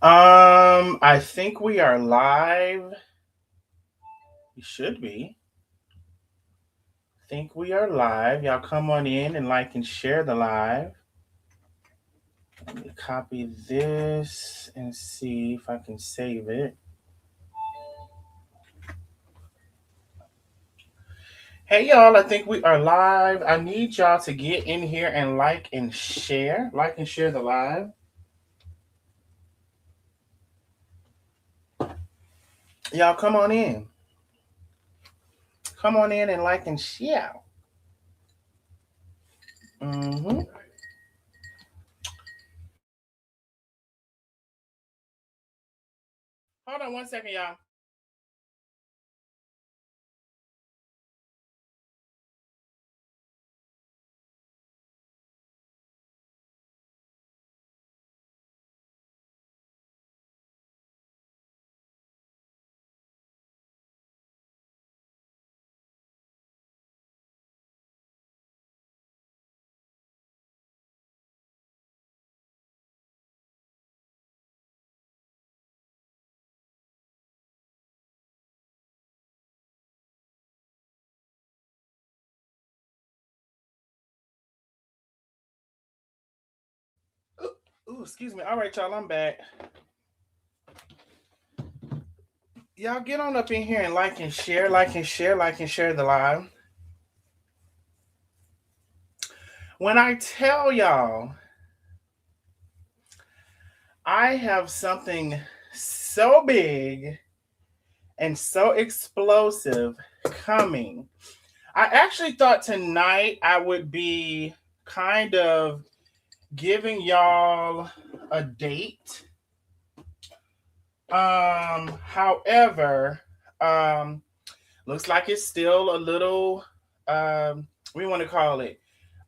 I think we are live. We should be. Think we are live. Y'all come on in and like and share the live. Let me copy this and see if I can save it. Hey y'all, I think we are live. I need y'all to get in here and like and share. Like and share the live. Y'all come on in. Come on in and like and share. Mm-hmm. Hold on 1 second, y'all. Ooh, excuse me. All right, y'all, I'm back. Y'all get on up in here and like and share, like and share, like and share the live. When I tell y'all, I have something so big and so explosive coming. I actually thought tonight I would be kind of giving y'all a date. However, looks like it's still a little we want to call it.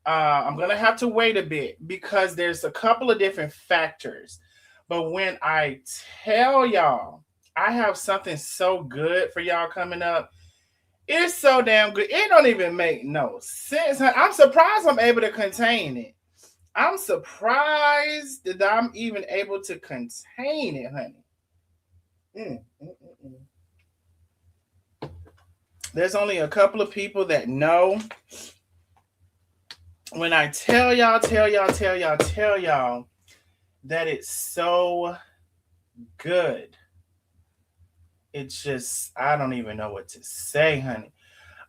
I'm gonna have to wait a bit because there's a couple of different factors. But when I tell y'all I have something so good for y'all coming up, it's so damn good. It don't even make no sense. I'm surprised I'm able to contain it. I'm surprised that I'm even able to contain it, honey. Mm, mm, mm, mm. There's only a couple of people that know. When I tell y'all that it's so good, it's just, I don't even know what to say, honey.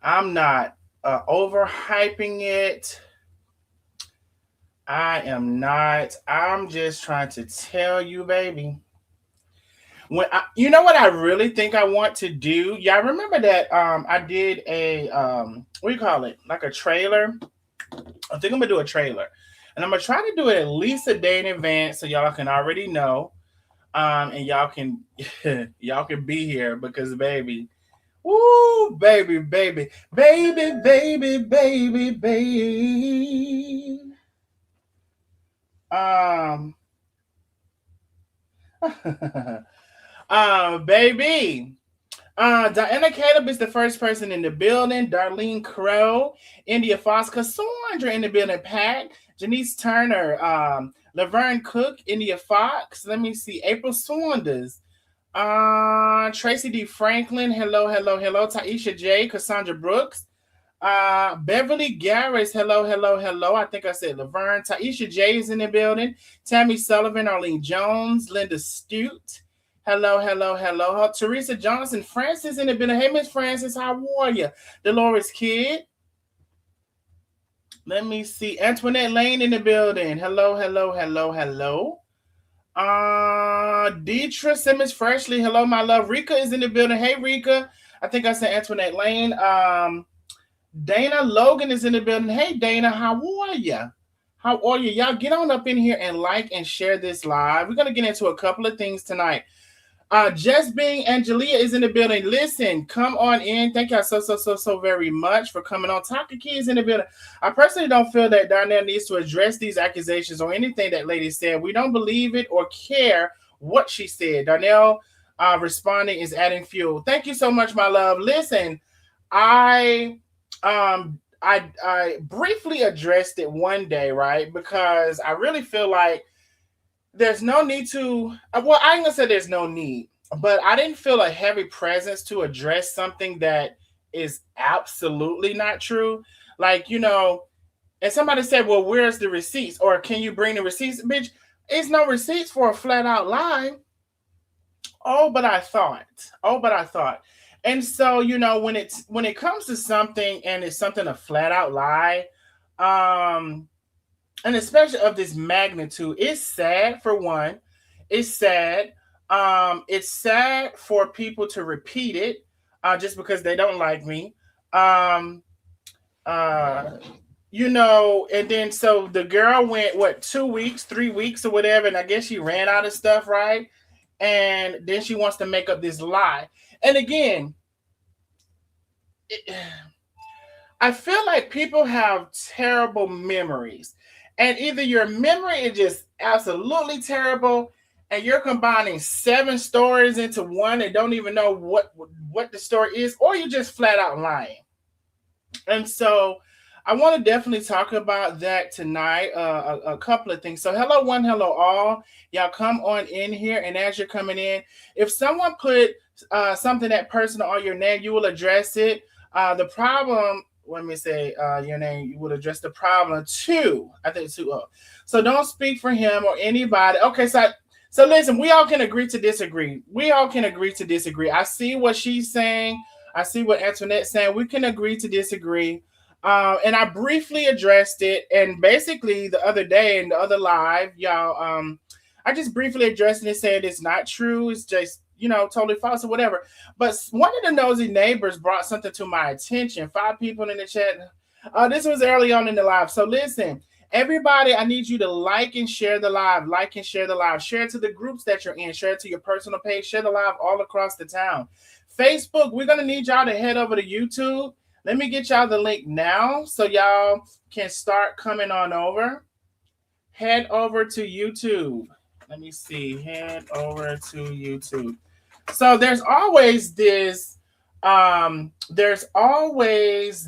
I'm not overhyping it. I am not. I'm just trying to tell you, baby. You know what I really think I want to do? Y'all remember that I did a what do you call it? Like a trailer. I think I'm gonna do a trailer, and I'm gonna try to do it at least a day in advance so y'all can already know, and y'all can y'all can be here because baby, woo, baby. Um, baby. Diana Caleb is the first person in the building. Darlene Crow, India Fox, Cassandra in the building. Pat, Janice Turner, Laverne Cook, India Fox. Let me see. April Saunders. Tracy D. Franklin. Hello. Taisha J. Cassandra Brooks. Beverly Garris. Hello. I think I said Laverne. Taisha J is in the building. Tammy Sullivan, Arlene Jones, Linda Stute. Hello. Teresa Johnson, Francis in the building. Hey, Miss Francis, how are you? Dolores Kidd. Let me see. Antoinette Lane in the building. Hello. Deetra Simmons Freshly. Hello, my love. Rika is in the building. Hey, Rika. I think I said Antoinette Lane. Dana Logan is in the building. Hey, Dana, how are you? How are you? Y'all get on up in here and like and share this live. We're going to get into a couple of things tonight. Just being Angelia is in the building. Listen, come on in. Thank y'all so very much for coming on. Taka Key is in the building. I personally don't feel that Darnell needs to address these accusations or anything that lady said. We don't believe it or care what she said. Darnell responding is adding fuel. Thank you so much, my love. Listen, I briefly addressed it one day, right? Because I really feel like there's no need to. Well, I ain't gonna say there's no need, but I didn't feel a heavy presence to address something that is absolutely not true. Like, and somebody said, "Well, where's the receipts?" Or can you bring the receipts, bitch? It's no receipts for a flat out lie. Oh, but I thought. Oh, but I thought. And so, when it comes to something and it's something a flat out lie, um, and especially of this magnitude, it's sad for one. It's sad. It's sad for people to repeat it, just because they don't like me. Um, uh, and then so the girl went what, 2 weeks, 3 weeks, or whatever, and I guess she ran out of stuff, right? And then she wants to make up this lie. And again, it, I feel like people have terrible memories. And either your memory is just absolutely terrible and you're combining seven stories into one and don't even know what the story is, or you're just flat out lying. And so I want to definitely talk about that tonight. A couple of things. So, hello, one, hello, all. Y'all come on in here. And as you're coming in, if someone put something that personal on your name, you will address it. The problem, let me say your name, you will address the problem too. I think two up. So, don't speak for him or anybody. Okay, so listen, we all can agree to disagree. We all can agree to disagree. I see what she's saying. I see what Antoinette's saying. We can agree to disagree. And I briefly addressed it, and basically the other day in the other live, y'all, I just briefly addressed it and said it's not true. It's just totally false or whatever. But one of the nosy neighbors brought something to my attention. 5 people in the chat. This was early on in the live. So listen, everybody, I need you to like and share the live. Like and share the live. Share it to the groups that you're in. Share it to your personal page. Share the live all across the town. Facebook, we're gonna need y'all to head over to YouTube. Let me get y'all the link now so y'all can start coming on over. Head over to YouTube. Let me see. Head over to YouTube. So there's always this there's always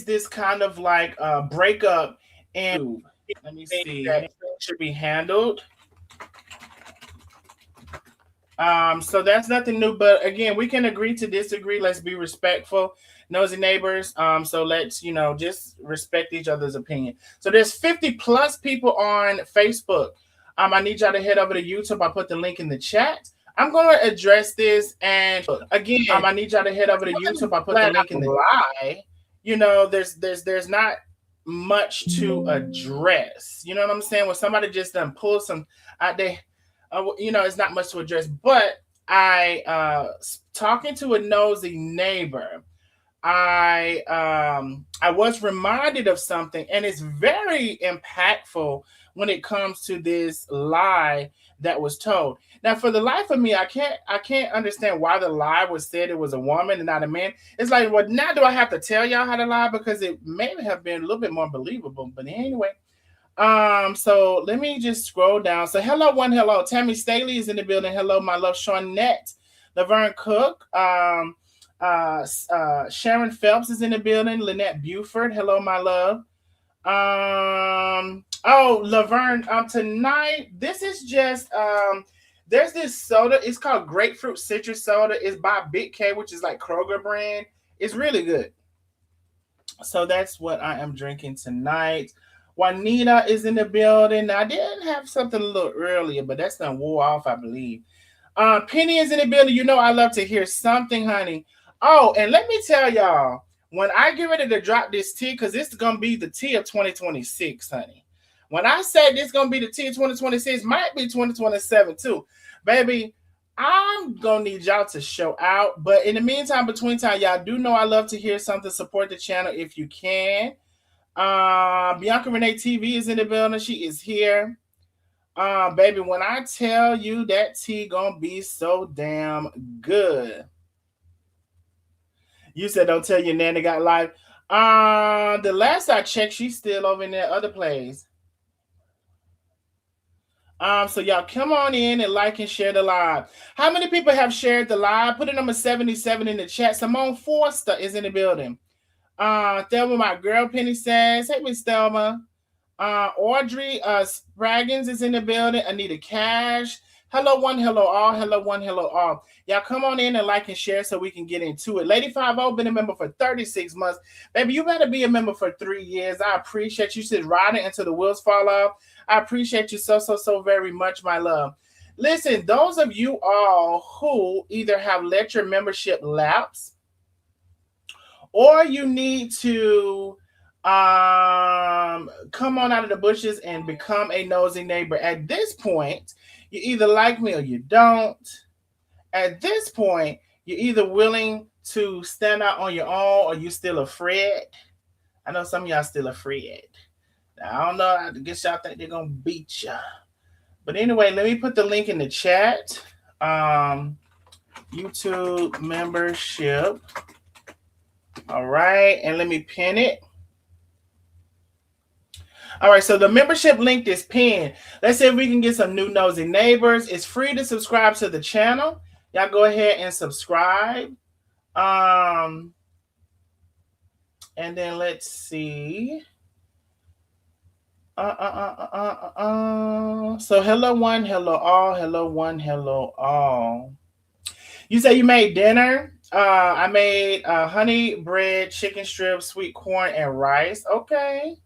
this kind of like breakup and let me see that should be handled. So that's nothing new, but again, we can agree to disagree. Let's be respectful, nosy neighbors. So let's, just respect each other's opinion. So there's 50 plus people on Facebook. I need y'all to head over to YouTube. I put the link in the chat. I'm going to address this, and again, I need y'all to head over to YouTube. I put the link in the lie. There's not much to address. You know what I'm saying? When somebody just done pull some out there. It's not much to address, but talking to a nosy neighbor, I was reminded of something, and it's very impactful when it comes to this lie that was told. Now, for the life of me, I can't understand why the lie was said it was a woman and not a man. It's like, well, now do I have to tell y'all how to lie, because it may have been a little bit more believable. But anyway. So let me just scroll down. So hello, one, hello. Tammy Staley is in the building. Hello, my love, Shawnette. Laverne Cook. Sharon Phelps is in the building. Lynette Buford. Hello, my love. Laverne, tonight, this is just there's this soda. It's called grapefruit citrus soda. It's by Big K, which is like Kroger brand. It's really good. So that's what I am drinking tonight. Juanita is in the building. I did have something a little earlier, but that's done wore off, I believe. Penny is in the building. I love to hear something, honey. Oh, and let me tell y'all, when I get ready to drop this tea, because this is going to be the tea of 2026, honey. When I say this is going to be the tea of 2026, might be 2027 too. Baby, I'm going to need y'all to show out. But in the meantime, between time, y'all do know I love to hear something. Support the channel if you can. Bianca Renee TV is in the building. She is here. Baby, when I tell you that tea gonna be so damn good. You said don't tell your nanny got life. The last I checked, she's still over in that other place. So y'all come on in and like and share the live. How many people have shared the live? Put a number 77 in the chat. Simone Forster is in the building. Thelma, my girl Penny says, hey Miss Thelma. Audrey Spraggins is in the building. Anita Cash. Hello one, hello all, hello one, hello all. Y'all come on in and like and share so we can get into it. Lady 50 been a member for 36 months. Baby, you better be a member for 3 years. I appreciate you. Sit riding until the wheels fall off. I appreciate you so very much, my love. Listen, those of you all who either have let your membership lapse or you need to come on out of the bushes and become a nosy neighbor. At this point, you either like me or you don't. At this point, you're either willing to stand out on your own or you still afraid. I know some of y'all still afraid. I don't know. I guess y'all think they're gonna beat you. But anyway, let me put the link in the chat. YouTube membership. All right, and let me pin it. All right, so the membership link is pinned. Let's see if we can get some new nosy neighbors. It's free to subscribe to the channel. Y'all go ahead and subscribe. And then let's see. So hello one, hello all, hello one, hello all. You say you made dinner. I made honey bread, chicken strips, sweet corn, and rice. Okay.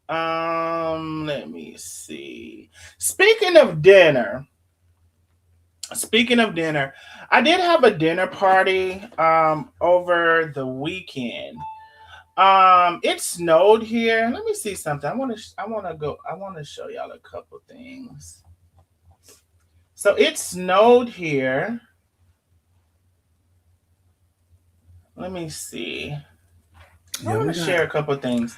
Let me see. Speaking of dinner, I did have a dinner party over the weekend. It snowed here. Let me see something. I want to show y'all a couple things. So it snowed here. Let me see. I want to share a couple things.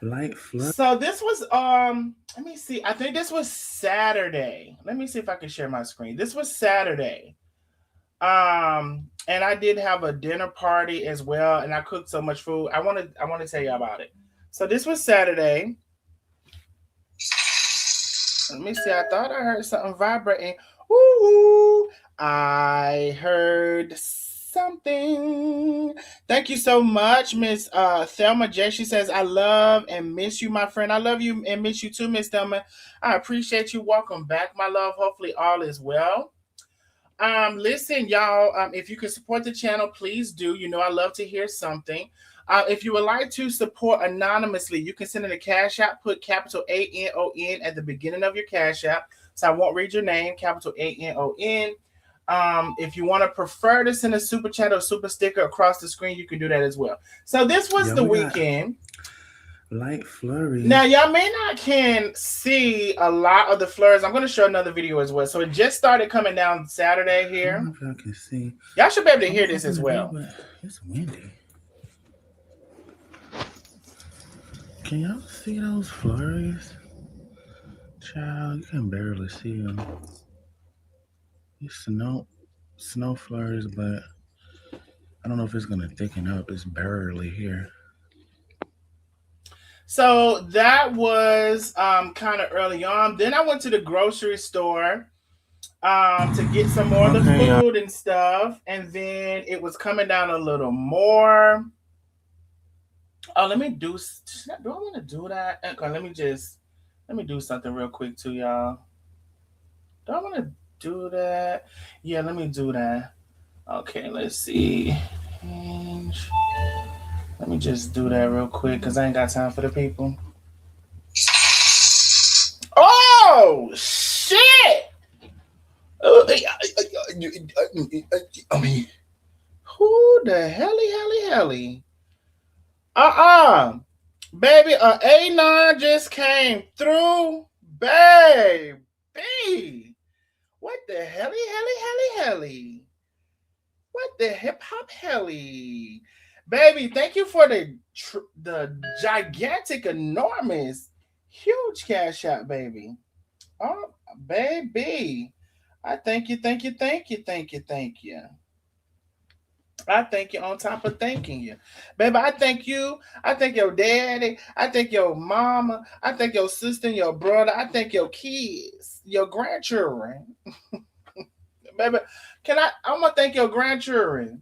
Light flood. So this was let me see. I think this was Saturday. Let me see if I can share my screen. This was Saturday. And I did have a dinner party as well, and I cooked so much food. I want to tell you about it. So this was Saturday. Let me see. I thought I heard something vibrating. Ooh, I heard something. Thank you so much, Miss Thelma J. She says, I love and miss you, my friend. I love you and miss you too, Miss Thelma. I appreciate you. Welcome back, my love. Hopefully all is well. Listen, y'all, if you can support the channel, please do. You know, I love to hear something. If you would like to support anonymously, you can send in a cash app, put capital ANON at the beginning of your cash app. So I won't read your name, capital ANON. If you want to prefer to send a super chat or super sticker across the screen, you can do that as well. So this was the weekend. Light flurries. Now, y'all may not can see a lot of the flurries. I'm going to show another video as well. So it just started coming down Saturday here. I don't know if y'all can see. Y'all should be able to hear this as well. It's windy. Can y'all see those flurries? Child, you can barely see them. It's snow flurries, but I don't know if it's going to thicken up. It's barely here. So that was kind of early on. Then I went to the grocery store to get some more of the food and stuff. And then it was coming down a little more. Oh, let me do I want to do that? Okay, let me do something real quick too, y'all. Do I want to do that? Yeah, let me do that. Okay, let's see. Let me just do that real quick because I ain't got time for the people. Oh, shit! I mean, who the helly? Baby, a A9 just came through. Baby. What the helly? What the hip hop helly? Baby, thank you for the gigantic, enormous, huge cash out, baby. Oh, baby. I thank you. I thank you on top of thanking you. Baby, I thank you. I thank your daddy. I thank your mama. I thank your sister and your brother. I thank your kids, your grandchildren. Baby, I'm going to thank your grandchildren.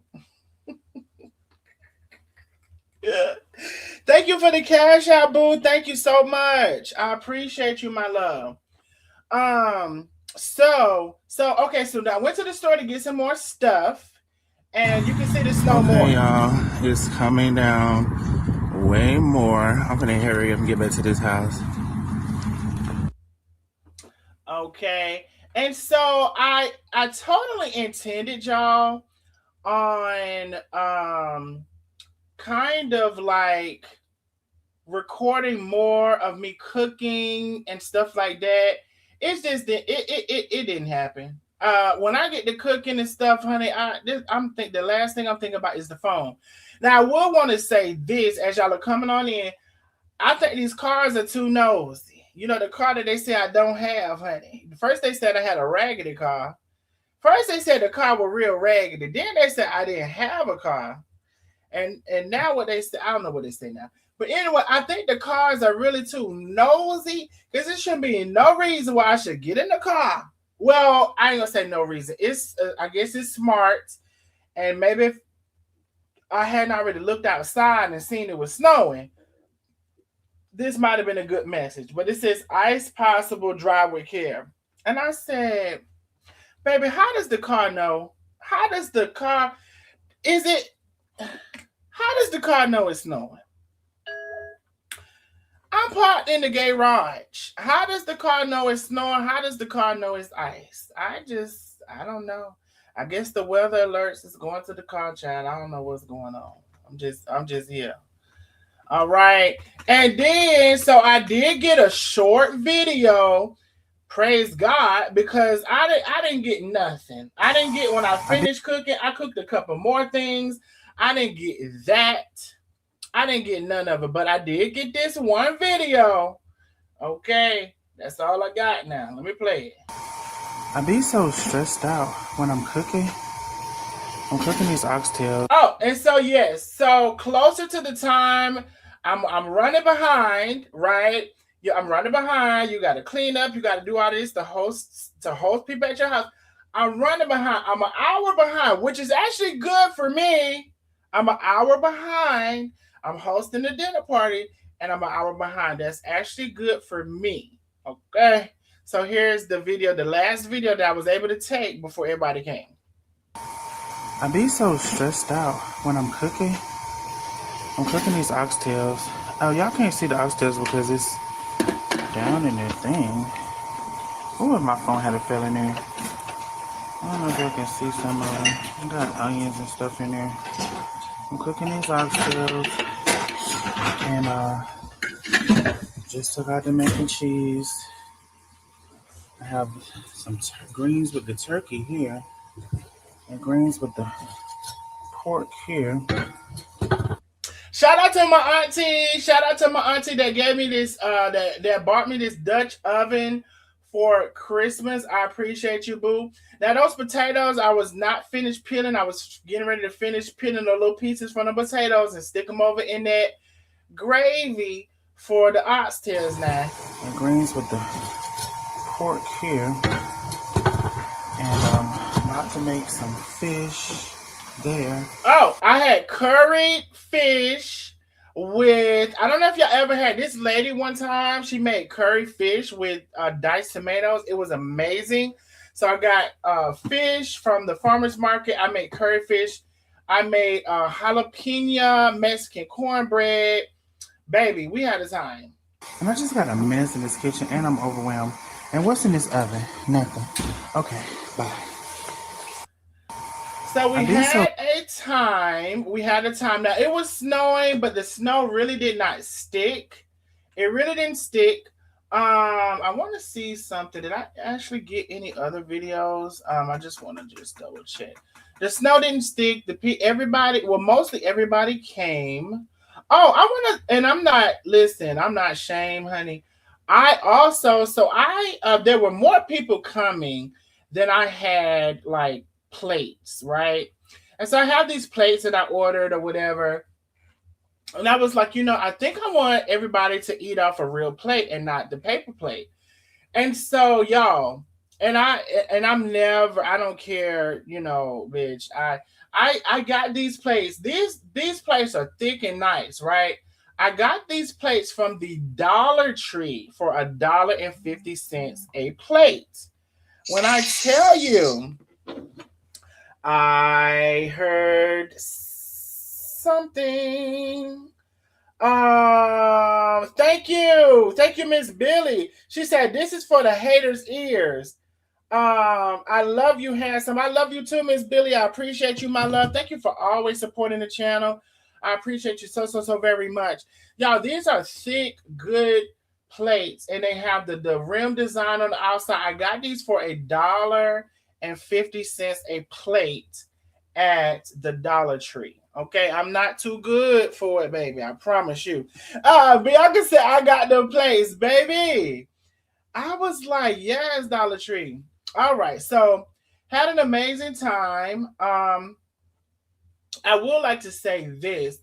Thank you for the cash out, boo. Thank you so much. I appreciate you, my love. Um, so okay, so now I went to the store to get some more stuff, and you can see the snow Okay, more. y'all, it's coming down way more. I'm gonna hurry up and get back to this house. Okay. And so I totally intended y'all on kind of like recording more of me cooking and stuff like that. It's just that it didn't happen. When I get to cooking and stuff, honey, the last thing I'm thinking about is the phone. Now I will want to say this as y'all are coming on in. I think these cars are too nosy. You know the car that they say I don't have, honey. First they said I had a raggedy car. First they said the car was real raggedy. Then they said I didn't have a car. And now what they say, I don't know what they say now. But anyway, I think the cars are really too nosy because there shouldn't be no reason why I should get in the car. Well, I ain't gonna say no reason. It's I guess it's smart, and maybe if I hadn't already looked outside and seen it was snowing, this might have been a good message. But it says ice possible, drive with care. And I said, baby, how does the car know? How does the car is it how does the car know it's snowing? I'm parked in the garage. How does the car know it's snowing? How does the car know it's ice? I don't know. I guess the weather alerts is going to the car, child. I don't know what's going on. I'm just here. All right. And then so I did get a short video. Praise God, because I didn't get nothing. I didn't get when I I did. finished cooking, I cooked a couple more things. I didn't get that. I didn't get none of it, but I did get this one video. Okay. That's all I got now. Let me play it. I be so stressed out when I'm cooking. I'm cooking these oxtails. Oh, and so yes, so closer to the time, I'm running behind, right? Yeah, I'm running behind. You got to clean up. You got to do all this to host people at your house. I'm running behind. I'm an hour behind, which is actually good for me. I'm an hour behind. I'm hosting the dinner party, and I'm an hour behind. That's actually good for me. Okay. So here's the video, the last video that I was able to take before everybody came. I be so stressed out when I'm cooking. I'm cooking these oxtails. Oh, y'all can't see the oxtails because it's down in their thing. Oh, if my phone had a fell in there. I don't know if y'all can see some of them. I got onions and stuff in there. I'm cooking these oxtails. And just took out the mac and cheese. I have some greens with the turkey here. And greens with the pork here. Shout out to my auntie. Shout out to my auntie that gave me this that bought me this Dutch oven for Christmas. I appreciate you, boo. Now those potatoes, I was not finished peeling. I was getting ready to finish peeling the little pieces from the potatoes and stick them over in that gravy for the oxtails now. And greens with the pork here. And I'm about to make some fish there. Oh, I had curried fish with. I don't know if y'all ever had this lady one time. She made curry fish with diced tomatoes. It was amazing. So I got fish from the farmer's market. I made curry fish. I made jalapeno Mexican cornbread. Baby, we had a time. And I just got a mess in this kitchen and I'm overwhelmed. And what's in this oven? Nothing. Okay, bye. So I we be so had a time. We had a time. Now it was snowing, but the snow really did not stick. It really didn't stick. I want to see something. Did I actually get any other videos? I just want to just double check. The snow didn't stick. Everybody, well, mostly everybody came. Oh, I want to, and I'm not. Listen, I'm not shame, honey. I also, so I, there were more people coming than I had like plates, right? And so I have these plates that I ordered or whatever. And I was like, I think I want everybody to eat off a real plate and not the paper plate. And so, y'all, and I'm never, I don't care, bitch. I got these plates. These plates are thick and nice, right? I got these plates from the Dollar Tree for $1.50 a plate. When I tell you, I heard something. Thank you, Miss Billy. She said this is for the haters' ears. I love you, handsome. I love you too, Miss Billy. I appreciate you, my love. Thank you for always supporting the channel. I appreciate you so very much. Y'all, these are thick, good plates, and they have the rim design on the outside. I got these for $1.50 a plate at the Dollar Tree. Okay, I'm not too good for it, baby. I promise you. Bianca said I got the plates, baby. I was like, yes, Dollar Tree. All right, so had an amazing time. I would like to say this.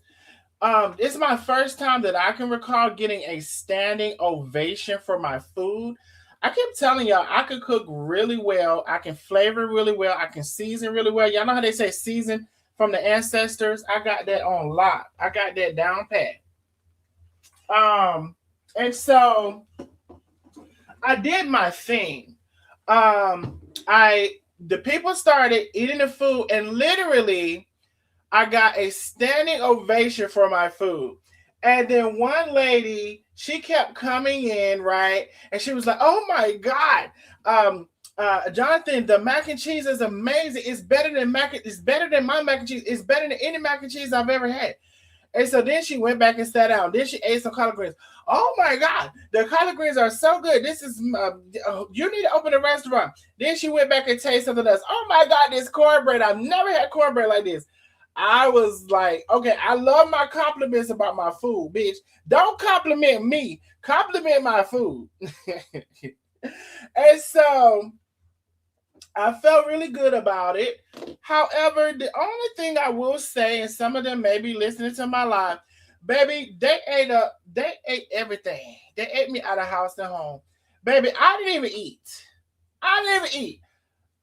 It's my first time that I can recall getting a standing ovation for my food. I kept telling y'all I could cook really well, I can flavor really well, I can season really well. Y'all know how they say season from the ancestors? I got that on lock. I got that down pat. And so I did my thing. I the people started eating the food, and literally I got a standing ovation for my food. And then one lady, she kept coming in, right? And she was like, "Oh my God, Jonathan, the mac and cheese is amazing. It's better than it's better than my mac and cheese. It's better than any mac and cheese I've ever had." And so then she went back and sat down. Then she ate some collard greens. Oh my God, the collard greens are so good. This is, you need to open a restaurant. Then she went back and tasted something else. Oh my God, this cornbread. I've never had cornbread like this. I was like, okay, I love my compliments about my food, bitch. Don't compliment me, compliment my food. And so I felt really good about it. However, the only thing I will say, and some of them may be listening to my live, baby, they ate everything. They ate me out of house and home. Baby, I didn't even eat. I didn't even eat.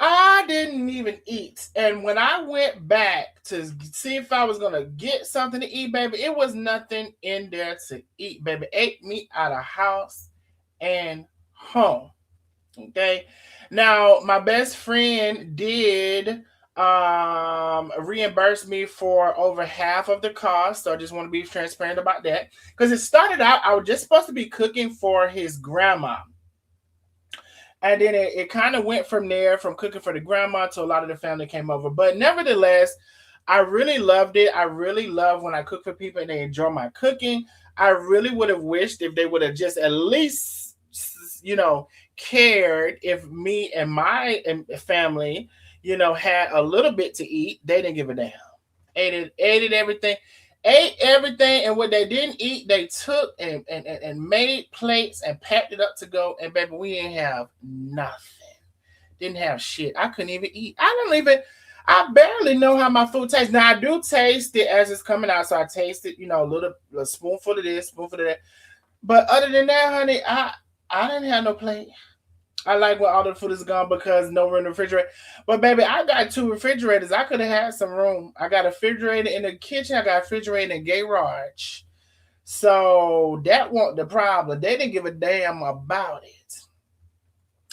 I didn't even eat. And when I went back to see if I was gonna get something to eat, baby, it was nothing in there to eat, baby. Ate me out of house and home. Okay. Now, my best friend did reimburse me for over half of the cost. So I just want to be transparent about that. Because it started out, I was just supposed to be cooking for his grandma. And then it kind of went from there, from cooking for the grandma to a lot of the family came over. But nevertheless, I really loved it. I really love when I cook for people and they enjoy my cooking. I really would have wished if they would have just at least, you know, cared if me and my family, had a little bit to eat. They didn't give a damn. Ate it, everything. Ate everything, and what they didn't eat, they took and made plates and packed it up to go. And baby, we didn't have nothing. Didn't have shit. I couldn't even eat. I barely know how my food tastes. Now I do taste it as it's coming out. So I taste it, a spoonful of this, spoonful of that. But other than that, honey, I didn't have no plate. I like when all the food is gone because no room in the refrigerator. But baby, I got two refrigerators. I could have had some room. I got a refrigerator in the kitchen. I got a refrigerator in the garage. So that wasn't the problem. They didn't give a damn about it.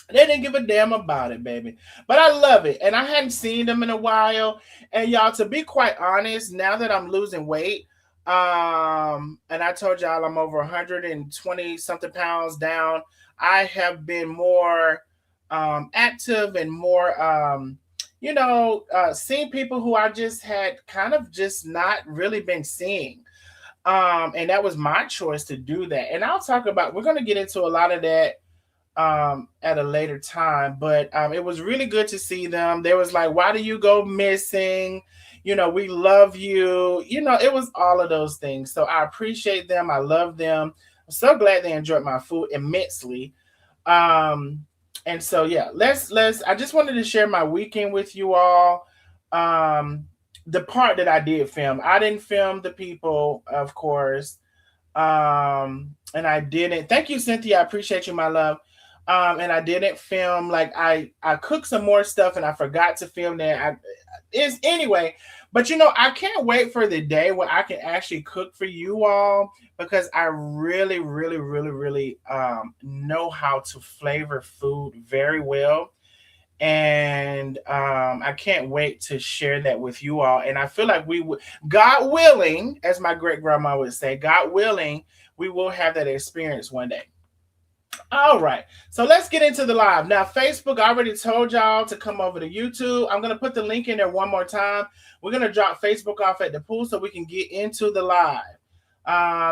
They didn't give a damn about it, baby. But I love it. And I hadn't seen them in a while. And y'all, to be quite honest, now that I'm losing weight, and I told y'all I'm over 120 something pounds down, I have been more active and more, seeing people who I just had kind of just not really been seeing. And that was my choice to do that. And we're going to get into a lot of that at a later time. But it was really good to see them. They was like, why do you go missing? We love you. It was all of those things. So I appreciate them. I love them. I'm so glad they enjoyed my food immensely. Um, and so yeah, let's I just wanted to share my weekend with you all. Um, the part that I did film. I didn't film the people, of course. And I didn't. Thank you, Cynthia. I appreciate you, my love. And I didn't film. Like I cooked some more stuff and I forgot to film that. I is anyway. But I can't wait for the day where I can actually cook for you all because I really, really, really, really know how to flavor food very well. And I can't wait to share that with you all. And I feel like we would, God willing, as my great grandma would say, God willing, we will have that experience one day. All right. So let's get into the live. Now, Facebook, I already told y'all to come over to YouTube. I'm going to put the link in there one more time. We're going to drop Facebook off at the pool so we can get into the live.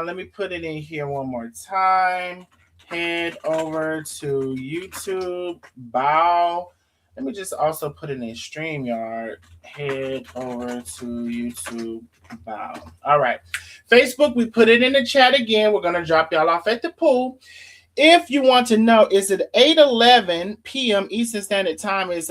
Let me put it in here one more time. Head over to YouTube. Bow. Let me just also put it in StreamYard. Head over to YouTube. Bow. All right. Facebook, we put it in the chat again. We're going to drop y'all off at the pool. If you want to know, is it 8:11 p.m. Eastern Standard Time? Is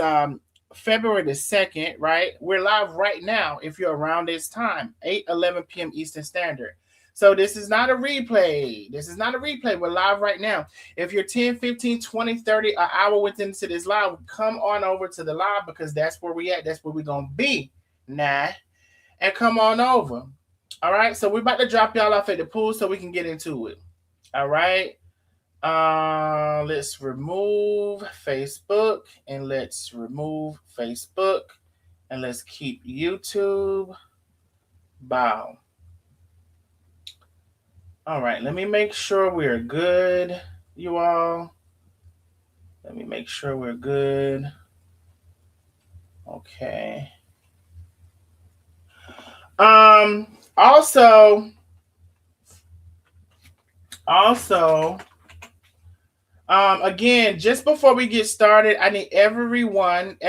February the 2nd, right? We're live right now. If you're around this time, 8:11 p.m. Eastern Standard. So this is not a replay. This is not a replay. We're live right now. If you're 10, 15, 20, 30, an hour within to this live, come on over to the live because that's where we at. That's where we're going to be now. And come on over. All right. So we're about to drop y'all off at the pool so we can get into it. All right. Let's remove Facebook and let's remove Facebook and let's keep YouTube. Bow. All right, let me make sure we're good, you all. Let me make sure we're good. Okay. Also, again, just before we get started, I need everyone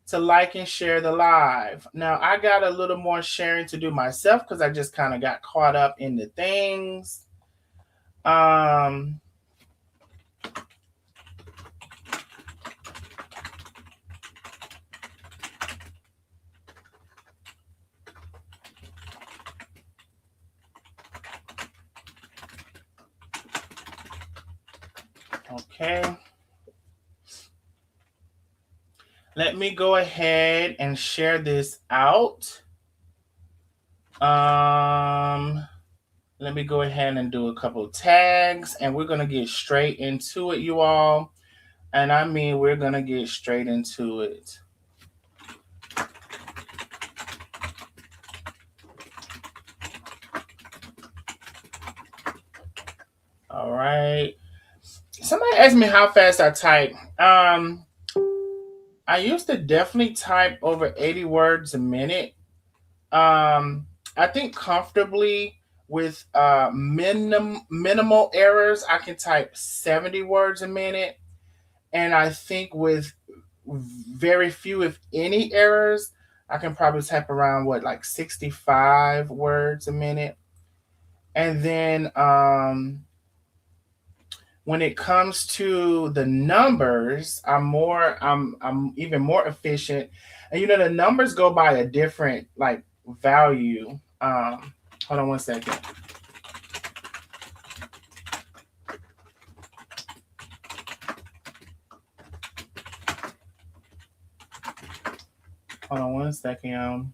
to like and share the live. Now, I got a little more sharing to do myself because I just kind of got caught up in the things. Okay. Let me go ahead and share this out. Let me go ahead and do a couple of tags and we're going to get straight into it, you all. And I mean, we're going to get straight into it. All right. Somebody asked me how fast I type. I used to definitely type over 80 words a minute. I think comfortably with minimal errors, I can type 70 words a minute. And I think with very few, if any, errors, I can probably type around like 65 words a minute. And then when it comes to the numbers, I'm even more efficient. And the numbers go by a different like value. Hold on one second. Hold on one second.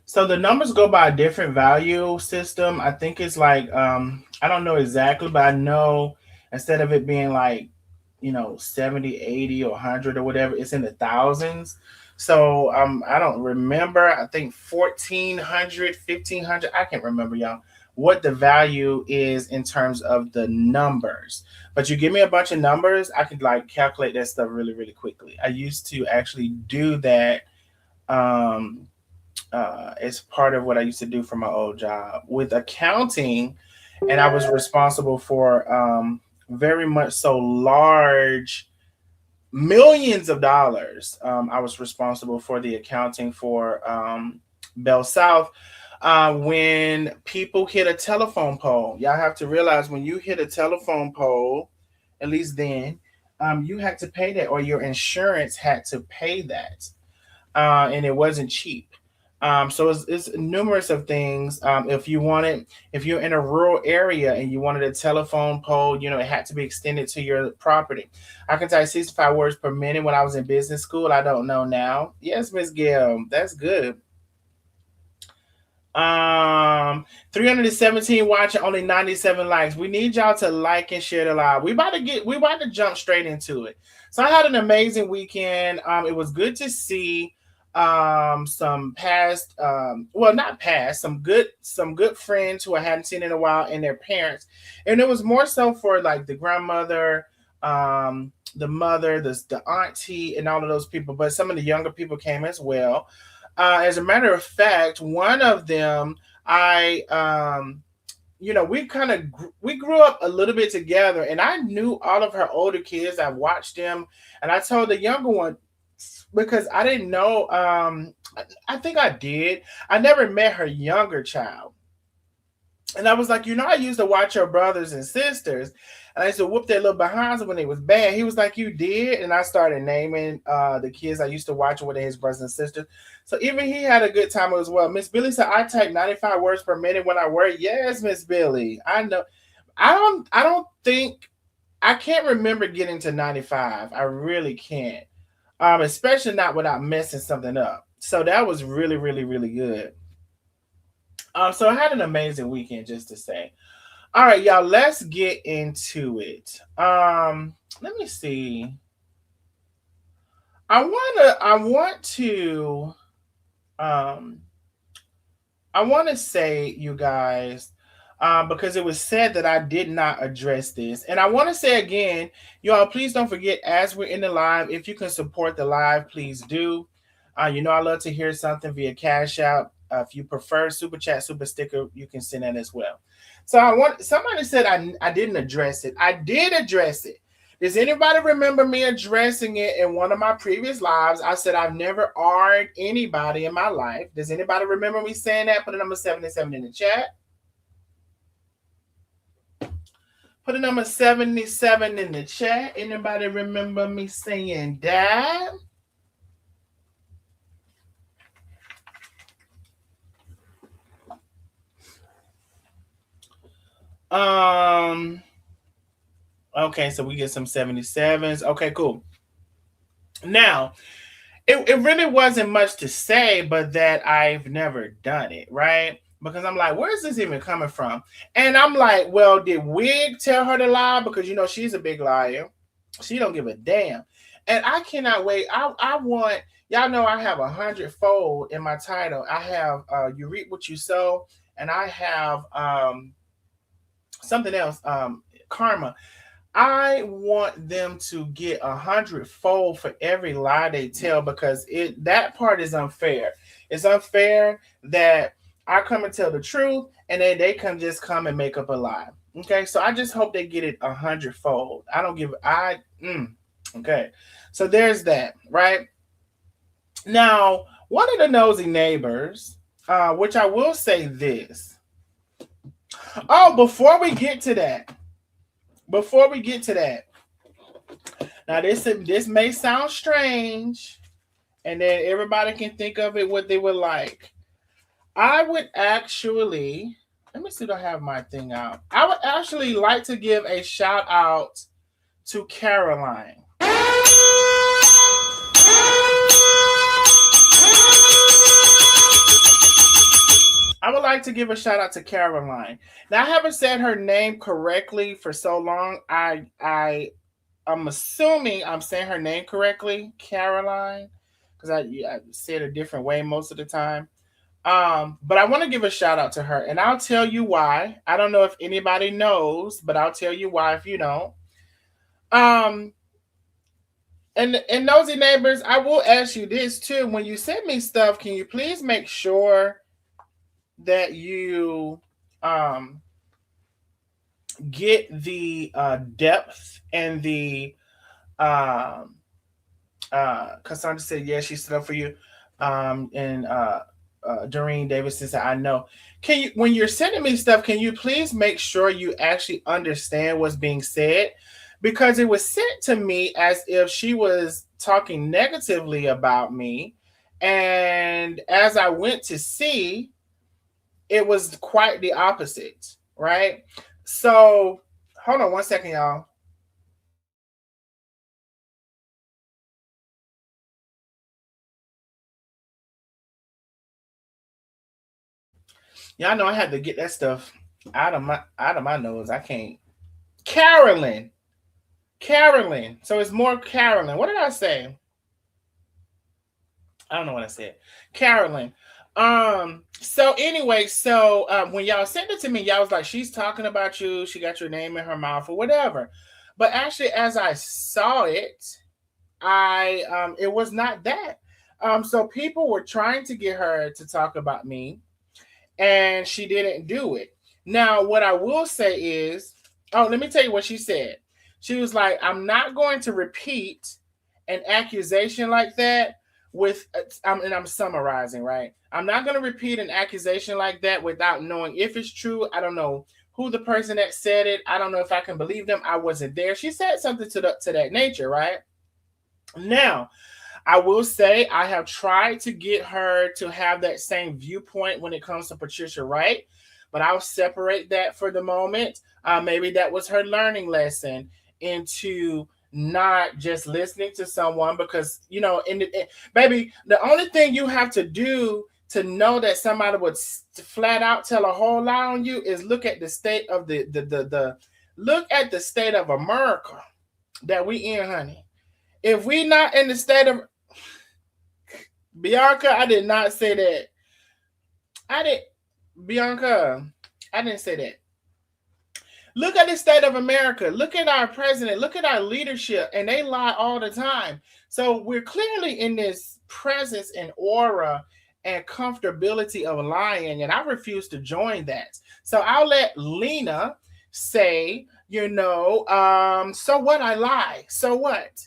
So the numbers go by a different value system. I think it's like I don't know exactly, but I know instead of it being like 70, 80, or 100 or whatever, it's in the thousands. So I don't remember. I think 1400, 1500. I can't remember, y'all, what the value is in terms of the numbers. But you give me a bunch of numbers, I could like calculate that stuff really, really quickly. I used to actually do that um, as part of what I used to do for my old job with accounting, and I was responsible for very much so large millions of dollars. I was responsible for the accounting for Bell South. When people hit a telephone pole, y'all have to realize when you hit a telephone pole, at least then, you had to pay that, or your insurance had to pay that, and it wasn't cheap. So it's numerous of things. If you wanted, if you're in a rural area and you wanted a telephone pole, you know, it had to be extended to your property. I can type 65 words per minute when I was in business school. I don't know now. Yes, Miss Gail, that's good. 317 watching, only 97 likes. We need y'all to like and share the live. We about to jump straight into it. So I had an amazing weekend. It was good to see some past well, not past, some good friends who I hadn't seen in a while, and their parents. And it was more so for like the grandmother, the mother, the auntie, and all of those people, but some of the younger people came as well. As a matter of fact, one of them, I, you know, we grew up a little bit together, and I knew all of her older kids. I watched them, and I told the younger one because I didn't know. I think I did. I never met her younger child. And I was like, you know, I used to watch your brothers and sisters, and I used to whoop their little behinds when they was bad. He was like, you did, and I started naming the kids I used to watch with his brothers and sisters. So even he had a good time as well. Miss Billy said, I type 95 words per minute when I work. Yes, Miss Billy, I know. I don't think I can't remember getting to 95. I really can't. Especially not without messing something up. So that was really, really, really good. So I had an amazing weekend, just to say. All right, y'all, let's get into it. Let me see. I um I want to say, you guys, because it was said that I did not address this. And I want to say again, y'all, please don't forget, as we're in the live, if you can support the live, please do. You know, I love to hear something via Cash App. If you prefer super chat, super sticker, you can send that as well. So I want somebody said I didn't address it. I did address it. Does anybody remember me addressing it in one of my previous lives? I said I've never argued anybody in my life. Does anybody remember me saying that? Put a number 77 in the chat. Put a number 77 in the chat. Anybody remember me saying that? Um okay, so we get some 77s. Okay, cool. Now, it really wasn't much to say, but that I've never done it, right? Because I'm like, where's this even coming from? And I'm like, well, did Wig tell her to lie? Because you know she's a big liar. She don't give a damn. And I cannot wait. I want y'all know I have 100-fold in my title. I have you reap what you sow, and I have something else, karma. I want them to get 100-fold for every lie they tell, because it that part is unfair. It's unfair that I come and tell the truth and then they can just come and make up a lie. Okay, so I just hope they get it 100-fold. I don't give okay. So there's that, right? Now, one of the nosy neighbors, which I will say this. Oh, before we get to that, now this may sound strange, and then everybody can think of it what they would like. I would actually let me see if I have my thing out. I would actually like to give a shout out to Caroline. I would like to give a shout out to Caroline. Now I haven't said her name correctly for so long. I'm assuming I'm saying her name correctly, Caroline, because I say it a different way most of the time. But I want to give a shout out to her, and I'll tell you why. I don't know if anybody knows, but I'll tell you why if you don't. Um, and nosy neighbors, I will ask you this too. When you send me stuff, can you please make sure that you get the depth and the Cassandra said yes, she stood up for you. And Doreen Davidson said I know. Can you, when you're sending me stuff, can you please make sure you actually understand what's being said? Because it was sent to me as if she was talking negatively about me, And as I went to see, it was quite the opposite, right? So hold on one second, y'all. Y'all know I had to get that stuff out of my nose. I can't. Carolyn. Carolyn. So it's more Carolyn. What did I say? I don't know what I said. Carolyn. So anyway, so when y'all sent it to me, y'all was like, she's talking about you, she got your name in her mouth or whatever. But actually, as I saw it, I it was not that. So people were trying to get her to talk about me, and she didn't do it. Now, what I will say is, oh, let me tell you what she said. She was like, I'm not going to repeat an accusation like that with, and I'm summarizing, right? I'm not going to repeat an accusation like that without knowing if it's true. I don't know who the person that said it. I don't know if I can believe them. I wasn't there. She said something to that nature, right? Now, I will say I have tried to get her to have that same viewpoint when it comes to Patricia Wright, but I'll separate that for the moment. Maybe that was her learning lesson into not just listening to someone because baby, the only thing you have to do to know that somebody would flat out tell a whole lie on you is look at the state of the look at the state of America that we in, honey. If we not in the state of Bianca, I did not say that. I did Bianca, I didn't say that. Look at the state of America. Look at our president. Look at our leadership. And they lie all the time. So we're clearly in this presence and aura and comfortability of lying. And I refuse to join that. So I'll let Lena say, so what, I lie. So what?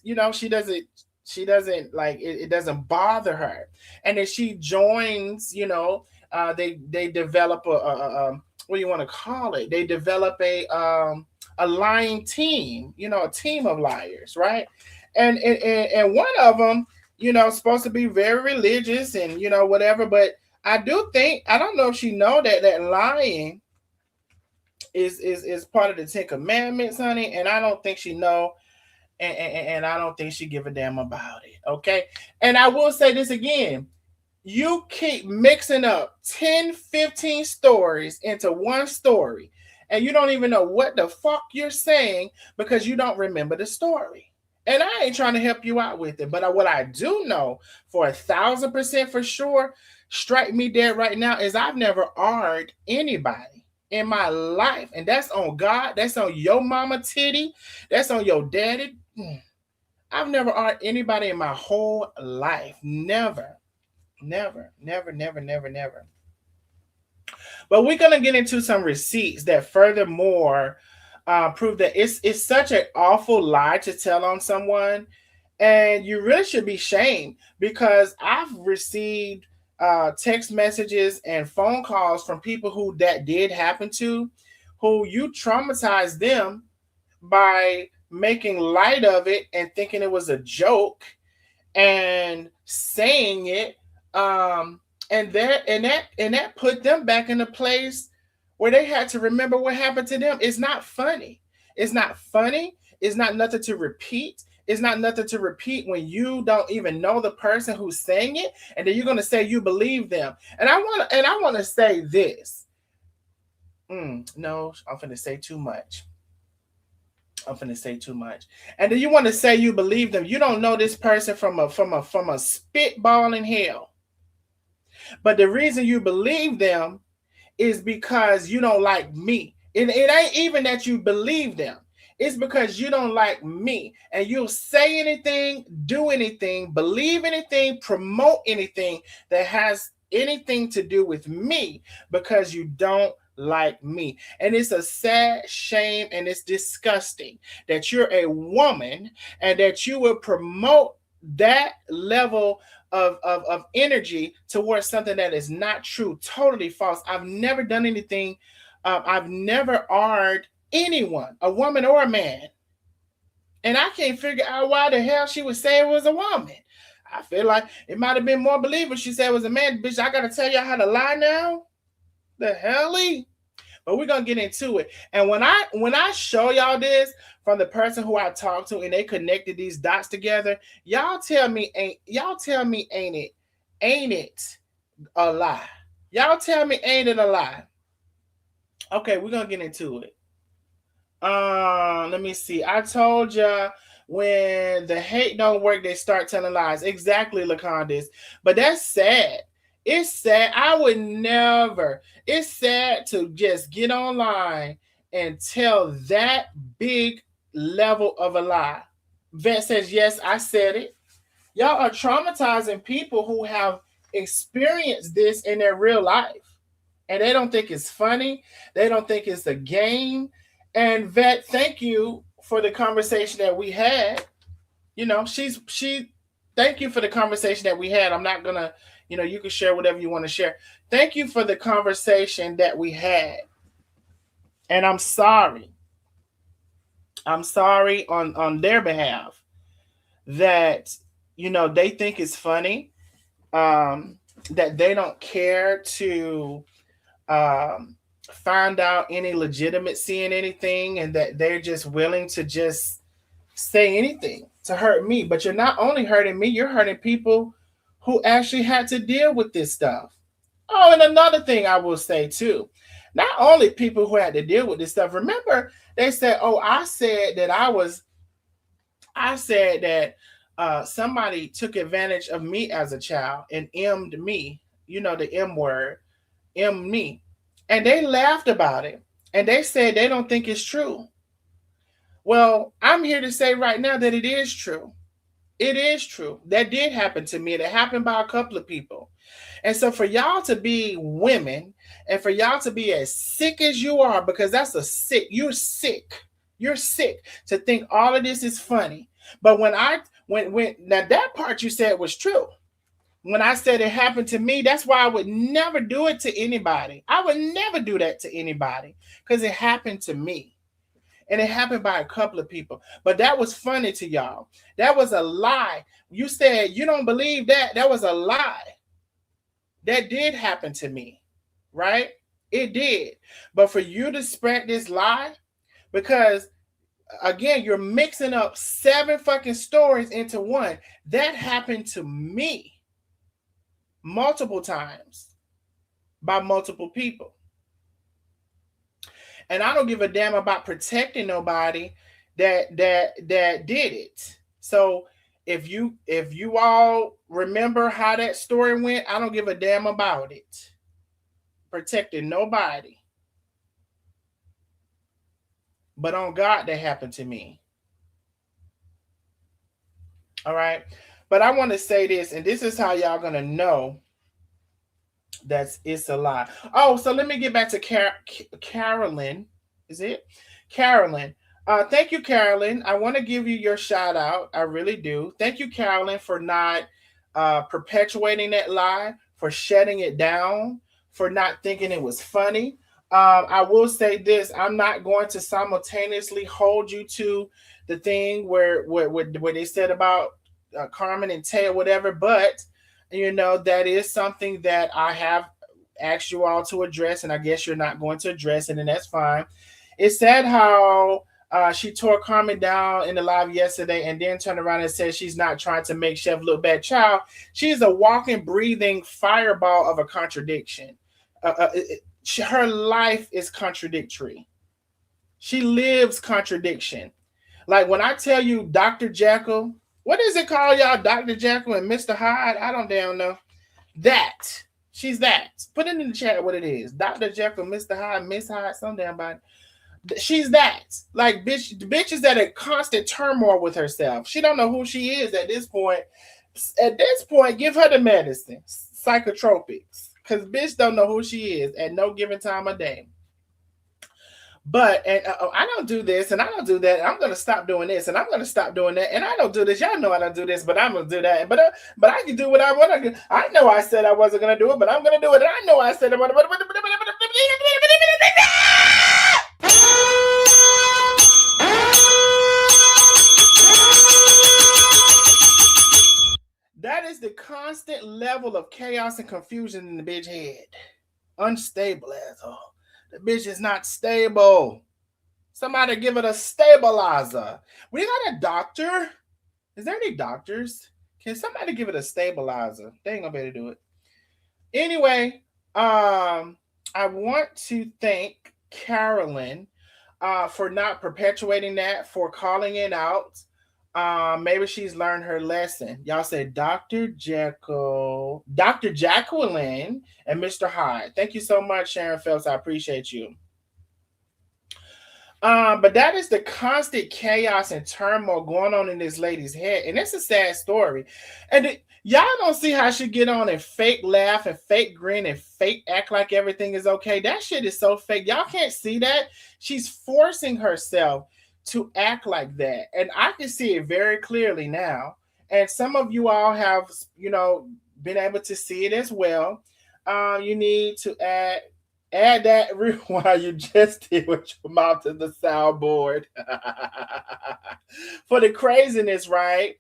She doesn't like it doesn't bother her. And then she joins, they develop a what do you want to call it? They develop a lying team, a team of liars, right? And one of them, supposed to be very religious and whatever. But I do think I don't know if she know that lying is part of the Ten Commandments, honey. And I don't think she know, and I don't think she give a damn about it. Okay, and I will say this again. You keep mixing up 10, 15 stories into one story, and you don't even know what the fuck you're saying because you don't remember the story. And I ain't trying to help you out with it, but what I do know for 1,000% for sure, strike me dead right now, is I've never argued anybody in my life, and that's on God, that's on your mama titty, that's on your daddy. I've never argued anybody in my whole life. Never. Never, never, never, never, never. But we're gonna get into some receipts that furthermore prove that it's such an awful lie to tell on someone, and you really should be shamed because I've received text messages and phone calls from people who that did happen to, who you traumatized them by making light of it and thinking it was a joke and saying it, um and that put them back in a place where they had to remember what happened to them. It's not funny. It's not funny. It's not nothing to repeat. It's not nothing to repeat when you don't even know the person who's saying it, and then you're gonna say you believe them. And I want to say this. No, I'm gonna say too much. I'm finna say too much. And then you want to say you believe them. You don't know this person from a spitball in hell. But the reason you believe them is because you don't like me. It ain't even that you believe them. It's because you don't like me. And you'll say anything, do anything, believe anything, promote anything that has anything to do with me because you don't like me. And it's a sad shame and it's disgusting that you're a woman and that you will promote that level of energy towards something that is not true, totally false. I've never done anything. I've never argued anyone, a woman or a man. And I can't figure out why the hell she would say it was a woman. I feel like it might have been more believable. She said it was a man. Bitch, I gotta tell y'all how to lie now. The helly. But we're gonna get into it. And when I show y'all this from the person who I talked to and they connected these dots together, y'all tell me ain't it a lie? Y'all tell me ain't it a lie? Okay, we're gonna get into it. Let me see. I told ya when the hate don't work, they start telling lies. Exactly, Lacondis. But that's sad. It's sad. I would never. It's sad to just get online and tell that big level of a lie. Vet says, yes, I said it. Y'all are traumatizing people who have experienced this in their real life. And they don't think it's funny. They don't think it's a game. And Vet, thank you for the conversation that we had. She thank you for the conversation that we had. I'm not gonna, you can share whatever you want to share. Thank you for the conversation that we had. And I'm sorry. I'm sorry on their behalf that they think it's funny. That they don't care to um, find out any legitimacy in anything, and that they're just willing to just say anything to hurt me. But you're not only hurting me, you're hurting people who actually had to deal with this stuff. Oh, and another thing I will say too, not only people who had to deal with this stuff. Remember, they said, "Oh, I said that somebody took advantage of me as a child and M'd me. You know the M word, M me." And they laughed about it. And they said they don't think it's true. Well, I'm here to say right now that it is true. It is true. That did happen to me. And it happened by a couple of people. And so for y'all to be women and for y'all to be as sick as you are, because that's you're sick. You're sick to think all of this is funny. But when now that part you said was true. When I said it happened to me, that's why I would never do it to anybody. I would never do that to anybody because it happened to me. And it happened by a couple of people. But that was funny to y'all. That was a lie. You said you don't believe that. That was a lie. That did happen to me, right? It did. But for you to spread this lie, because again, you're mixing up 7 fucking stories into one. That happened to me multiple times by multiple people. And I don't give a damn about protecting nobody that did it. So if you all remember how that story went, I don't give a damn about it. Protecting nobody. But on God, that happened to me. All right. But I want to say this, and this is how y'all gonna know that it's a lie. Oh, so let me get back to Carolyn. Is it Carolyn? Thank you, Carolyn. I want to give you your shout out. I really do. Thank you, Carolyn, for not perpetuating that lie, for shutting it down, for not thinking it was funny. I will say this: I'm not going to simultaneously hold you to the thing where they said about Carmen and Tay or whatever, but that is something that I have asked you all to address, and I guess you're not going to address it, and that's fine. It's sad how she tore Carmen down in the live yesterday and then turned around and said she's not trying to make Chef look bad. Child, she's a walking, breathing fireball of a contradiction. Her life is contradictory. She lives contradiction. Like when I tell you Dr. Jekyll, what is it called, y'all? Dr. Jekyll and Mr. Hyde? I don't damn know. That. She's that. Put it in the chat what it is. Dr. Jekyll, Mr. Hyde, Miss Hyde, some damn body. She's that. Like, bitch is at a constant turmoil with herself. She don't know who she is at this point. At this point, give her the medicine. Psychotropics. Because bitch don't know who she is at no given time of day. But I don't do this and I don't do that. I'm gonna stop doing this and I'm gonna stop doing that. And I don't do this. Y'all know I don't do this, but I'm gonna do that. But I can do what I want to do. I know I said I wasn't gonna do it, but I'm gonna do it. And I know I said I want to. That full of chaos and confusion in the bitch head. Unstable asshole. The bitch is not stable. Somebody give it a stabilizer. We got a doctor. Is there any doctors? Can somebody give it a stabilizer? They ain't gonna be able to do it. Anyway, I want to thank Carolyn for not perpetuating that, for calling it out. Maybe she's learned her lesson. Y'all said Dr. Jekyll, Dr. Jacqueline, and Mr. Hyde. Thank you so much, Sharon Phelps. I appreciate you. But that is the constant chaos and turmoil going on in this lady's head, and it's a sad story. And y'all don't see how she get on and fake laugh and fake grin and fake act like everything is okay. That shit is so fake. Y'all can't see that. She's forcing herself to act like that, and I can see it very clearly now. And some of you all have, been able to see it as well. You need to add that while you just did with your mouth to the soundboard for the craziness, right?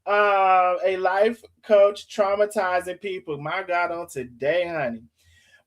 A life coach traumatizing people. My God, on today, honey.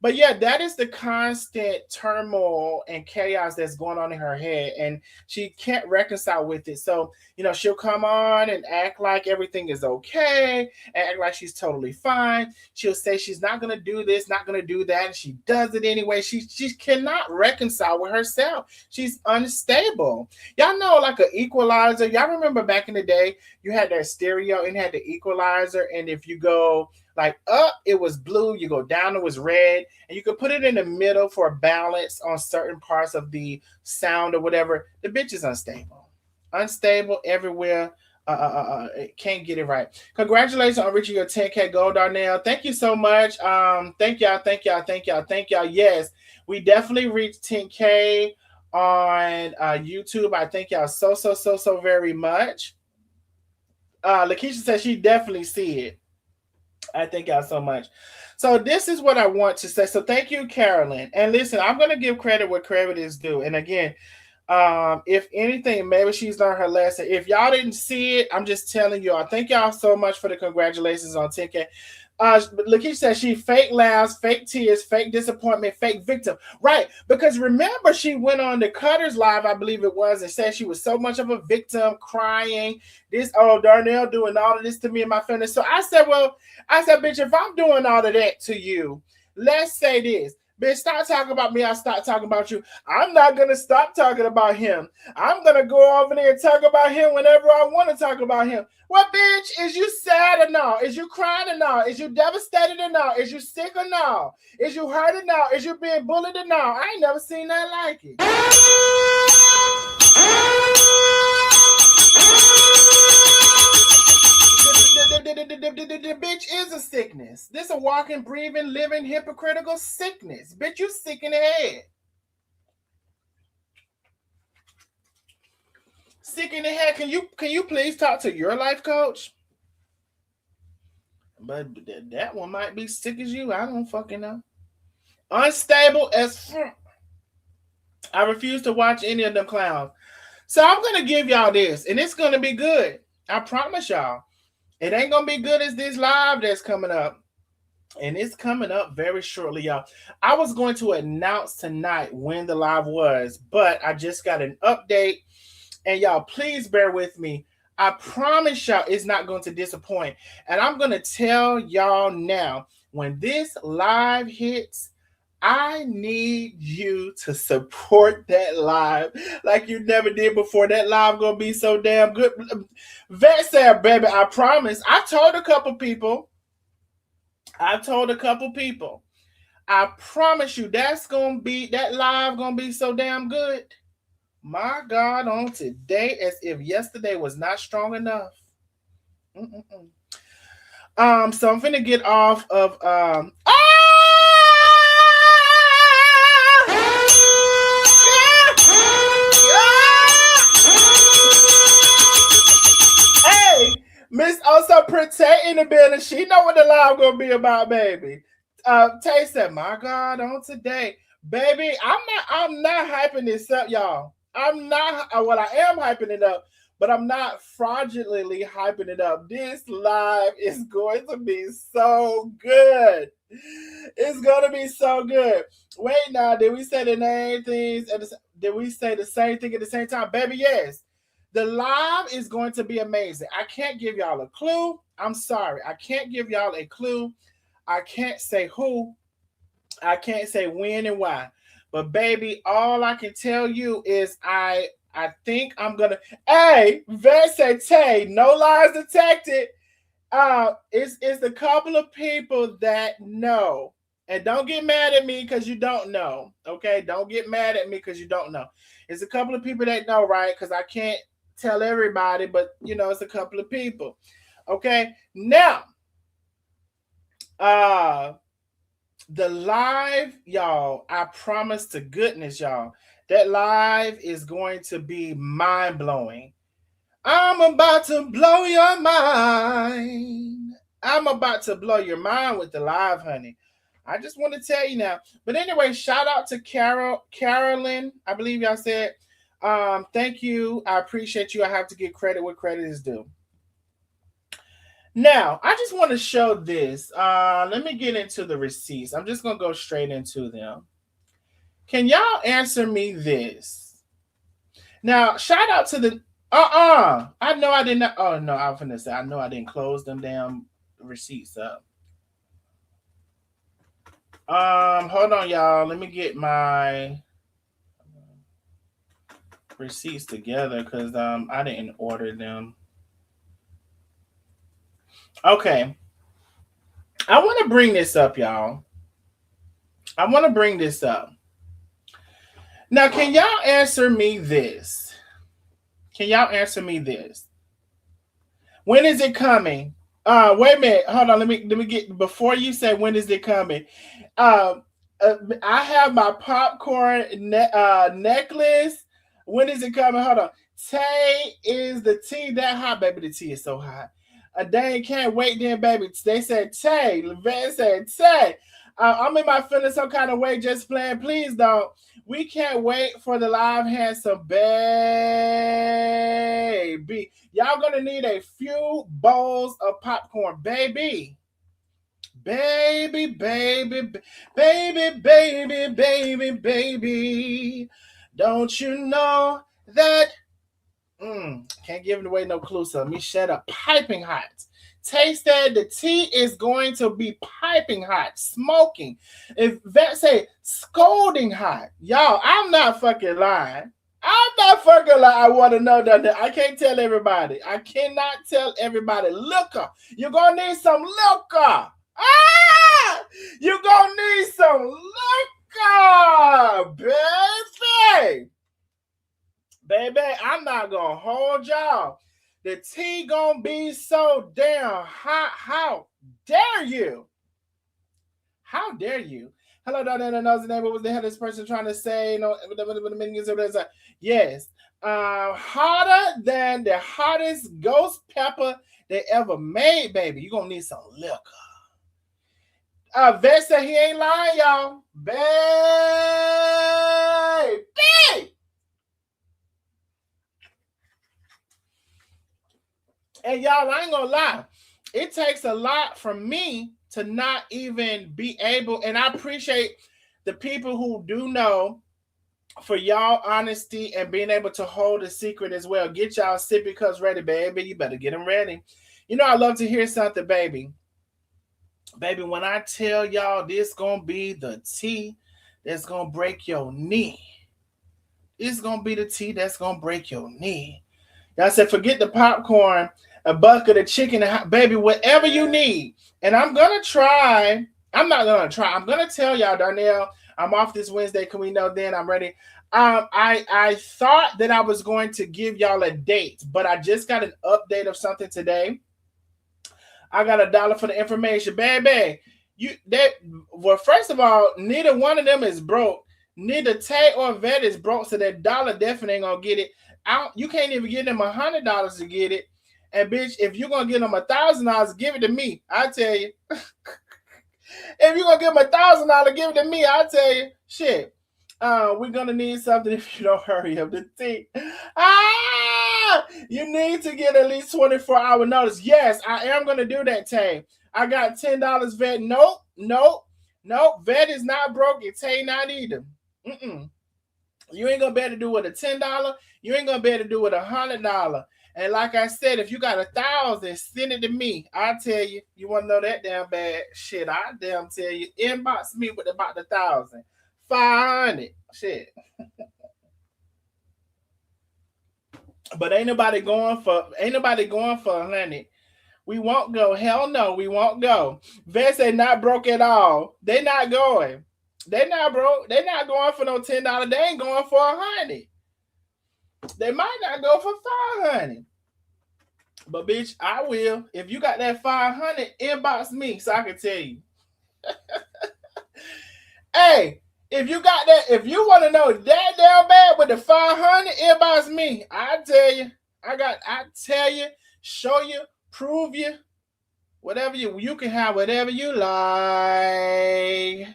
But yeah, that is the constant turmoil and chaos that's going on in her head, and she can't reconcile with it. So, she'll come on and act like everything is okay, and act like she's totally fine. She'll say she's not gonna do this, not gonna do that, and she does it anyway. She cannot reconcile with herself. She's unstable. Y'all know, like an equalizer. Y'all remember back in the day, you had that stereo and had the equalizer, and if you go like up, it was blue. You go down, it was red, and you could put it in the middle for balance on certain parts of the sound or whatever. The bitch is unstable everywhere. Can't get it right. Congratulations on reaching your 10K goal, Darnell. Thank you so much. Thank y'all. Yes, we definitely reached 10K on YouTube. I thank y'all so very much. Lakeisha says she definitely see it. I thank y'all so much. So this is what I want to say. So thank you, Carolyn. And listen, I'm going to give credit where credit is due. And again, if anything, maybe she's learned her lesson. If y'all didn't see it, I'm just telling y'all. Thank y'all so much for the congratulations on 10K. Lakeisha said she fake laughs, fake tears, fake disappointment, fake victim. Right. Because remember, she went on the Cutter's Live, I believe it was, and said she was so much of a victim, crying. Darnell doing all of this to me and my family. So I said, bitch, if I'm doing all of that to you, let's say this. Bitch, stop talking about me. I start talking about you. I'm not going to stop talking about him. I'm going to go over there and talk about him whenever I want to talk about him. Well, bitch, is you sad or not? Is you crying or not? Is you devastated or not? Is you sick or not? Is you hurt or not? Is you being bullied or not? I ain't never seen that like it. The bitch is a sickness. This a walking, breathing, living, hypocritical sickness. Bitch, you sick in the head. Sick in the head. Can you please talk to your life coach? But that one might be sick as you. I don't fucking know. Unstable as I refuse to watch any of them clowns. So I'm gonna give y'all this, and it's gonna be good. I promise y'all. It ain't gonna be good as this live that's coming up. And it's coming up very shortly, y'all. I was going to announce tonight when the live was, but I just got an update. And y'all, please bear with me. I promise y'all it's not going to disappoint. And I'm going to tell y'all now, when this live hits, I need you to support that live like you never did before. That live gonna be so damn good. Vet said, baby, I promise. I told a couple people. I promise you that live gonna be so damn good. My God, on today, as if yesterday was not strong enough. So I'm finna get off of Miss Also Protect in the building. She know what the live gonna be about, baby. Tay said, my God, on today. Baby, I'm not hyping this up, y'all. I'm not, well, I am hyping it up, but I'm not fraudulently hyping it up. This live is going to be so good. It's going to be so good. Wait, now, did we say the name things? Did we say the same thing at the same time? Baby, yes. The live is going to be amazing. I can't give y'all a clue. I'm sorry. I can't give y'all a clue. I can't say who. I can't say when and why. But baby, all I can tell you is I think I'm gonna. Hey, Versate, no lies detected. It's a couple of people that know, and don't get mad at me because you don't know. Okay, don't get mad at me because you don't know. It's a couple of people that know, right? Because I can't tell everybody, but it's a couple of people. Okay, now, uh, the live, y'all. I promise to goodness, y'all, that live is going to be mind blowing. I'm about to blow your mind. I'm about to blow your mind with the live, honey. I just want to tell you now. But anyway, shout out to Carolyn. I believe y'all said. Thank you. I appreciate you. I have to give credit where credit is due. Now, I just want to show this. Let me get into the receipts. I'm just gonna go straight into them. Can y'all answer me this? Now, shout out to the I know I didn't. Oh no, I was gonna say I know I didn't close them damn receipts up. Hold on, y'all. Let me get my receipts together because I didn't order them. Okay, I want to bring this up, y'all. I want to bring this up. Now, can y'all answer me this? Can y'all answer me this? When is it coming? Wait a minute. Hold on. Let me get before you say when is it coming. Um, I have my popcorn necklace. When is it coming? Hold on. Tay, is the tea that hot, baby? The tea is so hot. They can't wait then, baby. They said Tay. Levette said Tay. I'm in my feeling some kind of way just playing. Please don't. We can't wait for the live handsome baby. Y'all gonna need a few bowls of popcorn, baby. Baby, baby, baby, baby, baby, baby. Don't you know that? Can't give away no clue, so let me shut up. Piping hot. Taste that the tea is going to be piping hot, smoking. If that say scolding hot, y'all, I'm not fucking lying. I'm not fucking lying. I want to know that. I can't tell everybody. I cannot tell everybody. Liquor. You're gonna need some liquor. Ah! You're gonna need some liquor, baby. Baby, I'm not gonna hold y'all. The tea gonna be so damn hot. How dare you? How dare you? Hello, Donna Nosy Neighbor. What was the hell this person trying to say? No, yes. Hotter than the hottest ghost pepper they ever made, baby. You gonna need some liquor. Vet said he ain't lying, y'all. Baby. And y'all, I ain't gonna lie. It takes a lot from me to not even be able, and I appreciate the people who do know, for y'all honesty and being able to hold a secret as well. Get y'all sippy cups ready, baby. You better get them ready. I love to hear something, baby. Baby, when I tell y'all this gonna be the tea that's gonna break your knee. It's gonna be the tea that's gonna break your knee. Y'all said forget the popcorn, a bucket of chicken, baby, whatever you need. And I'm gonna try. I'm not gonna try. I'm gonna tell y'all, Darnell, I'm off this Wednesday. Can we know then? I'm ready. I thought that I was going to give y'all a date, but I just got an update of something today. I got $1 for the information, baby. First of all, neither one of them is broke. Neither Tay or Vet is broke, so that dollar definitely ain't gonna get it. You can't even give them $100 to get it. And bitch, if you're gonna give them $1,000, give it to me. I tell you. If you're gonna give them $1,000, give it to me. I tell you, shit. We're gonna need something if you don't hurry up the tea. You need to get at least 24-hour notice. Yes, I am gonna do that, Tay. I got $10 vet. Nope, nope, nope. Vet is not broken. Tay not either. Mm-mm. You ain't gonna be able to do it with a $10. You ain't gonna be able to do it with $100. And like I said, if you got 1,000, send it to me. I tell you, you want to know that damn bad shit? I damn tell you, inbox me with about 1,000, 500 shit. But ain't nobody going for 100. We won't go. Hell no, we won't go. Vet say not broke at all. They not going. They not broke. They not going for no $10. They ain't going for 100. They might not go for 500. But bitch, I will. If you got that 500, inbox me so I can tell you. Hey, if you got that, if you want to know that damn bad with the 500, inbox me. I tell you. I tell you, show you, prove you, whatever you can have whatever you like.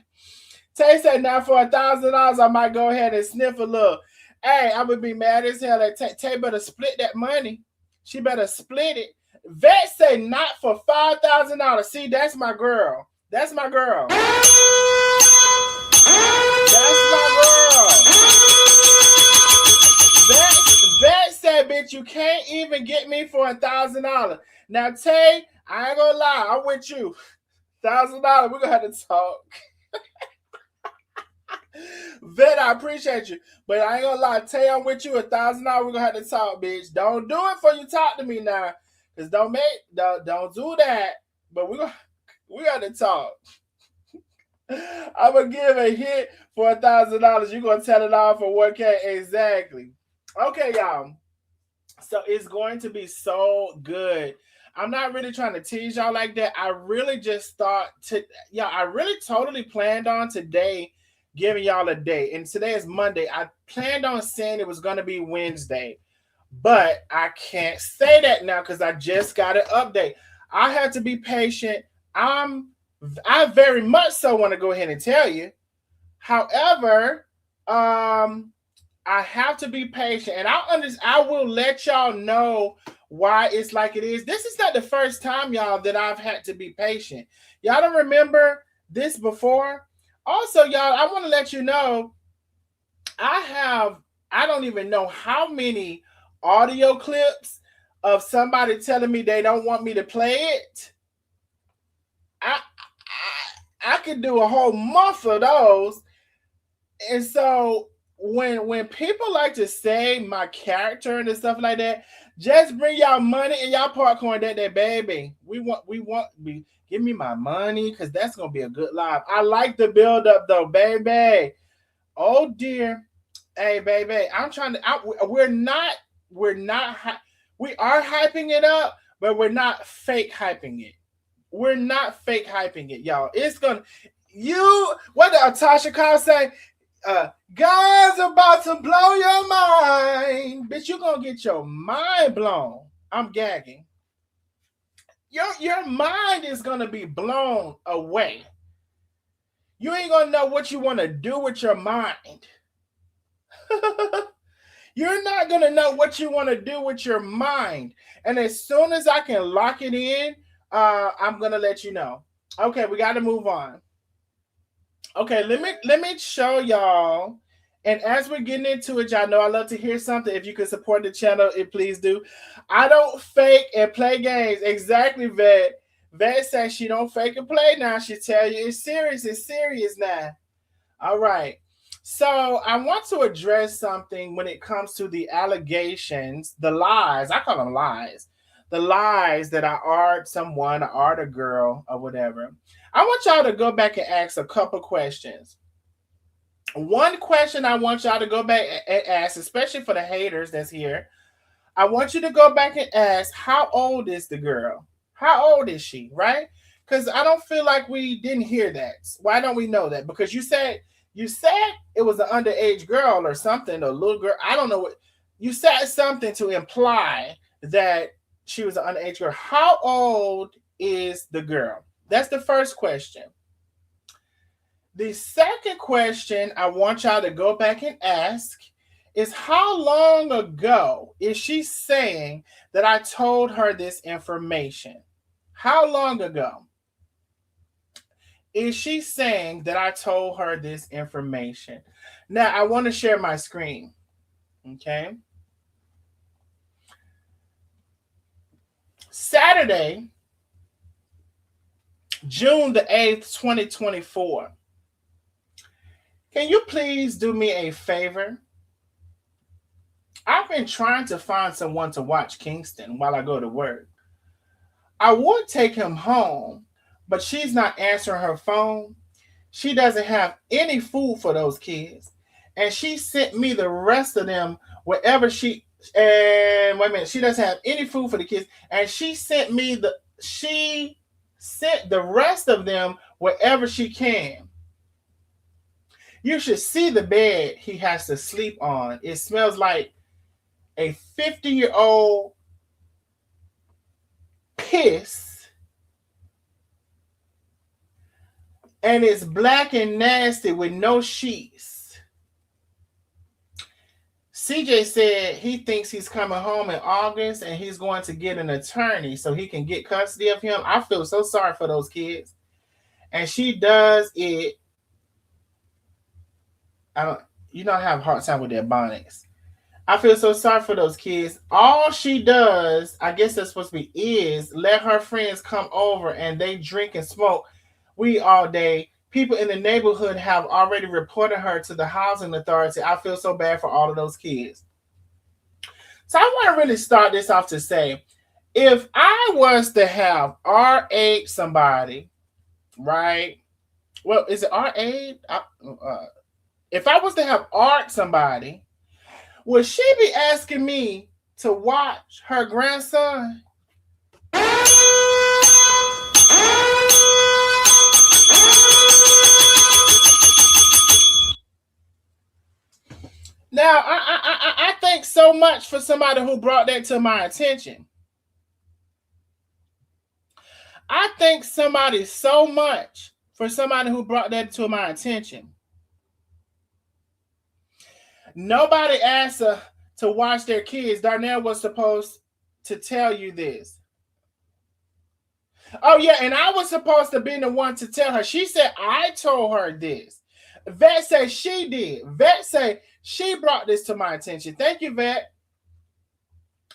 Tay said now for $1,000, I might go ahead and sniff a little. Hey, I would be mad as hell. Tay better split that money. She better split it. Vet say not for $5,000. See, that's my girl. That's my girl. That's my girl. Vet said, bitch, you can't even get me for $1,000. Now, Tay, I ain't gonna lie, I'm with you. $1,000, we're gonna have to talk. Vet, I appreciate you, but I ain't gonna lie. Tay, I'm with you. $1,000, we're gonna have to talk, bitch. Don't do it before you talk to me now, cause don't do that. But we got to talk. I'm gonna give a hit for $1,000. You gonna tell it all for 1K exactly? Okay, y'all. So it's going to be so good. I'm not really trying to tease y'all like that. I really just thought I really totally planned on today giving y'all a day. And today is Monday. I planned on saying it was going to be Wednesday. But I can't say that now because I just got an update. I had to be patient. I very much so want to go ahead and tell you. However, I have to be patient, and I will let y'all know why it's like it is. This is not the first time, y'all, that I've had to be patient. Y'all don't remember this before? Also, y'all, I want to let you know I don't even know how many audio clips of somebody telling me they don't want me to play it. I could do a whole month of those. And so when people like to say my character and stuff like that, just bring y'all money and y'all popcorn that baby. We want give me my money because that's gonna be a good live. I like the build up though, baby. Oh dear, hey baby, I'm trying to. We're not. We are hyping it up, but we're not fake hyping it. We're not fake hyping it, y'all. It's gonna. What did Tasha Khan say? God's about to blow your mind. Bitch, you're gonna get your mind blown. I'm gagging. Your mind is gonna be blown away. You ain't gonna know what you want to do with your mind. You're not gonna know what you want to do with your mind. And as soon as I can lock it in, I'm gonna let you know. Okay, we gotta move on. Okay, let me show y'all. And as we're getting into it, y'all know I love to hear something. If you could support the channel, please do. I don't fake and play games. Exactly, Vet. Vet says she don't fake and play now. She tell you it's serious. It's serious now. All right. So I want to address something when it comes to the allegations, the lies. I call them lies. The lies that I art someone, I art a girl, or whatever. I want y'all to go back and ask a couple questions. One question I want y'all to go back and ask, especially for the haters that's here. I want you to go back and ask, how old is the girl? How old is she, right? Because I don't feel like we didn't hear that. Why don't we know that? Because you said it was an underage girl or something, a little girl. I don't know what. You said something to imply that she was an underage girl. How old is the girl? That's the first question. The second question I want y'all to go back and ask is how long ago is she saying that I told her this information? How long ago is she saying that I told her this information? Now, I want to share my screen. Okay. Saturday, June the 8th, 2024. Can you please do me a favor? I've been trying to find someone to watch Kingston while I go to work. I would take him home, but she's not answering her phone. She doesn't have any food for those kids. And she sent me the rest of them wherever she and wait a minute, she doesn't have any food for the kids. And she sent the rest of them wherever she can. You should see the bed he has to sleep on. It smells like a 50-year-old piss, and it's black and nasty with no sheets. CJ said he thinks he's coming home in August and he's going to get an attorney so he can get custody of him. I feel so sorry for those kids. And she does it. I have a hard time with their bonics. I feel so sorry for those kids. All she does, I guess that's supposed to be, is let her friends come over and they drink and smoke weed all day. People in the neighborhood have already reported her to the housing authority. I feel so bad for all of those kids. So I want to really start this off to say, if I was to have R8 somebody, right? Well, is it R8? If I was to have art somebody, would she be asking me to watch her grandson? Now, I thank so much for somebody who brought that to my attention. I thank somebody so much for somebody who brought that to my attention. Nobody asked her to watch their kids. Darnell was supposed to tell you this. Oh, yeah, and I was supposed to be the one to tell her. She said I told her this. Vet said she did. Vet said she brought this to my attention. Thank you, Vet.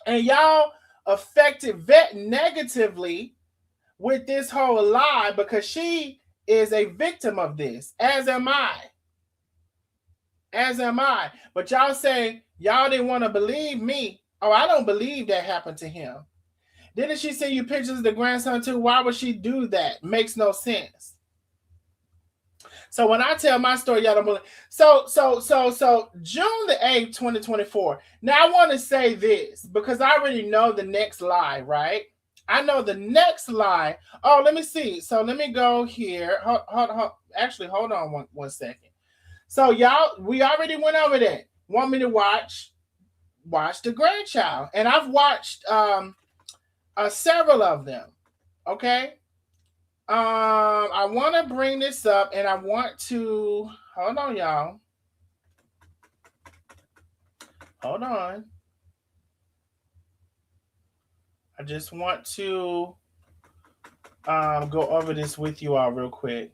And y'all affected Vet negatively with this whole lie because she is a victim of this, as am I. As am I. But y'all say y'all didn't want to believe me. Oh, I don't believe that happened to him. Didn't she send you pictures of the grandson too? Why would she do that? Makes no sense. So when I tell my story, y'all don't believe. So June the 8th, 2024. Now I want to say this because I already know the next lie, right? I know the next lie. Oh, let me see. So let me go here. Hold. Actually, hold on one second. So y'all, we already went over that. Want me to watch the grandchild, and I've watched several of them. Okay. I want to bring this up, and I want to hold on, y'all. Hold on. I just want to go over this with you all real quick.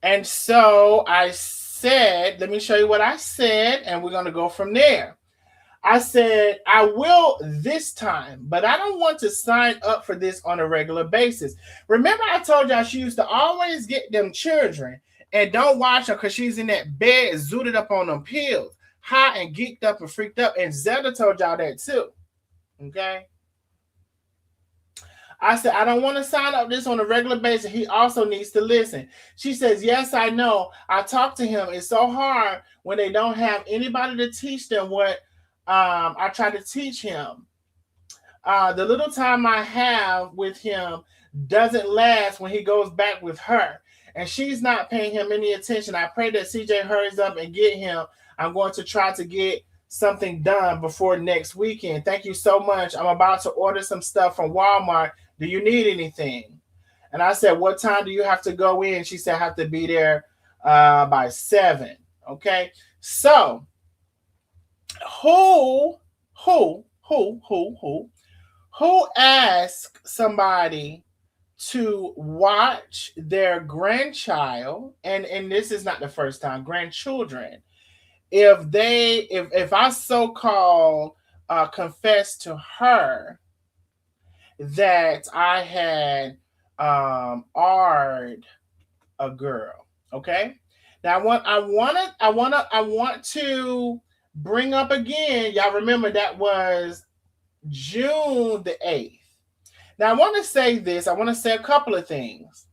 And so I said, let me show you what I said, and we're going to go from there. I said, I will this time, but I don't want to sign up for this on a regular basis. Remember I told y'all she used to always get them children and don't watch her because she's in that bed zooted up on them pills, high and geeked up and freaked up. And Zelda told y'all that too. Okay? I said, I don't want to sign up this on a regular basis. He also needs to listen. She says, yes, I know. I talked to him. It's so hard when they don't have anybody to teach them what I try to teach him. The little time I have with him doesn't last when he goes back with her. And she's not paying him any attention. I pray that CJ hurries up and get him. I'm going to try to get something done before next weekend. Thank you so much. I'm about to order some stuff from Walmart. Do you need anything? And I said, what time do you have to go in? She said, I have to be there by 7. Okay. So who who asked somebody to watch their grandchild, and this is not the first time, grandchildren, if I so called confess to her that I had ard a girl. Okay. Now I want to bring up again. Y'all remember that was June the 8th. Now I want to say this. I want to say a couple of things.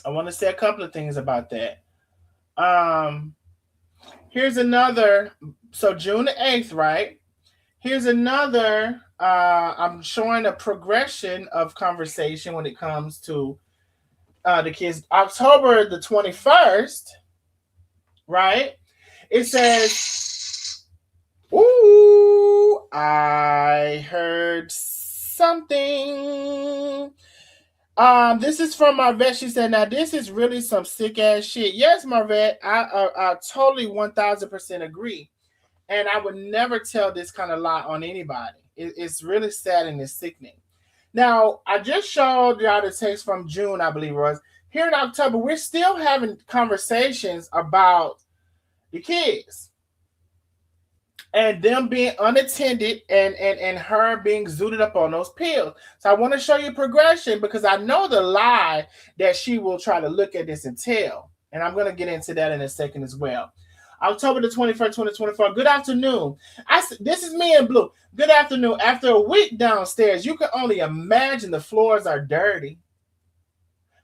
I want to say a couple of things about that. Um, here's another. So June the 8th, right? Here's another. I'm showing a progression of conversation when it comes to the kids. October the 21st, right? It says, "Ooh, I heard something." This is from Marvette. She said, "Now this is really some sick ass shit." Yes, Marvette, I totally 1,000% agree, and I would never tell this kind of lie on anybody. It's really sad and it's sickening. Now, I just showed y'all the text from June, I believe it was. Here in October, we're still having conversations about the kids and them being unattended and her being zooted up on those pills. So I want to show you progression because I know the lie that she will try to look at this and tell. And I'm going to get into that in a second as well. October the 21st, 2024. Good afternoon. This is me in blue. Good afternoon. After a week downstairs, you can only imagine the floors are dirty.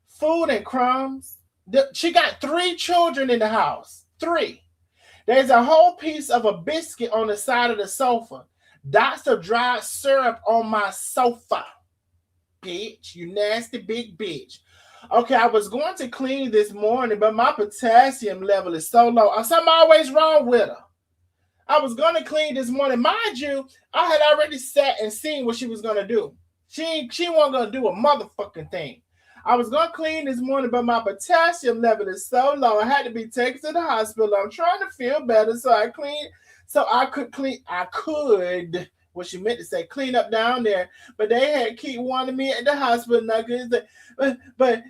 Food and crumbs. She got 3 children in the house. 3. There's a whole piece of a biscuit on the side of the sofa. Dots of dried syrup on my sofa. Bitch, you nasty big bitch. Okay, I was going to clean this morning, but my potassium level is so low. Something always wrong with her. I was going to clean this morning. Mind you, I had already sat and seen what she was going to do. She wasn't going to do a motherfucking thing. I was going to clean this morning, but my potassium level is so low. I had to be taken to the hospital. I'm trying to feel better, so I could, what she meant to say, clean up down there. But they had keep wanting me at the hospital. And I could say, but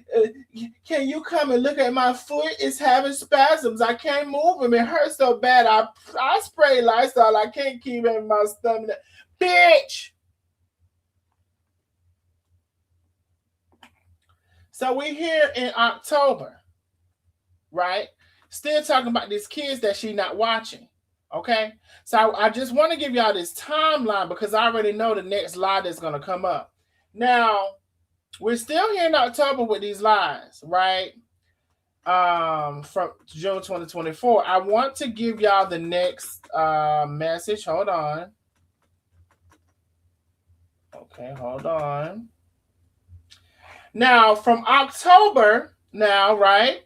can you come and look at my foot? It's having spasms. I can't move them. It hurts so bad. I spray Lysol. I can't keep it in my stomach. Bitch! So we here in October, right? Still talking about these kids that she not watching. Okay? So I just want to give y'all this timeline because I already know the next lie that's going to come up. Now, we're still here in October with these lies, right? From June 2024. I want to give y'all the next message. Hold on. Okay, hold on. Now, from October, right?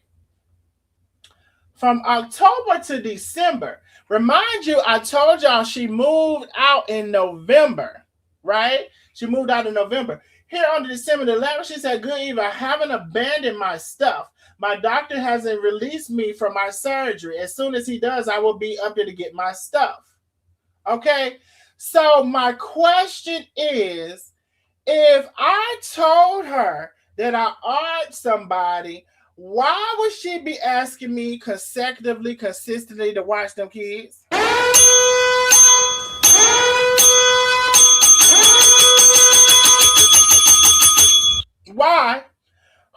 From October to December. Remind you, I told y'all she moved out in November, right? She moved out in November. Here on December the 11th, she said, "Good Eve, I haven't abandoned my stuff. My doctor hasn't released me from my surgery. As soon as he does, I will be up there to get my stuff." Okay? So my question is, if I told her that I owed somebody, why would she be asking me consecutively, consistently to watch them kids? Why?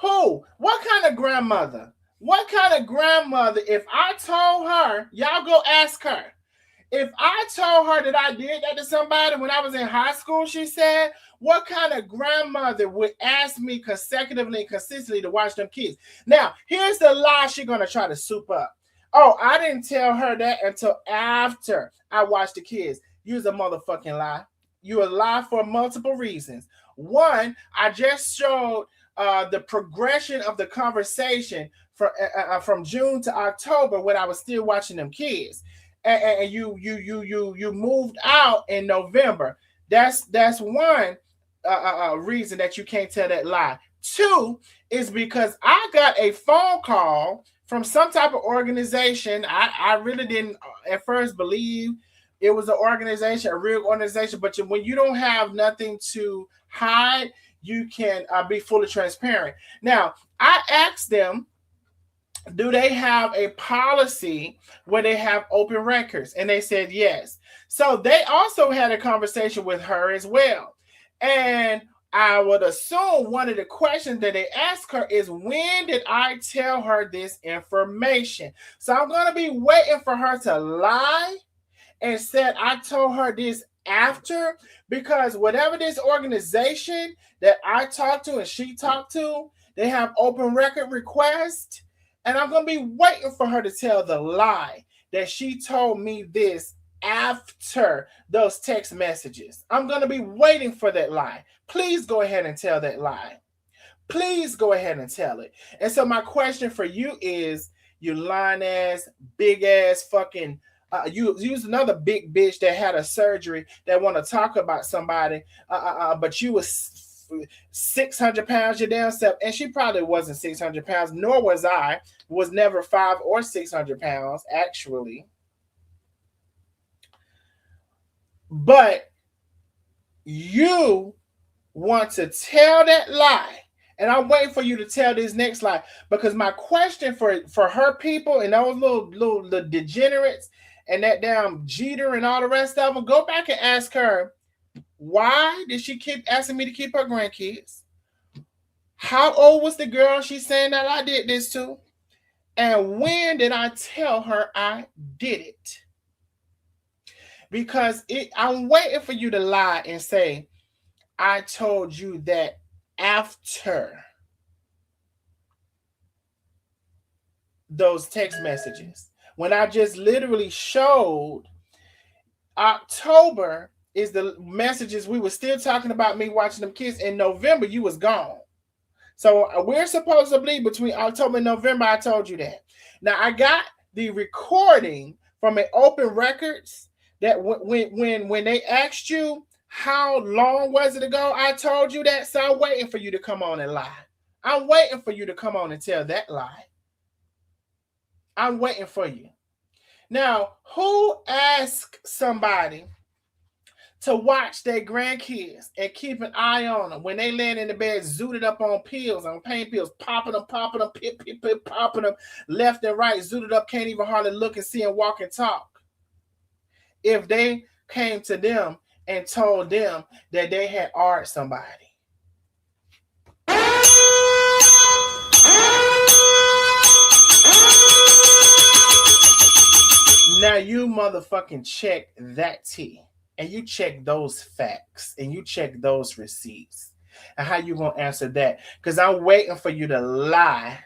Who? What kind of grandmother? What kind of grandmother? If I told her, y'all go ask her. If I told her that I did that to somebody when I was in high school, she said, what kind of grandmother would ask me consecutively and consistently to watch them kids? Now, here's the lie she's going to try to soup up. Oh, I didn't tell her that until after I watched the kids. You's a motherfucking lie. You a lie for multiple reasons. One, I just showed the progression of the conversation from June to October when I was still watching them kids. And you moved out in November. That's one reason that you can't tell that lie. Two is because I got a phone call from some type of organization. I really didn't at first believe it was an organization, a real organization. But when you don't have nothing to hide, you can be fully transparent. Now, I asked them, do they have a policy where they have open records? And they said yes. So they also had a conversation with her as well. And I would assume one of the questions that they asked her is, when did I tell her this information? So I'm going to be waiting for her to lie and said I told her this after, because whatever this organization that I talked to and she talked to, they have open record requests, and I'm gonna be waiting for her to tell the lie that she told me this after those text messages. I'm gonna be waiting for that lie. Please go ahead and tell that lie. Please go ahead and tell it. And so my question for you is, you lying ass, big ass fucking you use another big bitch that had a surgery that want to talk about somebody, but you was 600 pounds your damn self, and she probably wasn't 600 pounds, nor was I. Was never 5 or 600 pounds actually, but you want to tell that lie. And I'm waiting for you to tell this next lie, because my question for her people and those little the degenerates and that damn Jeter and all the rest of them, go back and ask her, why did she keep asking me to keep her grandkids? How old was the girl she's saying that I did this to? And when did I tell her I did it? Because I'm waiting for you to lie and say, I told you that after those text messages, when I just literally showed October is the messages. We were still talking about me watching them kids. In November, you was gone. So we're supposedly between October and November. I told you that. Now I got the recording from an open records that when they asked you how long was it ago, I told you that. So I'm waiting for you to come on and lie. I'm waiting for you to come on and tell that lie. I'm waiting for you. Now, who asked somebody to watch their grandkids and keep an eye on them when they laying in the bed, zooted up on pills, on pain pills, popping them, popping them left and right, zooted up, can't even hardly look and see and walk and talk? If they came to them and told them that they had art somebody. Now you motherfucking check that tea, and you check those facts, and you check those receipts, and how you gonna answer that? Because I'm waiting for you to lie.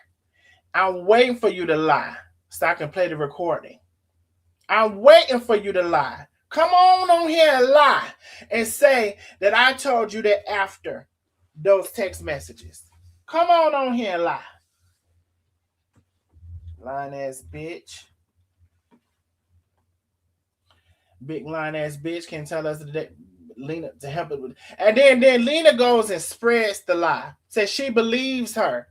I'm waiting for you to lie so I can play the recording. I'm waiting for you to lie. Come on here and lie and say that I told you that after those text messages. Come on here and lie. Lying ass bitch. Big lying ass bitch can tell us that Lena to help it with, and then Lena goes and spreads the lie. Says she believes her.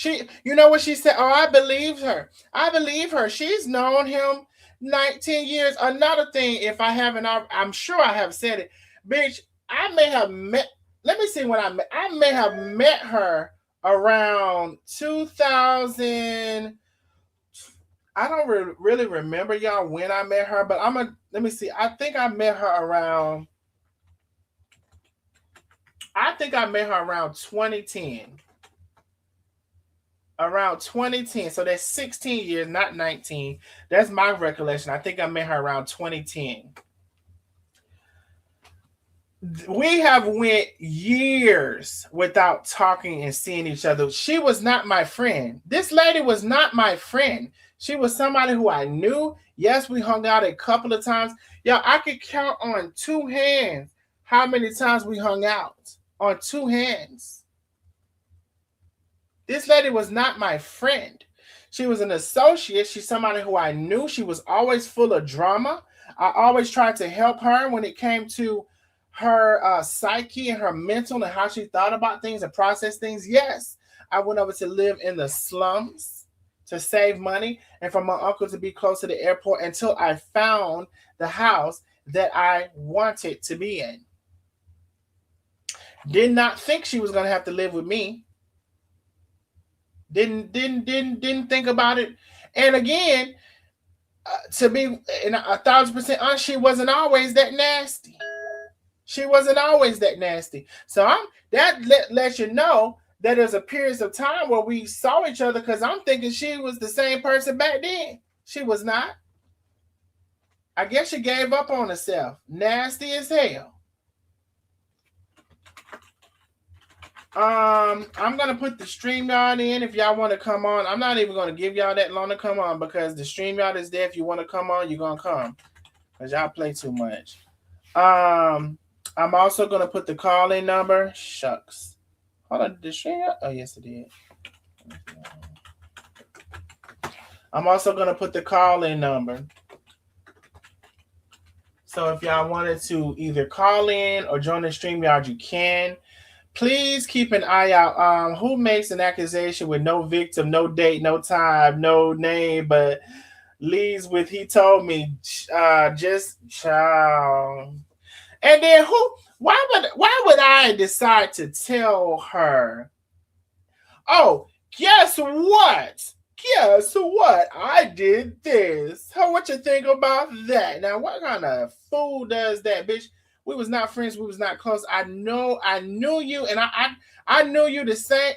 You know what she said? Oh, I believe her. I believe her. She's known him 19 years. Another thing, if I haven't, I'm sure I have said it, bitch. I may have met. Let me see when I met. I may have met her around 2000. I don't really remember y'all when I met her, but let me see. I think I met her around 2010. Around 2010. So that's 16 years, not 19. That's my recollection. I think I met her around 2010. We have went years without talking and seeing each other. She was not my friend. This lady was not my friend. She was somebody who I knew. Yes, we hung out a couple of times. Yo, I could count on two hands how many times we hung out. On two hands. This lady was not my friend. She was an associate. She's somebody who I knew. She was always full of drama. I always tried to help her when it came to her psyche and her mental and how she thought about things and processed things. Yes, I went over to live in the slums to save money and for my uncle to be close to the airport until I found the house that I wanted to be in. Did not think she was gonna have to live with me. Didn't think about it. And again, to be 1,000% honest, she wasn't always that nasty. She wasn't always that nasty. So lets you know that there's a period of time where we saw each other because I'm thinking she was the same person back then. She was not. I guess she gave up on herself. Nasty as hell. I'm gonna put the StreamYard in if y'all want to come on. I'm not even gonna give y'all that long to come on because the StreamYard is there. If you want to come on, you're gonna come. Because y'all play too much. I'm also gonna put the call-in number. Shucks. Hold on, did the StreamYard? Oh yes it did. I'm also gonna put the call-in number. So if y'all wanted to either call in or join the StreamYard, you can. Please keep an eye out. Who makes an accusation with no victim, no date, no time, no name, but leads with he told me just child. And then who? Why would I decide to tell her? Oh, guess what? Guess what? I did this. How what you think about that? Now, what kind of fool does that, bitch? We was not friends. We was not close. I knew you, and I knew you the same.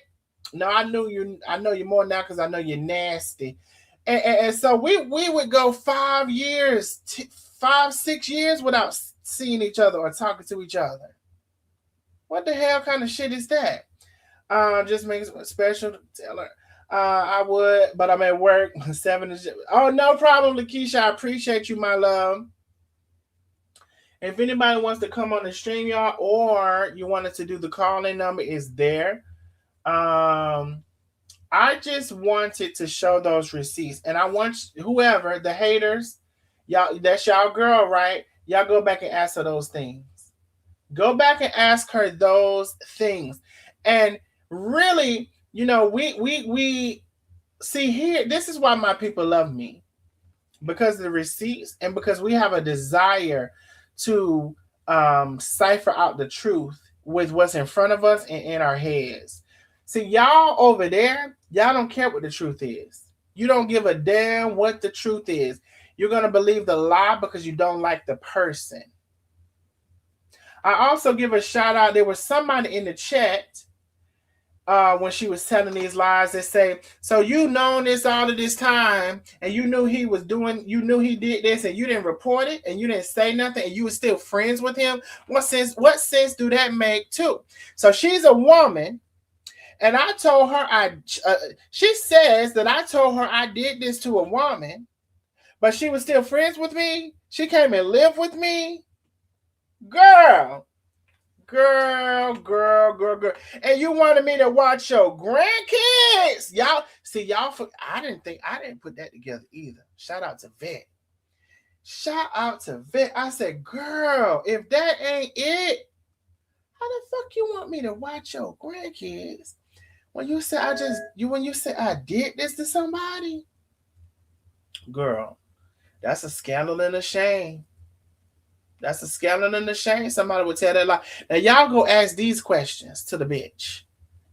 No, I knew you. I know you more now because I know you're nasty. And so we would go 5 years, 5, 6 years without seeing each other or talking to each other. What the hell kind of shit is that? Just makes it special to tell her. I would, but I'm at work. 7 is. Oh, no problem, Lakeisha. I appreciate you, my love. If anybody wants to come on the StreamYard or you wanted to do the call-in number, is there. I just wanted to show those receipts, and I want whoever the haters, y'all. That's y'all girl, right? Y'all go back and ask her those things. Go back and ask her those things, and really, we see here. This is why my people love me because of the receipts and because we have a desire to cipher out the truth with what's in front of us and in our heads. See, y'all over there, y'all don't care what the truth is. You don't give a damn what the truth is. You're going to believe the lie because you don't like the person. I also give a shout out. There was somebody in the chat when she was telling these lies that say, so you known this all of this time and you knew he was doing, you knew he did this and you didn't report it and you didn't say nothing and you were still friends with him. What sense do that make too? So she's a woman and I told her she says that I told her I did this to a woman, but she was still friends with me. She came and lived with me. Girl. And you wanted me to watch your grandkids. Y'all, see, I didn't put that together either. Shout out to Vet. I said, girl, if that ain't it, how the fuck you want me to watch your grandkids? When you say I did this to somebody, girl, that's a scandal and a shame. That's a scandal and a shame. Somebody would tell that lie. Now y'all go ask these questions to the bitch.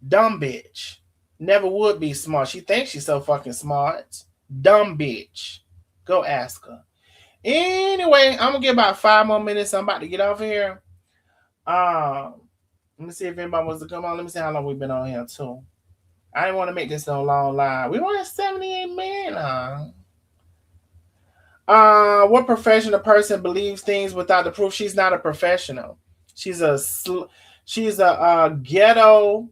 Dumb bitch. Never would be smart. She thinks she's so fucking smart. Dumb bitch. Go ask her. Anyway, I'm gonna give about 5 more minutes. I'm about to get off here. Let me see if anybody wants to come on. Let me see how long we've been on here too. I didn't want to make this no long line. We only have 78 minutes. What professional person believes things without the proof? She's not a professional. She's a ghetto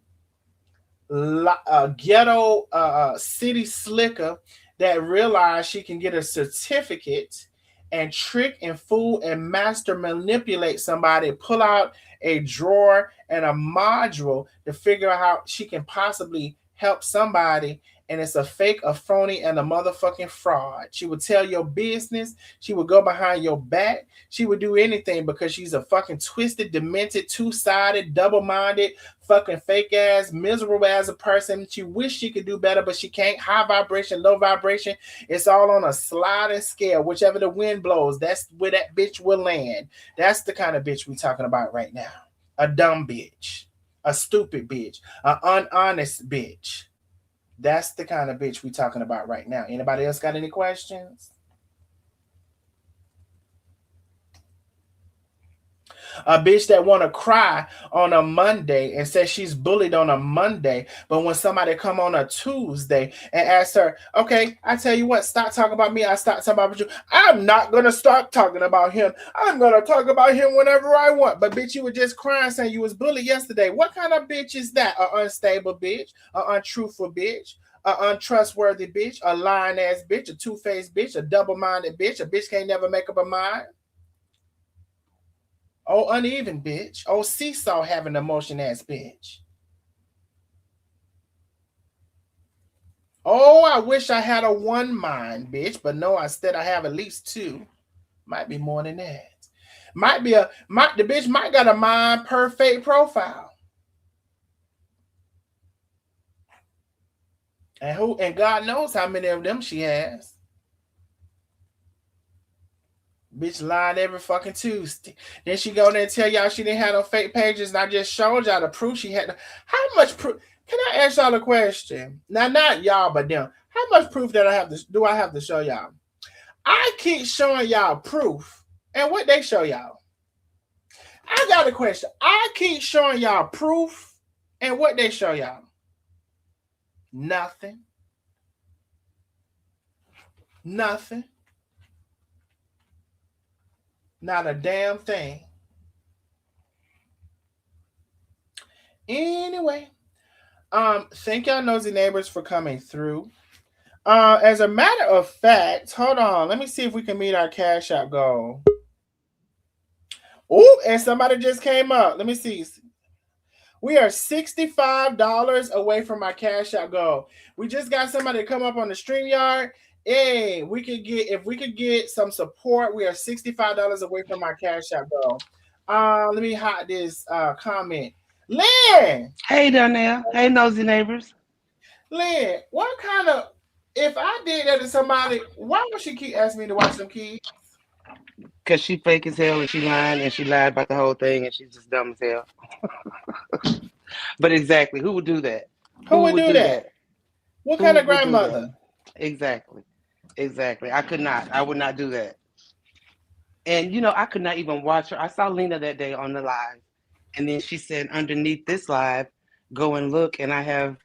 city slicker that realized she can get a certificate and trick and fool and master manipulate somebody, pull out a drawer and a module to figure out how she can possibly help somebody. And it's a fake, a phony, and a motherfucking fraud. She would tell your business. She would go behind your back. She would do anything because she's a fucking twisted, demented, two-sided, double-minded, fucking fake ass, miserable as a person. She wish she could do better, but she can't. High vibration, low vibration. It's all on a sliding scale. Whichever the wind blows, that's where that bitch will land. That's the kind of bitch we talking about right now. A dumb bitch, a stupid bitch, a unhonest bitch. That's the kind of bitch we talking about right now. Anybody else got any questions? A bitch that want to cry on a Monday and says she's bullied on a Monday, but when somebody come on a Tuesday and ask her, okay, I tell you what, stop talking about me, I stop talking about you. I'm not gonna stop talking about him. I'm gonna talk about him whenever I want. But bitch, you were just crying saying you was bullied yesterday. What kind of bitch is that? A unstable bitch, a untruthful bitch, a untrustworthy bitch, a lying ass bitch, a two-faced bitch, a double-minded bitch, a bitch can't never make up a mind. Oh, uneven bitch. Oh, seesaw having emotion ass bitch. Oh, I wish I had a one mind bitch, but no, instead I have at least two. Might be more than that. Might be the bitch might got a mind perfect profile. And God knows how many of them she has. Bitch lied every fucking Tuesday. Then she go there and tell y'all she didn't have no fake pages, and I just showed y'all the proof she had. How much proof? Can I ask y'all a question? Now, not y'all, but them. How much proof that I have to do I have to show y'all? I keep showing y'all proof, and what they show y'all? I got a question. I keep showing y'all proof, and what they show y'all? Nothing. Nothing. Not a damn thing. Anyway, thank y'all nosy neighbors for coming through. As a matter of fact, hold on, let me see if we can meet our cash out goal. Oh, and somebody just came up. Let me see. We are $65 away from our cash out goal. We just got somebody to come up on the StreamYard. Hey, we could get if we could get some support. We are $65 away from our cash out goal. Let me hide this comment. Lynn, Hey, Donnell. Hey, nosy neighbors. Lynn, what kind of if I did that to somebody, why would she keep asking me to watch them kids? Because she fake as hell and she lying and she lied about the whole thing and she's just dumb as hell. But exactly, who would do that? Who Who would would do do that? that? What kind Who of would do that? grandmother? Exactly. Exactly. I could not. I would not do that. And I could not even watch her. I saw Lena that day on the live, and then she said, underneath this live, go and look, and I have,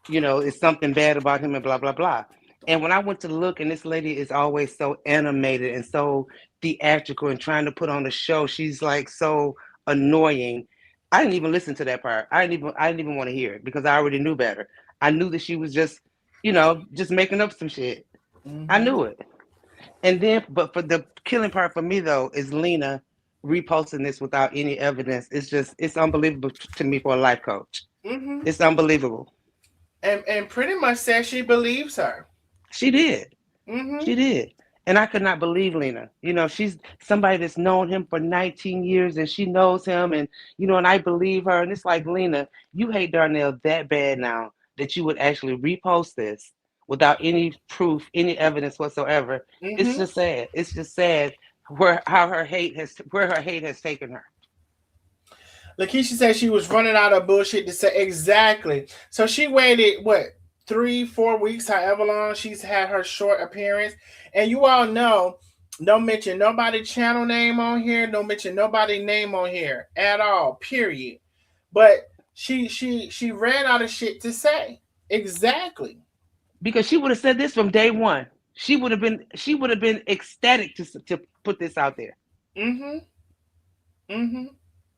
it's something bad about him and blah blah blah. And when I went to look, and this lady is always so animated and so theatrical and trying to put on a show, she's like so annoying. I didn't even listen to that part. I didn't even want to hear it because I already knew better. I knew that she was just making up some shit. I Mm-hmm. knew it. And then, but for the killing part for me though is Lena reposting this without any evidence. It's unbelievable to me for a life coach. Mm-hmm. It's unbelievable. And pretty much says she believes her. She did. Mm-hmm. She did. And I could not believe Lena. She's somebody that's known him for 19 years and she knows him and I believe her. And it's like, Lena, you hate Darnell that bad now that you would actually repost this without any proof, any evidence whatsoever. It's Mm-hmm. just sad. It's just sad where her hate has taken her. Lakeisha said she was running out of bullshit to say exactly. So she waited what 3, 4 weeks, however long she's had her short appearance. And you all know, don't mention nobody channel name on here, don't mention nobody name on here at all. Period. But she ran out of shit to say. Exactly. Because she would have said this from day one. She would have been ecstatic to put this out there. Mm-hmm. Mm-hmm.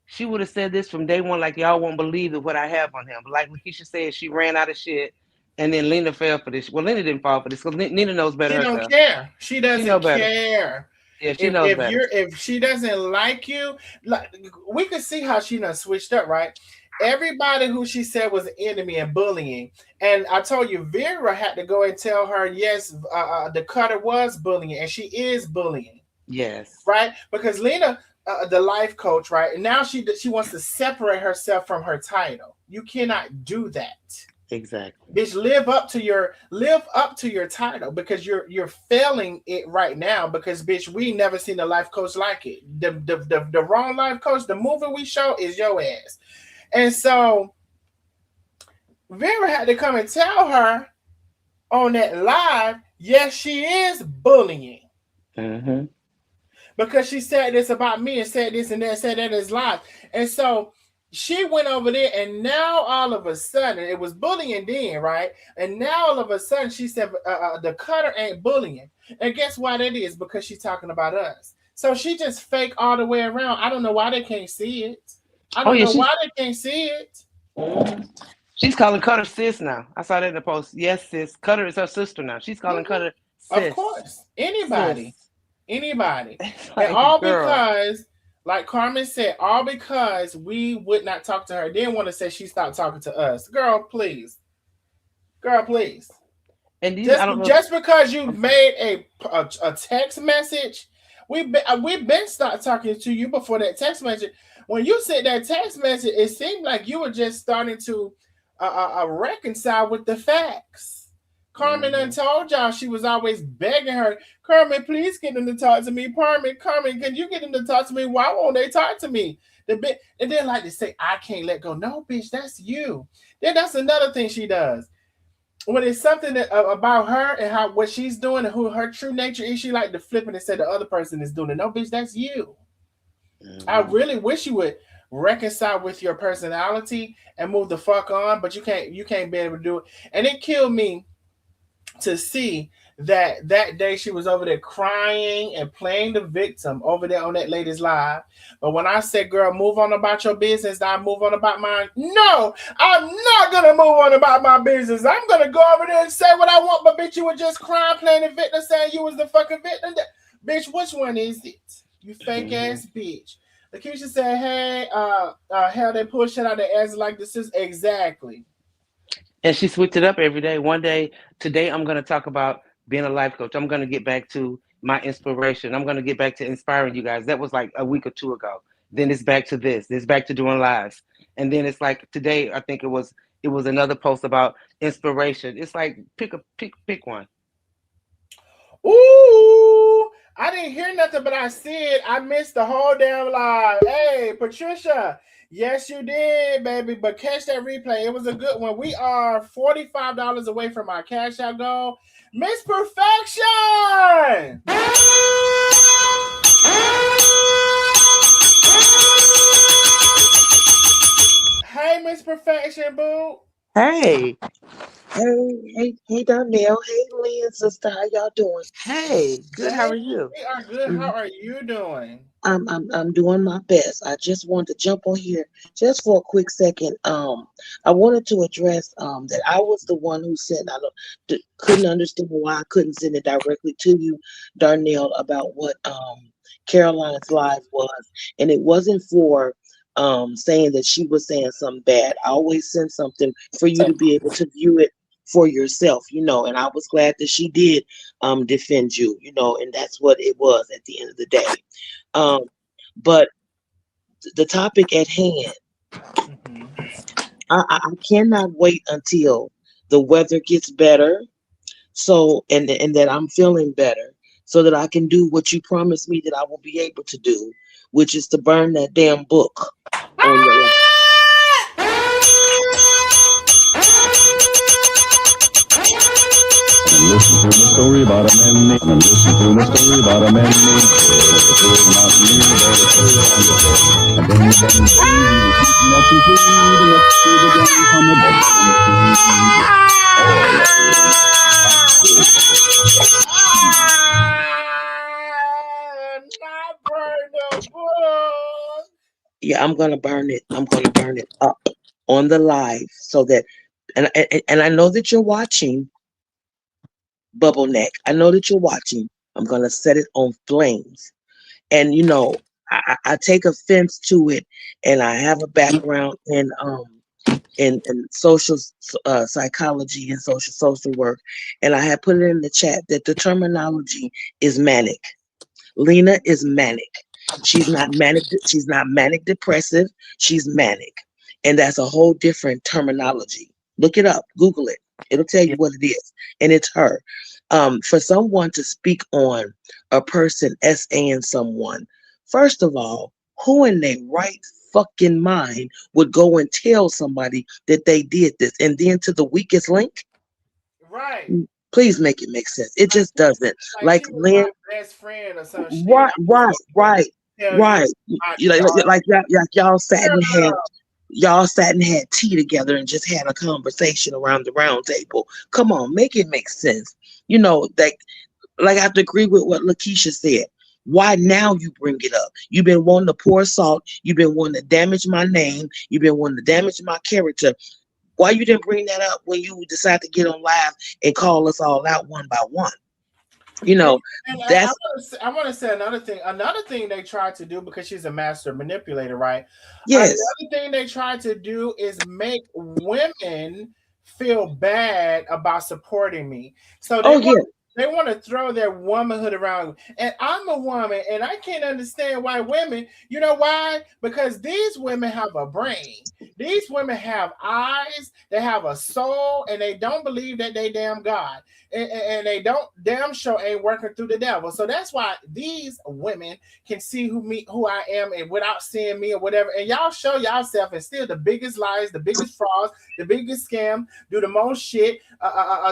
She would have said this from day one, like y'all won't believe what I have on him. But like Lakeisha said, she ran out of shit, and then Lena fell for this. Well, Lena didn't fall for this because Nina knows better She don't herself. care. She She know doesn't better. care. Yeah, she If knows if better. you're if she doesn't like you, like we could see how she done switched up, right? Everybody who she said was an enemy and bullying, and I told you Vera had to go and tell her yes, the cutter was bullying, and she is bullying, Yes. right? Because Lena, the life coach, right, and now she wants to separate herself from her title. You cannot do that. Exactly. Bitch, live up to your title, because you're failing it right now, because bitch, we never seen a life coach like it. The wrong life coach, the movie we show is your ass. And so Vera had to come and tell her on that live, yes, she is bullying. Mm-hmm. Because she said this about me and said this and that, said that in his live. And so she went over there, and now all of a sudden, it was bullying then, right? And now all of a sudden, she said the cutter ain't bullying. And guess why that is? Because she's talking about us. So she just fake all the way around. I don't know why they can't see it. I Oh don't yeah, know why they can't see it. she's calling Cutter sis now. I saw that in the post. Yes, sis. Cutter is her sister now. She's calling Mhm. Cutter Of sis. course. Anybody. Sis. Anybody. It's And like, all girl. because, like Carmen said, all because we would not talk to her. Didn't want to say she stopped talking to us. Girl, please. Girl, please. And these, Just I don't know. just because you I'm sorry. made a text message, we've been start talking to you before that text message. When you sent that text message, it seemed like you were just starting to reconcile with the facts. Carmen done Mm-hmm. told y'all she was always begging her, Carmen, please get them to talk to me. Carmen, can you get them to talk to me? Why won't they talk to me? And then like to say, I can't let go. No, bitch, that's you. Then that's another thing she does when it's something about her and how what she's doing and who her true nature is, she like to flip it and say the other person is doing it. No, bitch, that's you. I Mm-hmm. really wish you would reconcile with your personality and move the fuck on, but you can't. You can't be able to do it, and it killed me to see that day she was over there crying and playing the victim over there on that lady's live. But when I said, girl, move on about your business, I move on about mine. No, I'm not gonna move on about my business. I'm gonna go over there and say what I want, but bitch, you were just crying, playing the victim, saying you was the fucking victim. Bitch, which one is it? You fake Mm-hmm. ass bitch. Lakeisha said, hey, hell, they pull shit out their ass like this is exactly. And she switched it up every day. One day, today, I'm going to talk about being a life coach. I'm going to get back to my inspiration. I'm going to get back to inspiring you guys. That was like a week or two ago. Then it's back to this. It's back to doing lives. And then it's like today, I think it was another post about inspiration. It's like pick one. Ooh, I didn't hear nothing, but I see it. I missed the whole damn live. Hey, Patricia. Yes, you did, baby. But catch that replay. It was a good one. We are $45 away from our cash out goal. Miss Perfection. Hey, Miss Perfection, boo. Hey, Hey, Donnell. Hey, Lynn, sister. How y'all doing? hey, good. How Hey, are you? we are good. How Mm, are you doing? I'm doing my best. I just wanted to jump on here just for a quick second. I wanted to address that I was the one who said couldn't understand why I couldn't send it directly to you, Darnell, about what Caroline's live was, and it wasn't for saying that she was saying something bad. I always send something for you to be able to view it for yourself, and I was glad that she did defend you, and that's what it was at the end of the day. Um, but the topic at hand, Mm-hmm. I cannot wait until the weather gets better, so and that I'm feeling better, so that I can do what you promised me that I will be able to do, which is to burn that damn book on the line. Listen to the story about a man named. Listen to the story about a man named. It was not me, but it was wonderful. And then one day he was eating up some food, and up to the ground come a bubble and a food. Oh, that was not good. Not burn the book. Yeah, I'm gonna burn it. I'm gonna burn it up on the live so that, and I know that you're watching, Bubble Neck. I know that you're watching. I'm gonna set it on flames. And I take offense to it, and I have a background in social psychology and social work, and I had put it in the chat that the terminology is manic. Lena is manic. She's not manic. She's not manic depressive. She's manic. And that's a whole different terminology. Look it up, Google it. It'll tell Yeah. you what it is. And it's her. For someone to speak on a person SAing someone, first of all, who in their right fucking mind would go and tell somebody that they did this? And then to the weakest link, Right. please make it make sense. It Like just doesn't. like Like she was my Lynn, best friend or some shit. right, I'm just right, gonna right, tell you right. my You like, daughter. y'all sat and had Girl, tea together and just had a conversation around the round table. Come on, make it make sense. Like I have to agree with what Lakeisha said. Why now you bring it up? You've been wanting to pour salt. You've been wanting to damage my name. You've been wanting to damage my character. Why you didn't bring that up when you decide to get on live and call us all out one by one? You and, know, and that's I want to say another thing. Another thing they tried to do because she's a master manipulator, right? yes. Another thing they tried to do is make women feel bad about supporting me. So Oh yeah. they want to throw their womanhood around. And I'm a woman, and I can't understand why women. You know why? Because these women have a brain. These women have eyes. They have a soul, and they don't believe that they damn God, and they don't damn sure ain't working through the devil. So that's why these women can see who I am, and without seeing me or whatever. And y'all show yourself, and still the biggest lies, the biggest frauds, the biggest scam, do the most shit,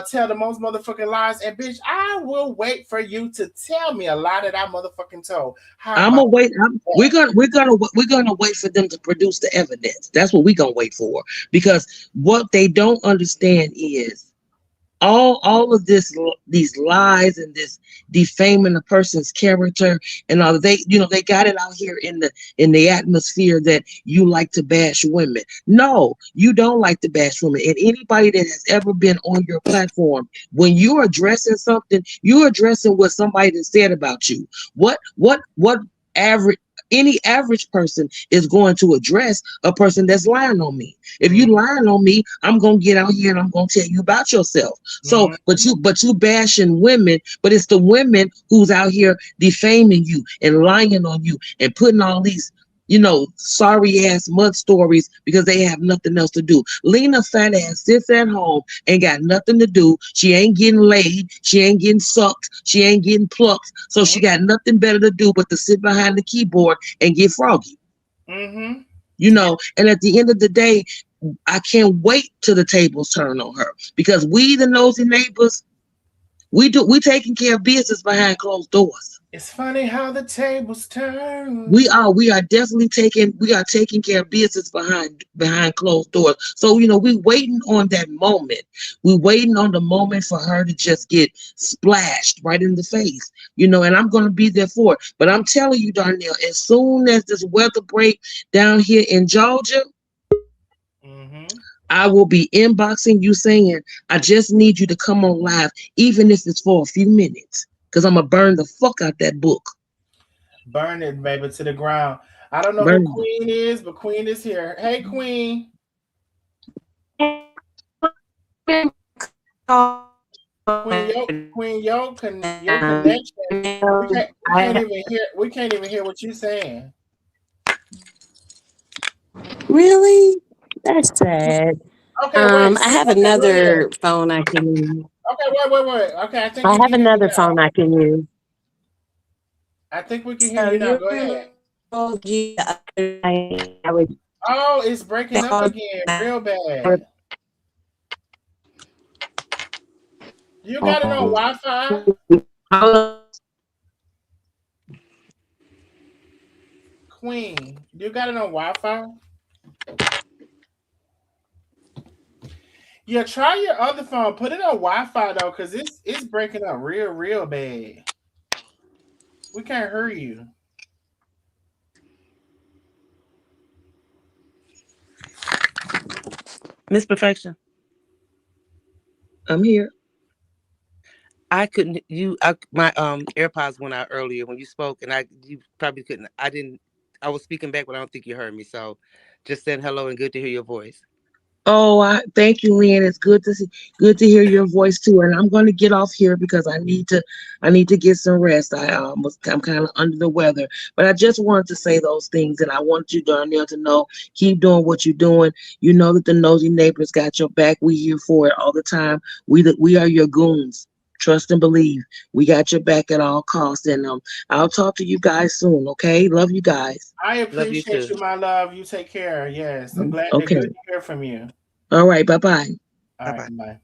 tell the most motherfucking lies. And bitch, I will wait for you to tell me a lie that I motherfucking told. How I'm about gonna wait. that? We're gonna wait for them to produce the evidence. That's what we're gonna wait for. Because what they don't understand is all of these lies and this defaming a person's character and all, they got it out here in the atmosphere that you like to bash women. No, you don't like to bash women. And anybody that has ever been on your platform, when you're addressing something, you're addressing what somebody has said about you. What average any average person is going to address a person that's lying on me. If you Mm-hmm. lying on me, I'm gonna get out here and I'm gonna tell you about yourself. So, but you bashing women, but it's the women who's out here defaming you and lying on you and putting all these, sorry ass mud stories because they have nothing else to do. Lena fat ass sits at home, ain't got nothing to do. She ain't getting laid. She ain't getting sucked. She ain't getting plucked. So she got nothing better to do but to sit behind the keyboard and get froggy. Mm-hmm. And at the end of the day, I can't wait till the tables turn on her because we, the nosy neighbors, we taking care of business behind closed doors. It's funny how the tables We turn. are we are definitely taking care of business behind closed doors. So we waiting on that moment. We waiting on the moment for her to just get splashed right in the face. And I'm gonna be there for it. But I'm telling you, Darnell, as soon as this weather break down here in Georgia, Mm-hmm. I will be inboxing you saying, I just need you to come on live, even if it's for a few minutes. Because I'm going to burn the fuck out that book. Burn it, baby, to the ground. I don't know who Burn Queen is, but Queen is here. Hey, Queen. Your connection. We can't even hear what you're saying. Really? That's sad. Okay, wait. I have Okay, go ahead. another phone I can use. Okay, wait. Okay, I think I we have can hear you another now. phone I can use. I think we can hear So you now. your Go ahead. emoji the other night, I was Oh, it's breaking up again, real bad. You got it on Wi-Fi? Queen, you got it on Wi-Fi? Yeah, try your other phone. Put it on Wi-Fi though, because it's breaking up real bad. We can't hear you. Miss Perfection. I'm here. I couldn't. My AirPods went out earlier when you spoke, and you probably couldn't. I didn't. I was speaking back, but I don't think you heard me. So, just saying hello and good to hear your voice. Oh, I thank you, Lynn. It's good to hear your voice too. And I'm going to get off here because I need to get some rest. I'm kind of under the weather, but I just wanted to say those things, and I want you, Darnell, to know keep doing what you're doing. You know that the nosy neighbors got your back. We here for it all the time. We are your goons. Trust and believe. We got your back at all costs, and I'll talk to you guys soon. Okay, love you guys. I Love you appreciate too. you, my love. You take care. Yes, I'm glad. Good Okay. to hear from you. All right. Bye bye. All Bye right, bye. bye.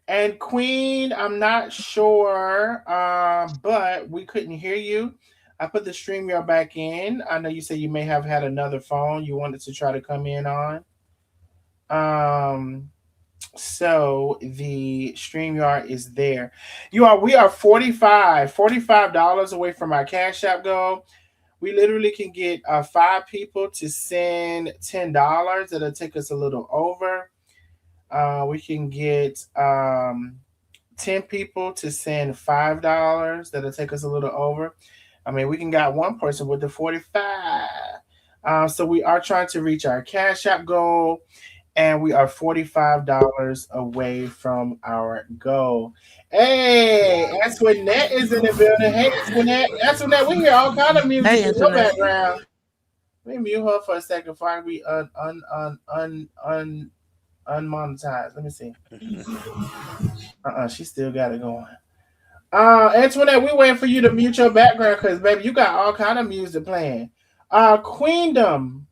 And Queen, I'm not sure, but we couldn't hear you. I put the stream yard back in. I know you said you may have had another phone you wanted to try to come in on. Um, so the StreamYard is there. We are $45 away from our Cash App goal. We literally can get five people to send $10. It'll take us a little over. We can get 10 people to send $5. That'll take us a little over. I mean, we can got one person with the 45. So we are trying to reach our Cash App goal, and we are $45 away from our goal. Hey, Antoinette is in the building. Hey, Antoinette, we hear all kind of music Hey, in your Antoinette. background. Let me mute her for a second before I be unmonetized. Let me see. She still got it going. Antoinette, we waiting for you to mute your background because baby, you got all kind of music playing. Queendom.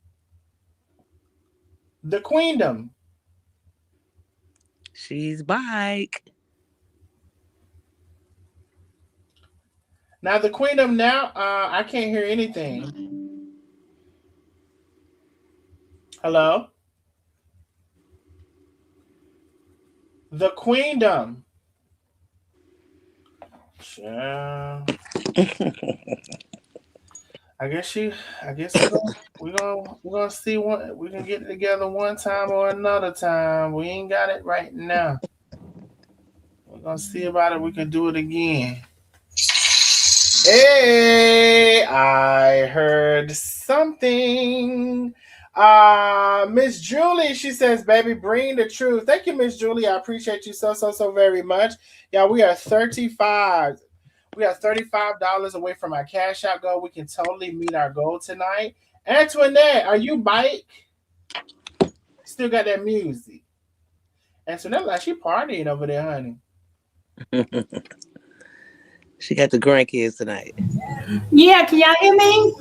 The Queendom. She's bike. Now the Queendom now, I can't hear anything. Hello? The Queendom. Sure. I guess we're gonna see one we can get together one time or another time. We ain't got it right now. We're gonna see about it. We can do it again. Hey, I heard something. Miss Julie, she says, baby, bring the truth. Thank you, Miss Julie. I appreciate you so very much. Yeah, we are 35. We are $35 away from our Cash App goal. We can totally meet our goal tonight. Antoinette, are you bike? Still got that music. Antoinette, like she partying over there, honey. She got the grandkids tonight. Yeah, can y'all hear me?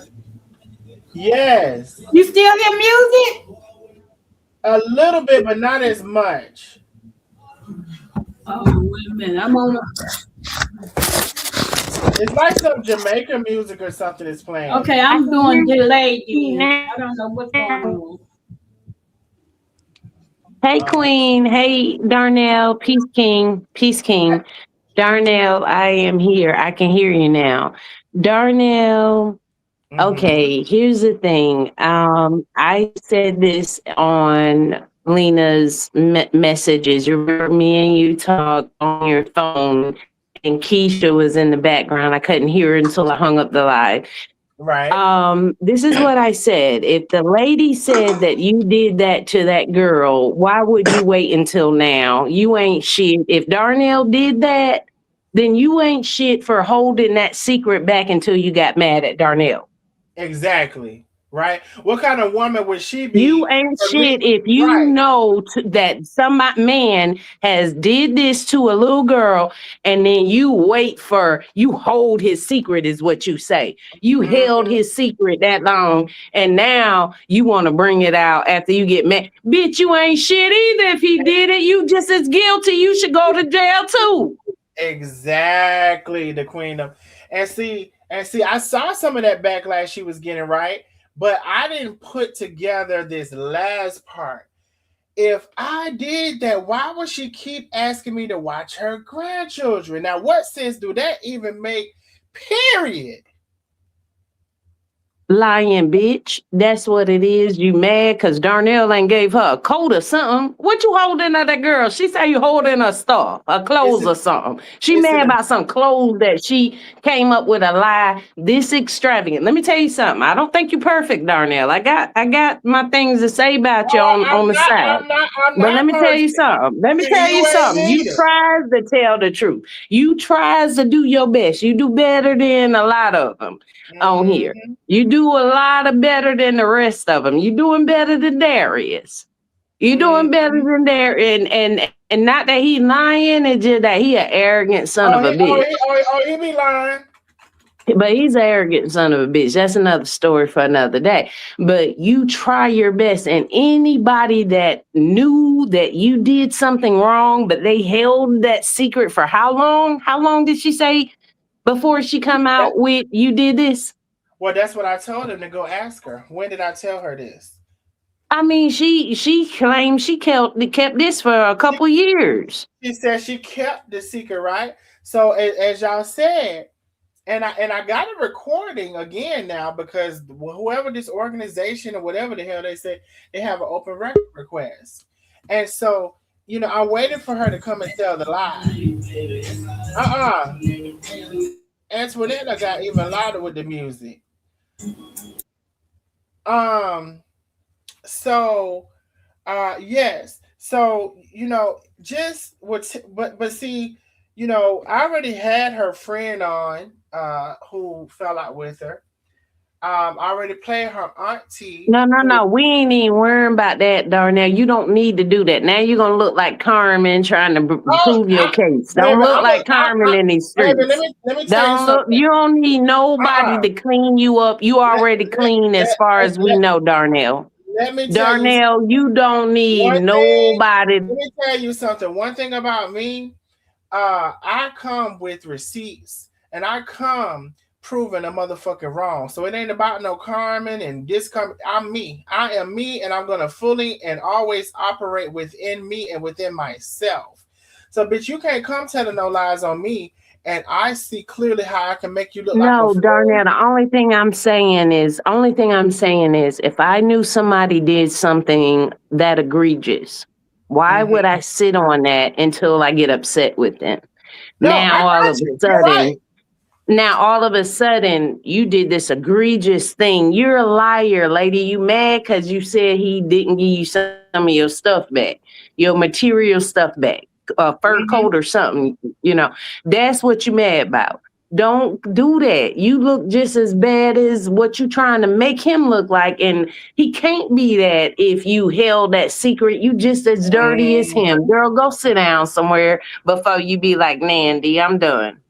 Yes. You still hear music? A little bit, but not as much. Oh, wait a minute. I'm on. It's like some Jamaican music or something is playing. Okay, I'm doing delayed. I don't know what's going on. Hey, Queen. Hey, Darnell. Peace King. Peace King. Darnell, I am here. I can hear you now. Darnell, okay, here's the thing. I said this on Lena's messages. You remember me and you talked on your phone, and Keisha was in the background. I couldn't hear her until I hung up the live. Right. This is what I said. If the lady said that you did that to that girl, why would you wait until now? You ain't shit. If Darnell did that, then you ain't shit for holding that secret back until you got mad at Darnell. Exactly. Right. What kind of woman would she be? You ain't shit if you know that some man has did this to a little girl, and then you hold his secret is what you say. You held his secret that long, and now you want to bring it out after you get mad. Bitch, you ain't shit either. If he did it, you just as guilty. You should go to jail too. Exactly, the queen of and see, I saw some of that backlash she was getting, right? But I didn't put together this last part. If I did that, why would she keep asking me to watch her grandchildren? Now, what sense do that even make? Period. Lying bitch. That's what it is. You mad because Darnell ain't gave her a coat or something. What you holding of that girl? She say you holding her stuff, her It's clothes an or something. She it's mad an about some clothes that she came up with a lie this extravagant. Let me tell you something. I don't think you perfect, Darnell. I got my things to say about you oh, on the side. I'm But let not me tell you perfect. something. Let me tell You you ain't something. You neither. tries to tell the truth. You tries to do your best. You do better than a lot of them on here. Hmm. You do a lot of better than the rest of them. You doing better than Darius. You doing better Hmm. than there, and not that he lying, it's just that he an arrogant son of a bitch. He be lying. But he's an arrogant son of a bitch. That's another story for another day. But you try your best, and anybody that knew that you did something wrong, but they held that secret for how long? How long did she say before she come That, out with you did this? well, that's what I told him to go ask her. When did I tell her this? I mean, she claimed she kept this for a She, couple years. she said she kept the secret, right? So as y'all said, and I got a recording again now because whoever this organization or whatever the hell they say, they have an open record request, and so I waited for her to come and tell the lie. Uh-uh. Antoinette got even louder with the music. Um. So, yes. So just what, but see, I already had her friend on, who fell out with her. I already played her auntie No, no, who. no. We ain't even worrying about that, Darnell. You don't need to do that. Now you're gonna look like Carmen trying to Oh, prove your case. Don't baby, look like Carmen in these baby. Let streets. me let me tell you Don't look. something. You don't need nobody Uh-uh. to clean you up. You Let, already clean as far as we let, know, Darnell. let me tell you Darnell, something. you don't need One thing. nobody. Let me tell you something. One thing about me. I come with receipts and I come proving a motherfucker wrong. So it ain't about no Carmen and this come. I'm me. I am me, and I'm gonna fully and always operate within me and within myself. So, bitch, you can't come telling no lies on me, and I see clearly how I can make you look like a No, fool. Darnell, the only thing I'm saying is if I knew somebody did something that egregious, why would Hmm. I sit on that until I get upset with them? No, I Now all got of a you. You're right. sudden, now all of a sudden you did this egregious thing. You're a liar, lady. You mad because you said he didn't give you some of your stuff back, your material stuff back, a fur coat or Hmm. something, That's what you mad about. Don't do that. You look just as bad as what you trying to make him look like. And he can't be that if you held that secret. You just as dirty as him. Girl, go sit down somewhere before you be like, Nandy, I'm done.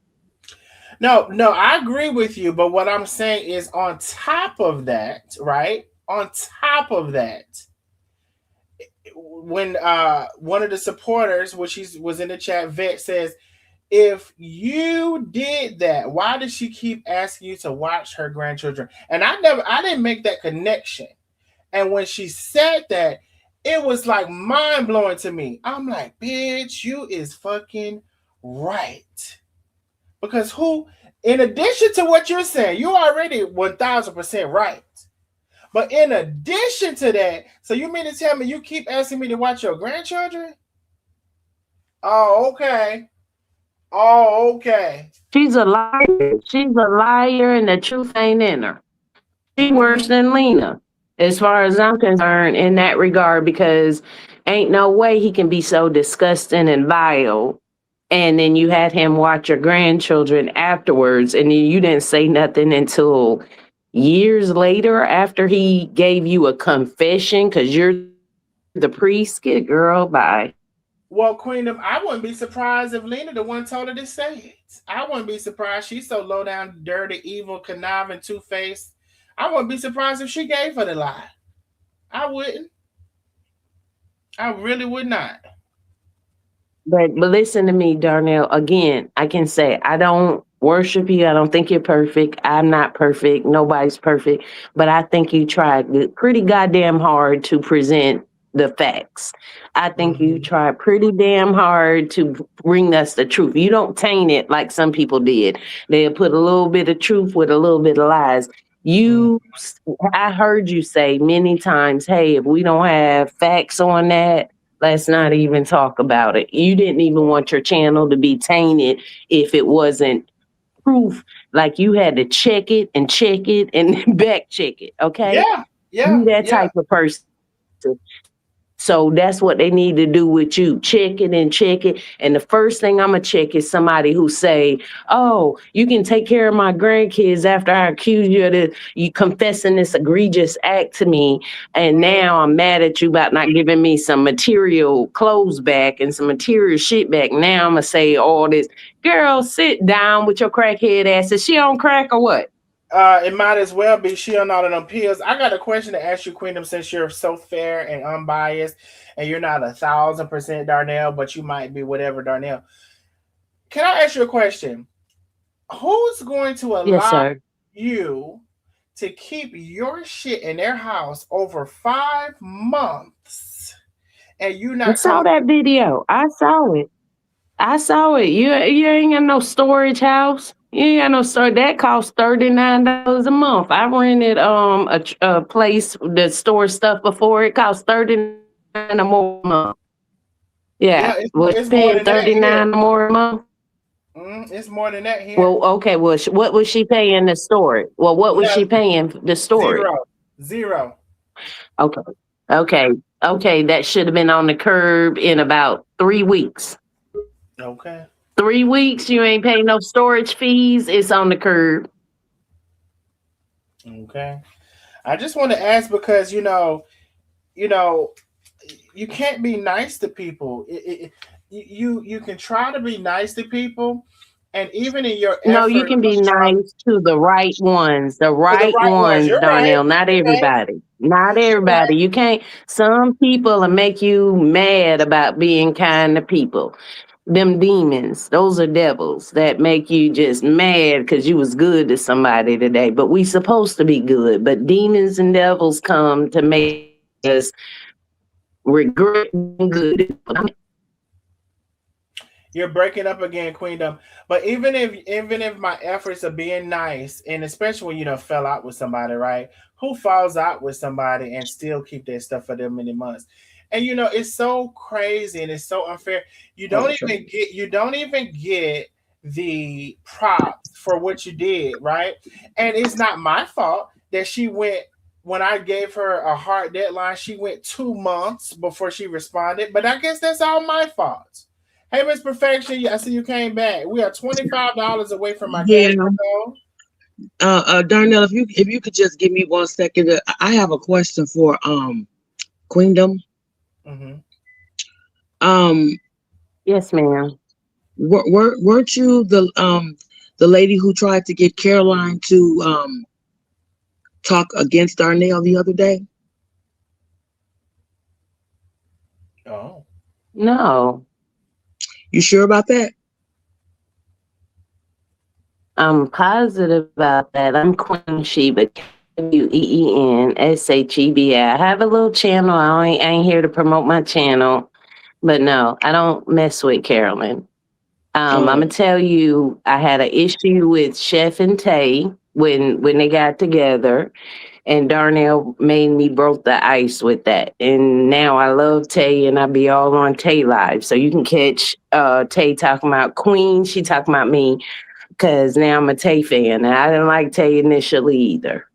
No, no, I agree with you, but what I'm saying is on top of that, right? On top of that, when one of the supporters, which was in the chat, Vet says, if you did that, why does she keep asking you to watch her grandchildren? And I didn't make that connection. And when she said that, it was like mind blowing to me. I'm like, bitch, you is fucking right. Because who, in addition to what you're saying, you already 1000% right. But in addition to that, so you mean to tell me you keep asking me to watch your grandchildren? Oh, okay. Oh, okay. She's a liar. She's a liar, and the truth ain't in her. She worse Mm-hmm. than Lena, as far as I'm concerned, in that regard, because ain't no way he can be so disgusting and vile. And then you had him watch your grandchildren afterwards, and then you didn't say nothing until years later after he gave you a confession because you're the priest. Get it, girl. Bye. Well, Queen, I wouldn't be surprised if Lena the one told her to say it. I wouldn't be surprised. She's so low down, dirty, evil, conniving, two faced. I wouldn't be surprised if she gave her the lie. I wouldn't. I really would not. But listen to me, Darnell. Again, I can say I don't worship you. I don't think you're perfect. I'm not perfect. Nobody's perfect. But I think you tried pretty goddamn hard to present the facts. I think you Mm-hmm. tried pretty damn hard to bring us the truth. You don't taint it like some people did. They put a little bit of truth with a little bit of lies. Mm. You, I heard you say many times, hey, if we don't have facts on that, let's not even talk about it. You didn't even want your channel to be tainted if it wasn't proof. Like you had to check it and back check it. Okay. Yeah, You yeah, that yeah. type of person. So that's what they need to do with you. Check it and check it. And the first thing I'm gonna check is somebody who say, "Oh, you can take care of my grandkids after I accuse you of this, you confessing this egregious act to me, and Mhm. now I'm mad at you about not giving me some material clothes back and some material shit back. Now I'm gonna say all this. Girl, sit down with your crackhead ass. Is she on crack or what? It might as well be she on all of them pills. I got a question to ask you, Queendom, since you're so fair and unbiased, and you're not 1,000% Darnell, but you might be whatever Darnell. Can I ask you a question? Who's going to Yes, allow sir. you to keep your shit in their house over 5 months and you I not saw calling? that video. I saw it. I saw it. You ain't got no storage house. You ain't got no store. That costs $39 a month. I rented a place that stores stuff before. It cost $39 a more a month. Yeah, Yeah, was it's she more paying than that here. 39 more a month? It's more than that here. Well, okay. Well, what was she paying to store it? Well, what was No, she paying to store it? zero, zero. Okay, okay, okay. That should have been on the curb in about 3 weeks. Okay, 3 weeks, you ain't paying no storage fees. It's on the curb. okay. I just want to ask because you know, you can't be nice to people. You can try to be nice to people, and even in your No, you effort can of be trying nice to the right ones. The to the right right ones, ones, you're right. Darnell. Not You're right. everybody. Not You're right. everybody. You can't. Some people will make you mad about being kind to people. Them demons, those are devils that make you just mad because you was good to somebody today. But we supposed to be good. But demons and devils come to make us regret being good. You're breaking up again, Queendom. But even if my efforts of being nice, and especially when you done fell out with somebody, right? Who falls out with somebody and still keep their stuff for them many months? And it's so crazy and it's so unfair. You don't even get the props for what you did, right? And it's not my fault that she went when I gave her a hard deadline, she went 2 months before she responded. But I guess that's all my fault. Hey, Miss Perfection, I see you came back. We are $25 away from my cash Yeah. flow. Darnell, if you could just give me 1 second, I have a question for Queendom. Mm-hmm. Um, Yes, ma'am. weren't you the lady who tried to get Caroline to talk against Darnell the other day? Oh. No, You sure about that? I'm positive about that. I'm Queen Sheba, Queensheba. I have a little channel. I ain't here to promote my channel, but no, I don't mess with Carolyn. I'm Oh, gonna tell you, I had an issue with Chef and Tay when they got together, and Darnell made me broke the ice with that. And now I love Tay, and I be all on Tay live, so you can catch Tay talking about Queen. She talking about me because now I'm a Tay fan, and I didn't like Tay initially either.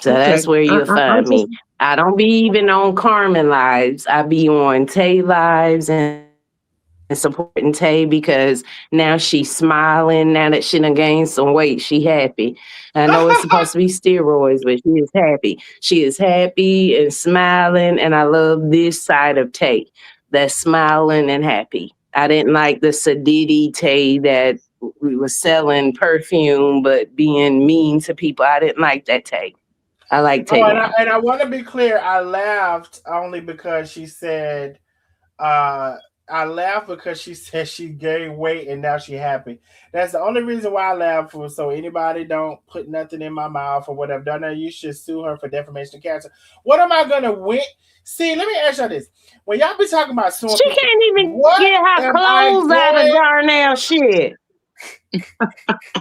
So okay. that's where you'll I find just me. I don't be even on Carmen lives. I be on Tay lives and supporting Tay because now she's smiling. Now that she done gained some weight, she happy. I know it's supposed to be steroids, but she is happy. She is happy and smiling, and I love this side of Tay, that's smiling and happy. I didn't like the Sadidi Tay that we was selling perfume but being mean to people. I didn't like that Tay. I like Tay Oh, and I now. and I want to be clear. I laughed only because she said, uh, I laughed because she said she gained weight and now she happy. That's the only reason why I laughed for. So anybody don't put nothing in my mouth or whateve. Don't know. You should sue her for defamation of character. What am I gonna win? See, let me ask y'all this: when y'all be talking about suing She people, can't even what get her am I clothes out of going? Darnell shit.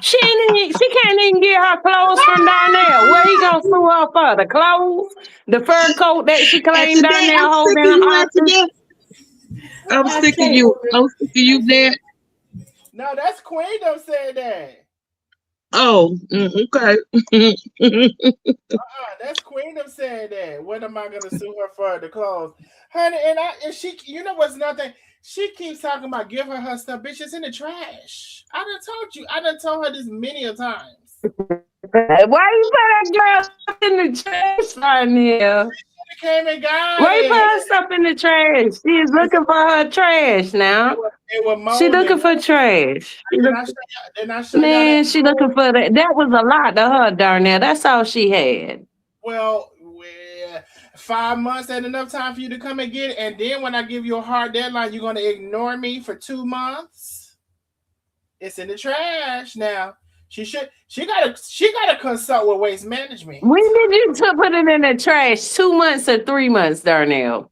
She can't even get her clothes from Darnell. What he gonna sue her for? The clothes? The fur coat that she And claimed today, I'm Darnell sick holding of her you, hostage? Antoinette. I'm I sick of can't you. believe I'm sick of you, Dad. no, that's Queen don't say that. Oh, okay. That's Queen them said that. What am I gonna sue her for? The clothes, honey. And she, you know what's nothing. She keeps talking about give her stuff, bitch. It's in the trash. I done told you. I done told her this many a times. Why you put that girl stuff in the trash, Darnell? She came and got Why you put it. her stuff in the trash? She is looking for her trash now. It was She mold looking and for trash. didn't I show y'all that Man, she looking clothes? for that. That was a lot to her, Darnell. That's all she had. Well, 5 months ain't enough time for you to come and get it. And then when I give you a hard deadline, you're gonna ignore me for 2 months. It's in the trash now. She gotta consult with waste management. When did you put it in the trash? 2 months or 3 months, Darnell?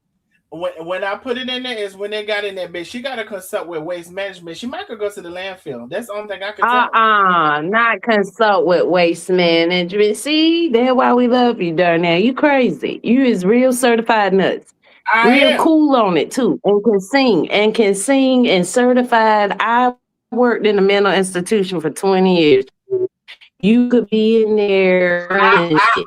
When I put it in there is when they got in there, bitch. She gotta consult with waste management. She might could go to the landfill. That's the only thing I can tell her. Not consult with waste management. See, that's why we love you, Darnell. You crazy. You is real certified nuts. I Real am. cool on it too. And can sing and certified. I worked in a mental institution for 20 years. You could be in there running shit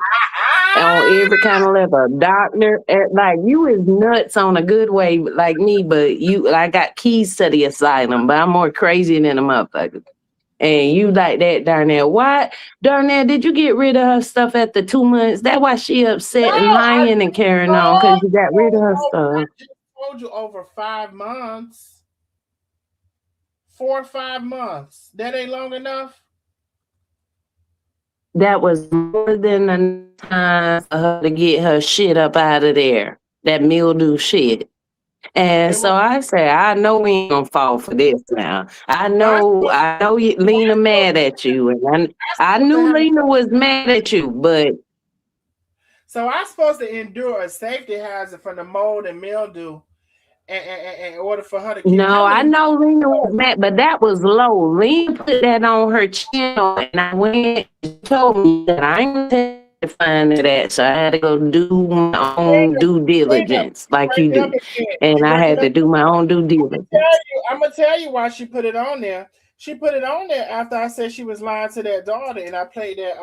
on every kind of level. Doctor, like you is nuts on a good way, like me, but I got keys to the asylum, but I'm more crazy than a motherfucker. And you like that, Darnell. Why, Darnell, did you get rid of her stuff after 2 months? That's why she No, upset and I lying and carrying on, no, because you got rid of her I stuff. just told you over 5 months. 4 or 5 months. That ain't long enough. That was more than enough time for her to get her shit up out of there. That mildew shit. And It was so I say, I know we ain't gonna fall for this now. I I know Lena mad at you, and I supposed to knew have Lena was mad at you, but so I'm supposed to endure a safety hazard from the mold and mildew in order for her to keep no, how I many know Lena was mad, but that was low. Lena put that on her channel, and I went and told me that I ain't testifying to that, so I had to go do my own due freedom. diligence, like Break you it up do, again. and You I break it had up. to do my own due diligence. I'm gonna tell you why she put it on there. She put it on there after I said she was lying to that daughter, and I played that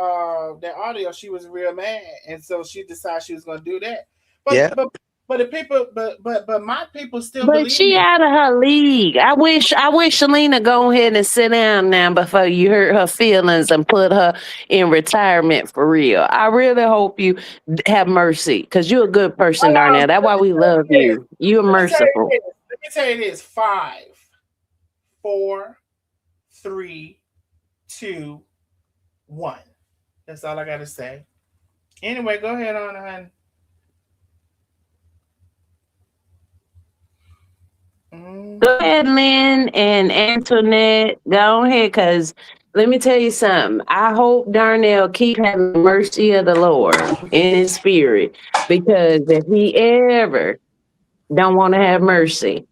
audio. She was real mad, and so she decided she was gonna do that. But Yeah. but but the people, but my people still But believe she me. out of her league. I wish Selena go ahead and sit down now before you hurt her feelings and put her in retirement for real. I really hope you have mercy because you're a good person, Darnell. That's why we love you. You're Let me tell you merciful. this. Let me tell you this. 5, 4, 3, 2, 1. That's all I gotta say. Anyway, go ahead on, honey. Go Mm-hmm. ahead, Lynn and Antoinette. Go ahead, because let me tell you something. I hope Darnell keep having the mercy of the Lord in his spirit because if he ever don't want to have mercy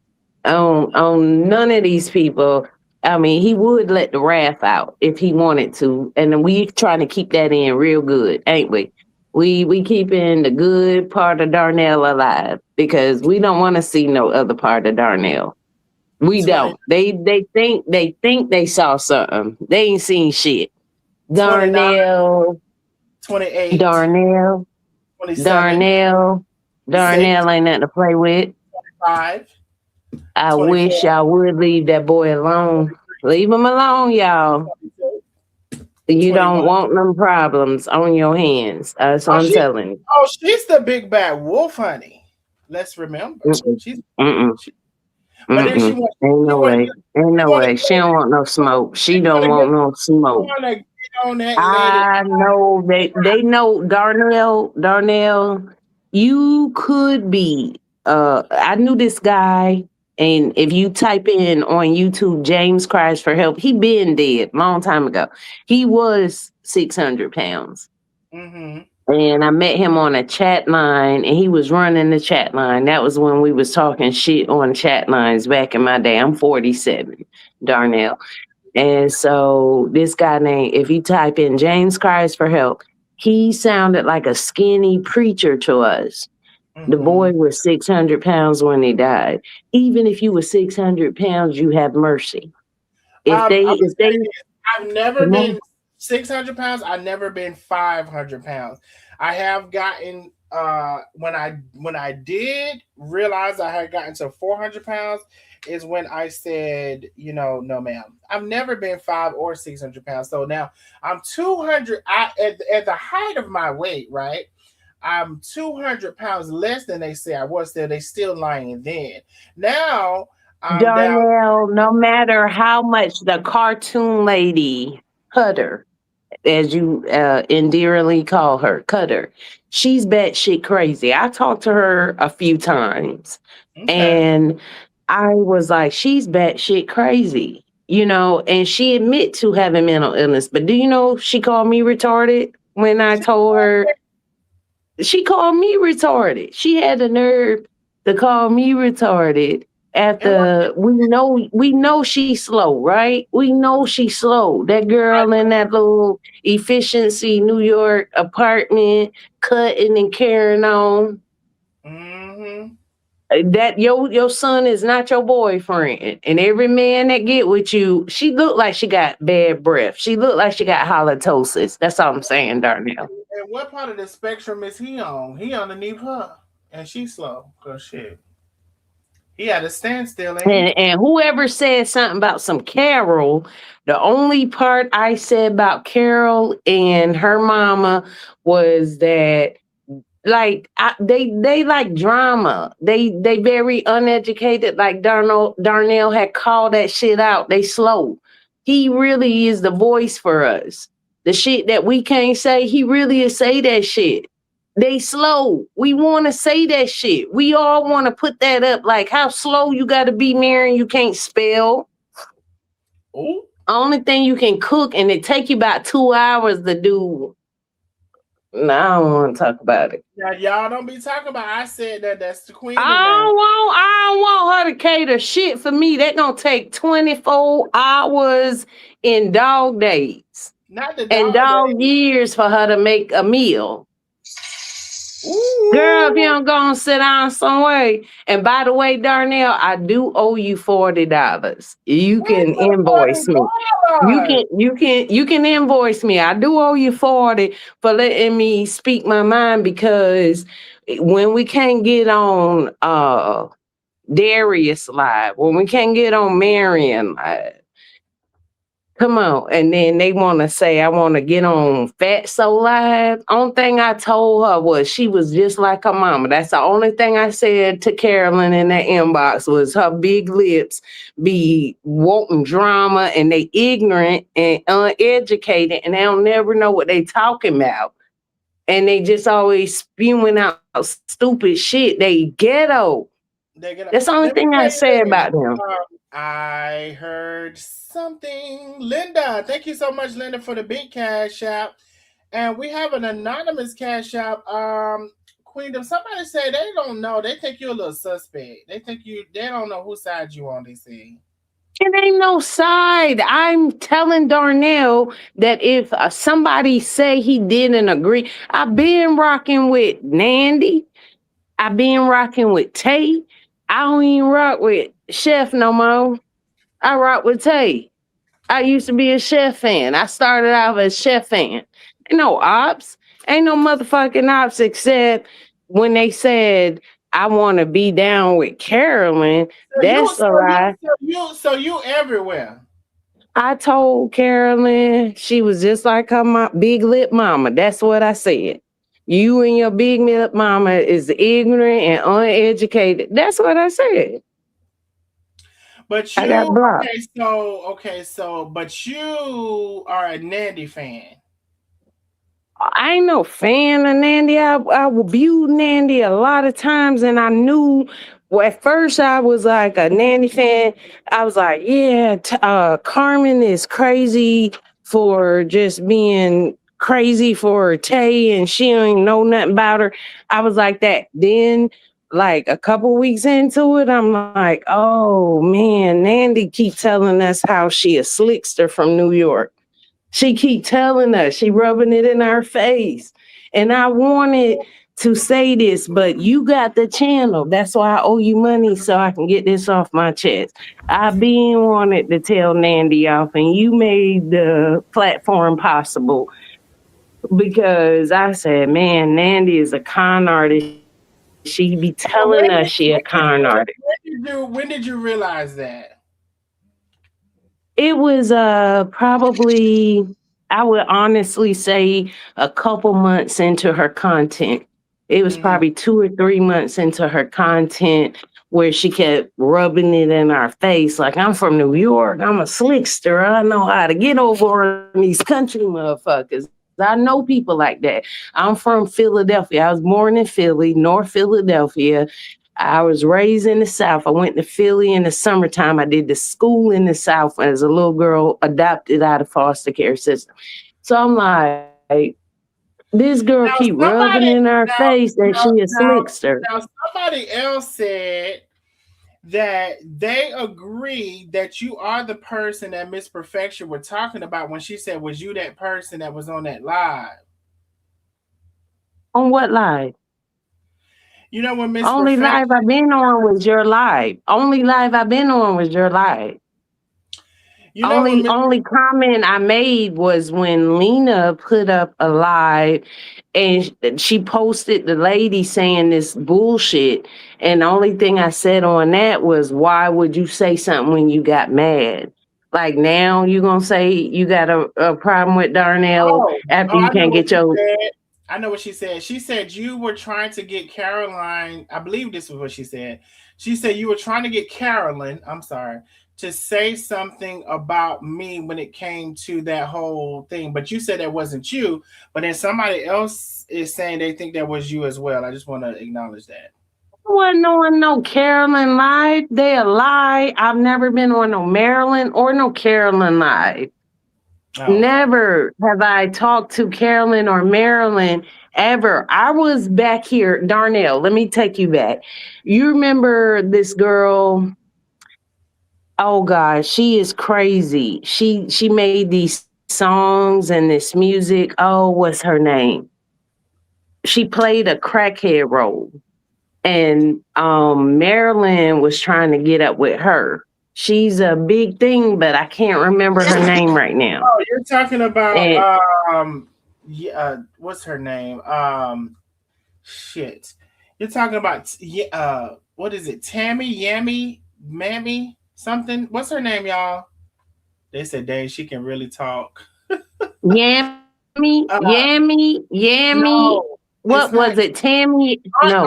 on none of these people. I mean, he would let the wrath out if he wanted to, and we trying to keep that in real good, ain't we? We keeping the good part of Darnell alive because we don't want to see no other part of Darnell. We 20, don't. They think they saw something. They ain't seen shit. 29, Darnell, 28, Darnell, 27, Darnell, 6, Darnell ain't nothing to play with. 5, I 24, wish y'all would leave that boy alone. 23, Leave him alone, y'all. 22, You 21. don't want them problems on your hands. That's what Oh, I'm telling you. she's the big bad wolf, honey. Let's remember. Mm-mm, She's mm-mm, she, but then mm-mm. Ain't she no want to way. Ain't she no want to way. She don't want no smoke. she She want don't to get want no she smoke. want to get on that lady. I know they know Darnell, you could be I knew this guy, and if you type in on YouTube James cries for help, he been dead long time ago. He was 600 pounds. Mm-hmm. And I met him on a chat line and he was running the chat line. That was when we was talking shit on chat lines back in my day. I'm 47, Darnell. And so this guy named, if you type in James Cries for Help, he sounded like a skinny preacher to us. The Mm-hmm. boy was 600 pounds when he died. Even if you were 600 pounds, you have mercy. I would If they, say this. I've never come on, been 600 pounds. I've never been 500 pounds. I have gotten when I did realize I had gotten to 400 pounds is when I said, no, ma'am. I've never been 5 or 600 pounds. So now I'm 200. At the height of my weight, right? I'm 200 pounds less than they say I was. There, they still lying then. Now I'm down. Darnell, no matter how much the cartoon lady, Cutter, as you endearingly call her, Cutter, she's batshit crazy. I talked to her a few times Okay. and I was like, she's batshit crazy, and she admit to having mental illness. But do you know she called me retarded when I told her she called me retarded. She had the nerve to call me retarded And what after we know she's slow, right? We know she's slow. That girl in that little efficiency New York apartment cutting and carrying on. mm-hmm. That your son is not your boyfriend. And every man that get with you, she looked like she got bad breath. She looked like she got halitosis. That's all I'm saying, Darnell. And what part of the spectrum is he on? He underneath her. And she's slow. Cause shit. He at a standstill, ain't he? And whoever said something about some Carol, the only part I said about Carol and her mama was that they like drama. They very uneducated. Like Darnell had called that shit out. They slow. He really is the voice for us. The shit that we can't say, he really is say that shit. They slow. We want to say that shit. We all want to put that up. Like how slow you got to be, Marion. You can't spell. Oh. Only thing you can cook, and it take you about 2 hours to do. No, I don't want to talk about it. Now y'all don't be talking about I said that's the queen of now. I don't want her to cater shit for me. That gonna take 24 hours in dog days Not the and dog dog days. years for her to make a meal. Girl, if you Ooh. don't go and sit down somewhere. And by the way, Darnell, I do owe you $40. You Where's can the invoice me. $40? You can invoice me. I do owe you 40 for letting me speak my mind because when we can't get on Darius live, when we can't get on Marion live, come on. And then they want to say, I want to get on Fatso Live. Only thing I told her was she was just like her mama. That's the only thing I said to Carolyn in that inbox was her big lips be wanting drama and they ignorant and uneducated and they don't never know what they talking about. And they just always spewing out stupid shit. They ghetto. They get up. That's the only Let me thing I tell you say this. about them. I heard something. Linda, thank you so much, Linda, for the big cash app. And we have an anonymous cash app. Queendom, somebody say they don't know. They think you're a little suspect. They don't know whose side you on, they say. It ain't no side. I'm telling Darnell that if somebody say he didn't agree, I've been rocking with Nandy. I've been rocking with Tay. I don't even rock with Chef no more. I rock with Tay. I used to be a Chef fan. I started out as Chef fan. Ain't no ops. Ain't no motherfucking ops except when they said I want to be down with Carolyn. So you That's so a you lie. so you so you everywhere. I told Carolyn she was just like her big lip mama. That's what I said. You and your big lip mama is ignorant and uneducated. That's what I said. But I got you blocked. but you are a Nandy fan. I ain't no fan of Nandy. I viewed Nandy a lot of times, and I knew. Well, at first, I was like a Nandy fan. I was like, yeah, Carmen is crazy for just being crazy for Tay, and she don't know nothing about her. I was like that. Then like a couple weeks into it, I'm like, oh man, Nandy keep telling us how she a slickster from New York. She keep telling us, she rubbing it in our face. And I wanted to say this, but you got the channel. That's why I owe you money so I can get this off my chest. I been wanted to tell Nandy off, and you made the platform possible because I said, man, Nandy is a con artist. She be telling us she a When con did, when artist. did you when did you realize that? It was probably, I would honestly say, a couple months into her content. It was Hmm. probably 2 or 3 months into her content where she kept rubbing it in our face like, I'm from New York, I'm a slickster, I know how to get over on these country motherfuckers. I know people like that. I'm from Philadelphia. I was born in Philly, North Philadelphia. I was raised in the South. I went to Philly in the summertime. I did the school in the South as a little girl adopted out of foster care system. So I'm like, this girl keep Now rubbing in somebody our now face that she now a now slickster. now somebody else said that they agree that you are the person that Miss Perfection were talking about when she said, was you that person that was on that live? On what live? You know when Miss Only live Perfection, I've been on was your live. Only live I've been on was your live. you know when Only comment I made was when Lena put up a live and she posted the lady saying this bullshit. And the only thing I said on that was, why would you say something when you got mad? Like now you gonna say you got a problem with Darnell after you I know can't what get she your said. I know what she said. She said you were trying to get Caroline. I believe this was what she said. She said you were trying to get Carolyn, I'm sorry, to say something about me when it came to that whole thing. But you said that wasn't you. But then somebody else is saying they think that was you as well. I just want to acknowledge that. wasn't on no Carolyn live. They a lie. I've never been on no Maryland or no Carolyn live. Oh, okay. Never have I talked to Carolyn or Marilyn ever. I was back here, Darnell. Let me take you back. You remember this girl? Oh God, she is crazy. She made these songs and this music. Oh, what's her name? She played a crackhead role, and Marilyn was trying to get up with her. She's a big thing, but I can't remember her name right now. Oh, you're talking about And yeah, what's her name? Shit. You're talking about yeah, what is it? Tammy, Yammy, Mammy, something. What's her name, y'all? They said, "Dang, she can really talk." Yammy, Uh, Yammy, Yammy. no, it's What not. was it? Tammy? No.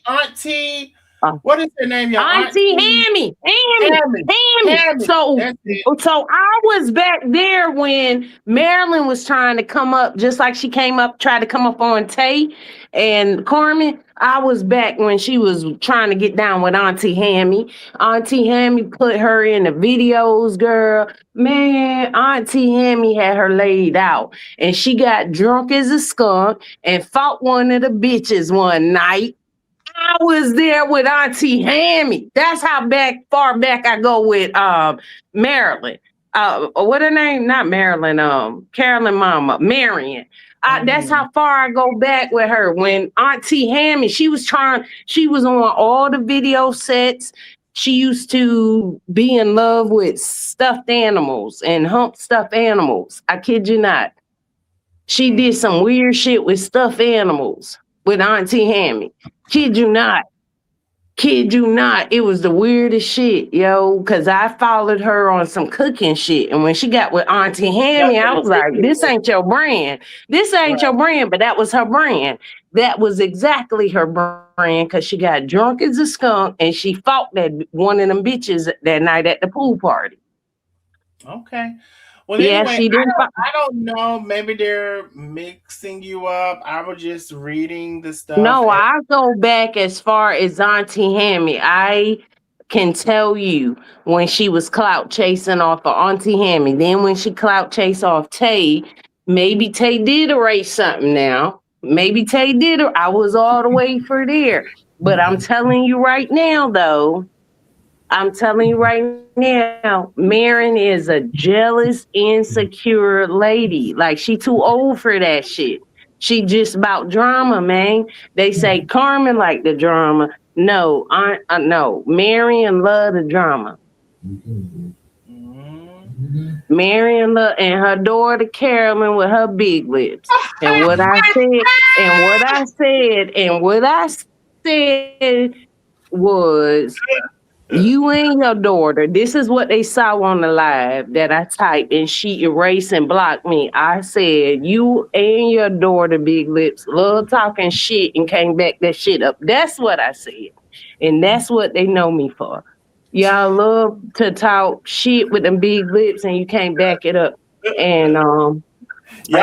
Auntie. Uh, What is her name, y'all? Auntie Auntie Hammy, Hammy, Hammy. Hammy. Hammy. So, That's it. so I was back there when Marilyn was trying to come up, just like she came up, tried to come up on Tay and Carmen. I was back when she was trying to get down with Auntie Hammy. Auntie Hammy put her in the videos, girl. Man, Auntie Hammy had her laid out, and she got drunk as a skunk and fought one of the bitches one night. I was there with Auntie Hammy. That's how far back I go with Marilyn. What her name? Not Marilyn. Carolyn Mama, Marion. That's Hmm. how far I go back with her. When Auntie Hammy, she was on all the video sets. She used to be in love with stuffed animals and hump stuffed animals. I kid you not. She did some weird shit with stuffed animals with Auntie Hammy. Kid you not. Kid you not. It was the weirdest shit, yo. Cause I followed her on some cooking shit. And when she got with Auntie That's Hammy, what I the was like, cookie this was. ain't your brand. This ain't your Right. brand, but that was her brand. That was exactly her brand because she got drunk as a skunk and she fought that one of them bitches that night at the pool party. Okay. Well, Yeah, anyway, she didn't fight. I don't know. Maybe they're mixing you up. I was just reading the stuff. No, And, I go back as far as Auntie Hammy. I can tell you when she was clout chasing off of Auntie Hammy. Then when she clout chased off Tay, maybe Tay did erase something now. Maybe Tay did. I was all the way for there. But I'm telling you right now, though, I'm telling you right now, Marin is a jealous, insecure lady. Like she too old for that shit. She just about drama, man. They say Carmen like the drama. No, no. Marion love the drama. Marion love and her daughter Carolyn with her big lips. And what I said, and what I said, and what I said was you and your daughter, this is what they saw on the live that I typed and she erased and blocked me. I said, you and your daughter, Big Lips, love talking shit and came back that shit up. That's what I said. And that's what they know me for. Y'all love to talk shit with them big lips and you can't back it up. And and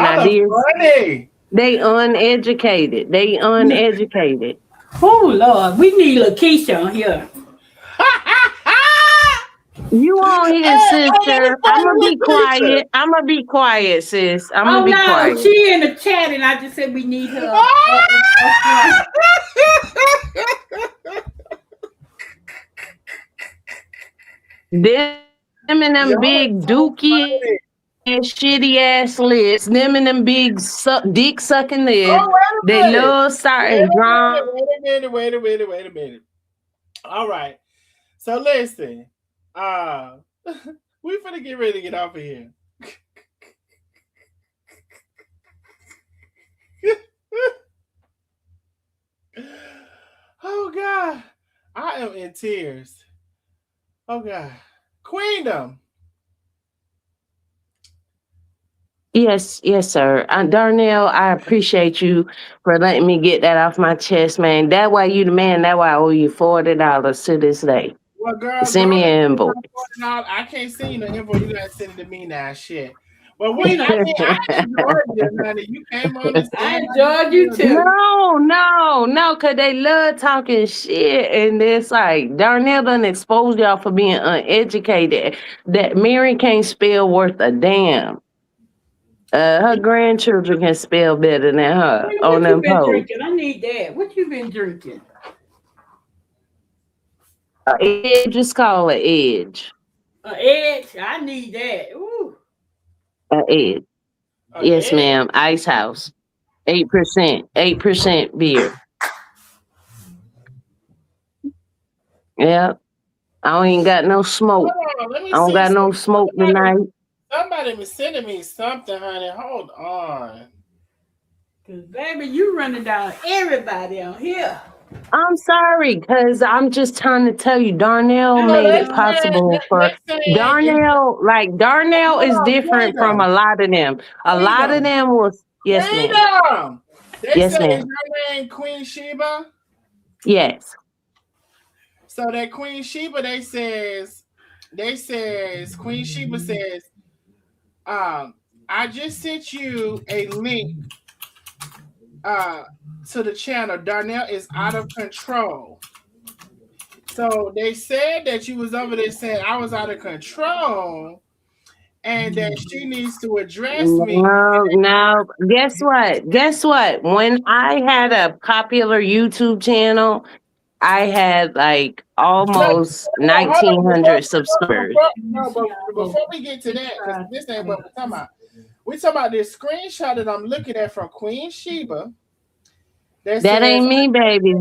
I Y'all are did funny. they uneducated. They uneducated. Oh Lord, we need Lakeisha on here. You on here, Hey, let me sister. I'm find gonna be Lakeisha. quiet. I'm gonna be quiet, sis. I'm gonna Oh be no, quiet. she in the chat, and I just said we need her up front. Them and them Y'all are big so dookie ass, funny. shitty ass lips. Them and them big dick sucking lips. Oh, They wait a minute. love Wait starting a drama. minute. Wait a minute. Wait a minute. Wait a minute. All right. So listen. Uh we finna get ready to get off of here. Oh God. I am in tears. Oh God. Queendom. Yes, yes, sir. Darnell, I appreciate you for letting me get that off my chest, man. That why you the man. That why I owe you $40 to this day. Well, girl, Send go me ahead an and invoice. I can't send you no info. You gotta send it to me now. Shit. But I enjoyed you, honey. You came on and I stand by enjoyed you your too. No, cause they love talking shit, and it's like Darnell done exposed y'all for being uneducated. That Mary can't spell worth a damn. Her grandchildren can spell better than her Hey, on what you them been posts. drinking? I need that. What you been drinking? Edge is called an edge. Eggs. I need that. Ooh. Edge. Yes, egg. ma'am. Ice House. 8%. 8% beer. Yeah. I don't even got no smoke. Hold on, let me I don't see got no something. smoke tonight. Somebody was sending me something, honey. Hold on. Cause baby, you running down everybody on here. I'm sorry, because I'm just trying to tell you, Darnell No, made they it said possible for they said if Darnell hold is on, different from a lot of them. A lot of Queendom, them was, yes, ma'am. Queendom. They Yes, say is ma'am. your name Queen Sheba? Yes. So that Queen Sheba, they says Queen Sheba says, um, I just sent you a link uh to the channel. Darnell is out of control. So they said that you was over there saying I was out of control and that she needs to address me. No, no. Guess what? Guess what? When I had a popular YouTube channel, I had like No, almost hold on. 1,900 subscribers. No, but before we get to that, because this ain't what we're talking about. We're talking about this screenshot that I'm looking at from Queen Sheba that That says, ain't me, baby.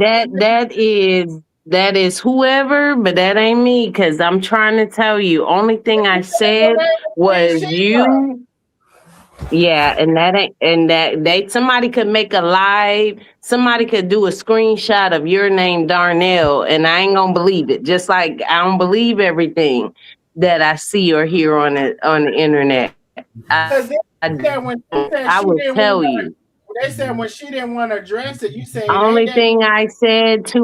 That is whoever, but that ain't me. Because I'm trying to tell you, only thing I your said name is Queen was Sheba. you. Yeah, and that ain't and that they somebody could make a live, somebody could do a screenshot of your name, Darnell, and I ain't gonna believe it. Just like I don't believe everything that I see or hear on the internet. Because I they don't. said when I she will said she tell didn't you. want to, they said when she didn't want to address it, you say it ain't Only that. thing I said to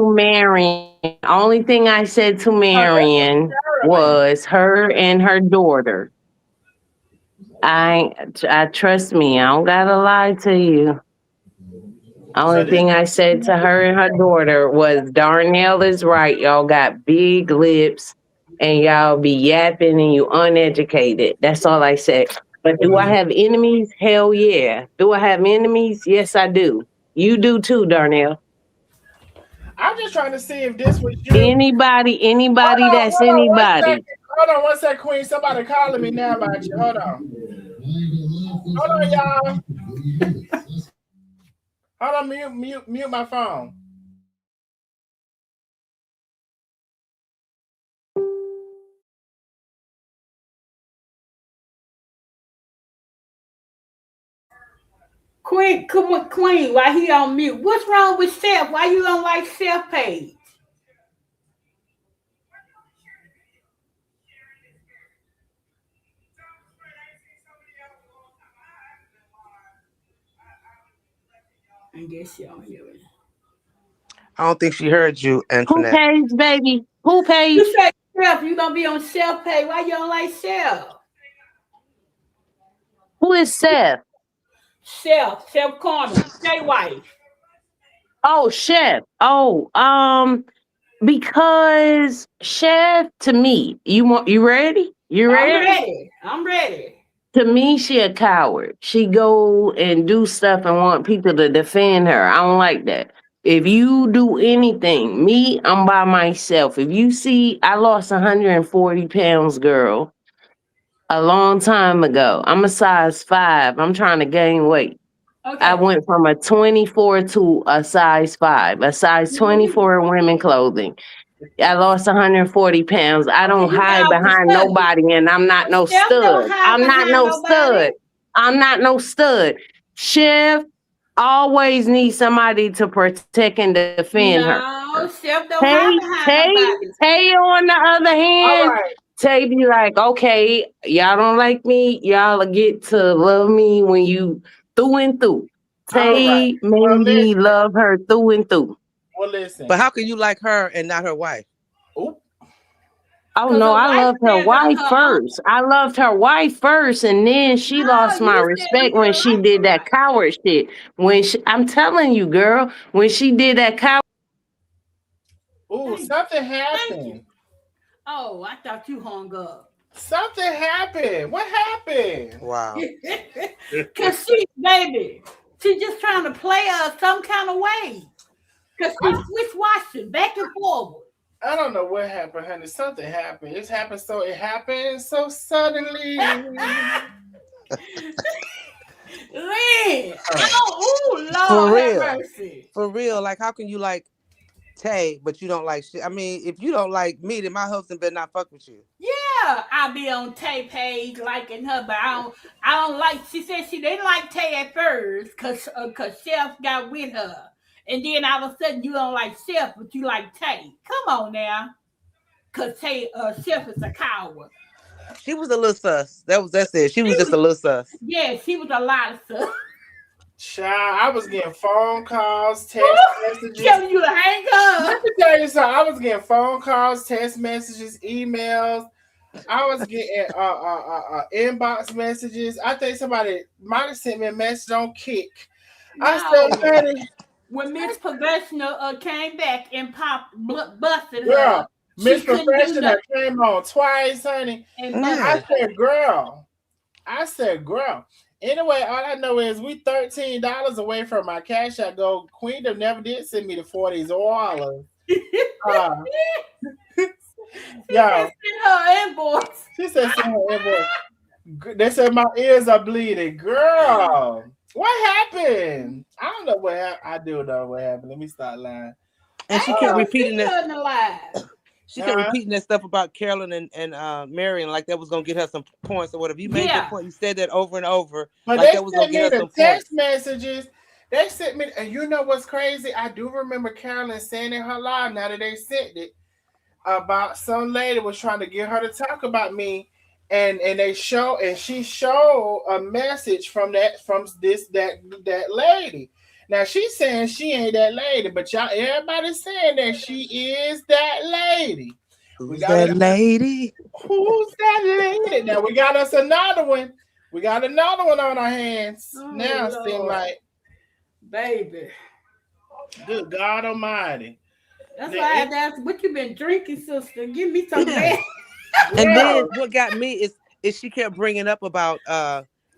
No, that's what Marion Carolyn. was her and her daughter. I trust me. I don't gotta lie to you. So Only this thing I said to her and her daughter was, Darnell is right. Y'all got big lips and y'all be yapping and you uneducated. That's all I said. But do I have enemies? Hell yeah. Do I have enemies? Yes, I do. You do too, Darnell. I'm just trying to see if this was you. Anybody that's Hold on 1 second. anybody. Hold on 1 second, Queen. Somebody calling me now about you. Hold on. Hold on, y'all. Hold on, mute my phone. Queen, come on, Queen. Why he on mute? What's wrong with Seth? Why you don't like Seth page? I guess you don't hear it. I don't think she heard you, Who Antoinette. page, baby? Who You page? say Seth, you gonna be on Seth page. Why you don't like Seth? Who is Seth? Seth Carter, Jay wife. Oh, Chef. Oh, because Chef to me, you ready? You I'm ready? ready. I'm ready. To me, she a coward. She go and do stuff and want people to defend her. I don't like that. If you do anything, me, I'm by myself. If you see, I lost 140 pounds, girl, a long time ago. I'm a size 5. I'm trying to gain weight. I Okay. went from a 24 to a size 5, a size Mhm. 24 in women clothing. I lost 140 pounds. I Okay, don't you hide out the behind study. nobody, and I'm not no Steph don't stud. hide I'm not behind no nobody. stud. I'm not no stud. Chef always needs somebody to protect and defend her. No, Steph don't hide Tay, behind Tay, nobody. Tay, on the other All hand, right. Tay be like, okay, y'all don't like me. Y'all get to love me when you through and through. All right. Tay Well, made me listen. love her through and through. Well, But listen. how can you like her and not her wife? Oop. Oh Because no, her I wife loved her said that wife her uncle. first. I loved her wife first, and then she lost No, my you said you respect when didn't she like did her that wife. coward shit. I'm telling you, girl, when she did that coward. Ooh, Thank you. something Thank you. happened. Oh, I thought you hung up. Something happened. What happened? Wow. Cause she, baby, she just trying to play us some kind of way. Cause she switch watching back and forward. I don't know what happened, honey. Something happened. It happened so suddenly. Lynn, Oh, oh, ooh, For Lord have real. mercy. For real. Like, how can you like Tay, but you don't like shit? I mean, if you don't like me, then my husband better not fuck with you. Yeah, I be on Tay page liking her, but I don't like. She said she didn't like Tay at first, cause Chef got with her, and then all of a sudden you don't like Chef, but you like Tay. Come on now, cause Chef is a coward. She was a little sus. That's it. She She was just was, a little sus. yeah, she was a lot of stuff. child, I was getting phone calls, text messages. Telling you to hang Let up. me tell you something. I was getting phone calls, text messages, emails. I was getting inbox messages. I think somebody might have sent me a message on Kick. I said, No, honey, when Miss Professional came back and busted her, girl, Miss she couldn't do Professional nothing came on twice, honey. and I Yeah. busted her. said, girl. I said, girl. Anyway, all I know is we $13 away from my cash out go. Queendom never did send me the 40s or all of uh She yo. just sent her invoice. She said send her invoice. They said my ears are bleeding. Girl, what happened? I don't know what happened. I do know what happened. Let me start lying. And I she ain't kept Uh, never repeating seen that. her in the live. She kept uh, repeating that stuff about Carolyn and Marion, like that was gonna get her some points or whatever. You made your Yeah. point. You said that over and over, but like they that was gonna sent get me her the some text points. messages. They sent me, and you know what's crazy? I do remember Carolyn saying in her live, now that they sent it, about some lady was trying to get her to talk about me, and she showed a message from that lady. Now she's saying she ain't that lady, but y'all everybody's saying that she is that lady. We Who's got that it. lady? Who's that lady? Now we got us another one. We got another one on our hands. Oh Now it seems Lord, like baby. good God Almighty. That's Now, why I had to ask, what you been drinking, sister? Give me some of Yeah. that. And then girl, what got me is she kept bringing up about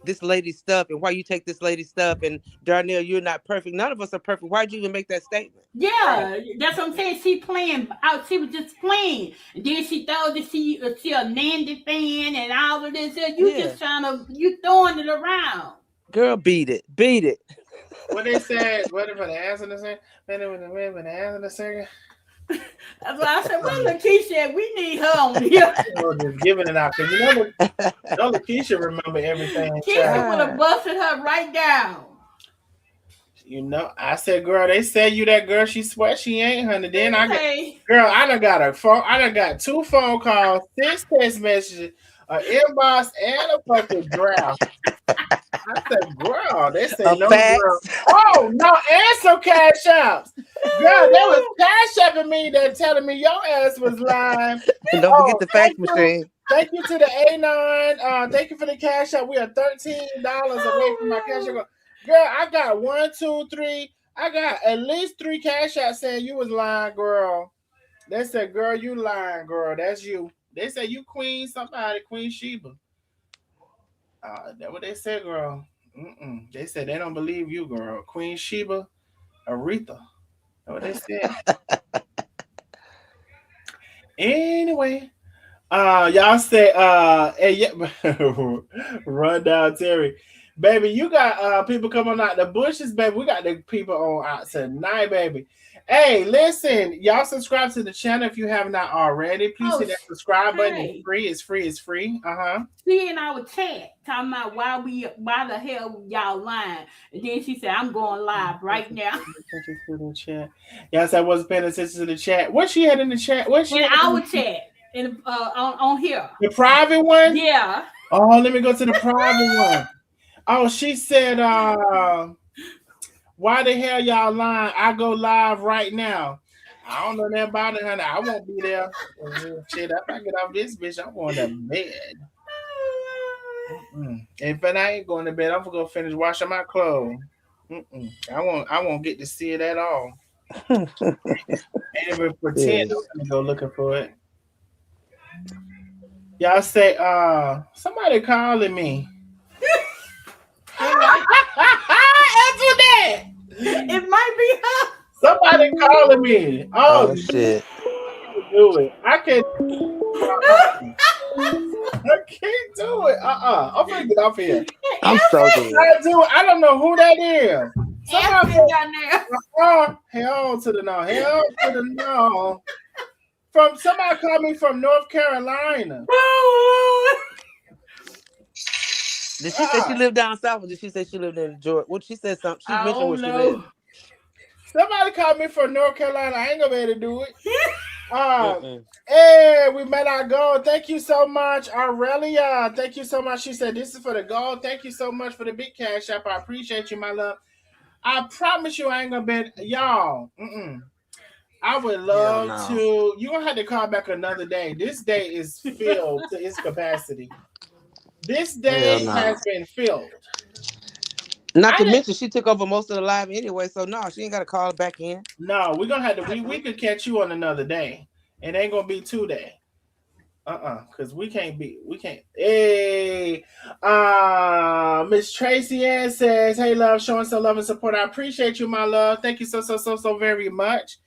this lady's stuff and why you take this lady's stuff, and Darnell, you're not perfect. None of us are perfect. Why'd you even make that statement? Right. Yeah, that's what I'm saying. She playing out. She was just playing. And then she thought that she a Nandy fan and all of this. You Yeah. just trying to you throwing it around. Girl, beat it. Beat it. What they said, what if the answer the same? When the answer the second? That's why I said, well, Lakeisha, we need her on here. Just giving it out because no Lakeisha remember everything. Keisha Child. would have busted her right down. I said, girl, they said you that girl. She sweat she ain't, honey. Then Hey, I done got a phone. I done got 2 phone calls, 6 text messages, an inbox, and a fucking draft. I said, girl, they say no, girl. Facts. Oh no, and some cash apps. Girl, they was cash apping me. They're telling me your ass was lying. And don't forget the fax machine. Thank you to the A9. Thank you for the cash app. We are $13 away from my cash app. Girl, I got 1, 2, 3. I got at least 3 cash apps saying you was lying, girl. They said, girl, you lying, girl. That's you. They said you Queen somebody, Queen Sheba. That's what they said, girl. They said they don't believe you, girl. Queen Sheba, Aretha. That's what they said. Anyway, y'all say, hey, yeah, run down Terry. Baby, you got people coming out the bushes, baby. We got the people on out tonight, baby. Hey, listen, y'all subscribe to the channel if you have not already. Please hit that subscribe button. It's free. It's free. It's free. She in our chat talking about why the hell y'all lying. And then she said, I'm going live right now. Y'all said I wasn't paying attention to the chat. What she had in the chat? What she in our chat? On here. The private one? Yeah. Oh, let me go to the private one. Oh, she said, why the hell y'all lying? I go live right now. I don't know nothing about it, honey. I won't be there. Shit, if I get off this bitch, I'm going to bed. If I ain't going to bed, I'm gonna go finish washing my clothes. I won't get to see it at all. Ain't even pretend I'm gonna go looking for it. Y'all say, somebody calling me. Answer that. It might be her. Somebody calling me. Oh shit. Do it. I can't do it. I'm gonna get off here. I'm so dead. I don't know who that is. Somebody down there. Hell to the no. Hell to the no. From somebody called me from North Carolina. Did she say she lived down south, or did she say she lived in Georgia? Well, she said something. She mentioned where she lived. Somebody called me from North Carolina. I ain't gonna be able to do it. Hey, we met our goal. Thank you so much, Aurelia. Thank you so much. She said this is for the goal. Thank you so much for the big cash app. I appreciate you, my love. I promise you, I ain't gonna be y'all. I would love to. You gonna have to call back another day. This day is filled to its capacity. This day has been filled. Not to mention, she took over most of the live anyway, so no, she ain't got to call back in. No, we're gonna have to. We could catch you on another day. It ain't gonna be 2 days. Because we can't. Hey, Miss Tracy Ann says, "Hey, love, showing some love and support. I appreciate you, my love. Thank you so very much.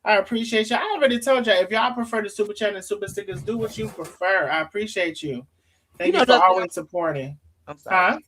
I appreciate you. I already told you if y'all prefer the super chat and super stickers, do what you prefer. I appreciate you. Thank you for always supporting." I'm sorry.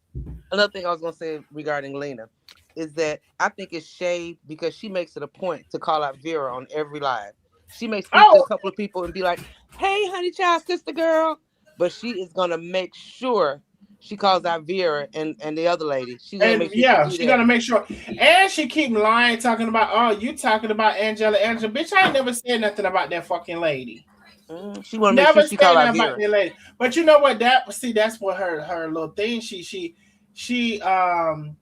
Another thing I was gonna say regarding Lena is that I think it's shade because she makes it a point to call out Vera on every live. She may speak to a couple of people and be like, "Hey, honey, child, sister, girl," but she is gonna make sure she calls out Vera and the other lady. She's gonna make sure she's gonna make sure. And she keep lying, talking about, you talking about Angela. Bitch, I ain't never said nothing about that fucking lady. She want to make sure she call out Vera. About that lady. But you know what? That's what her little thing. She and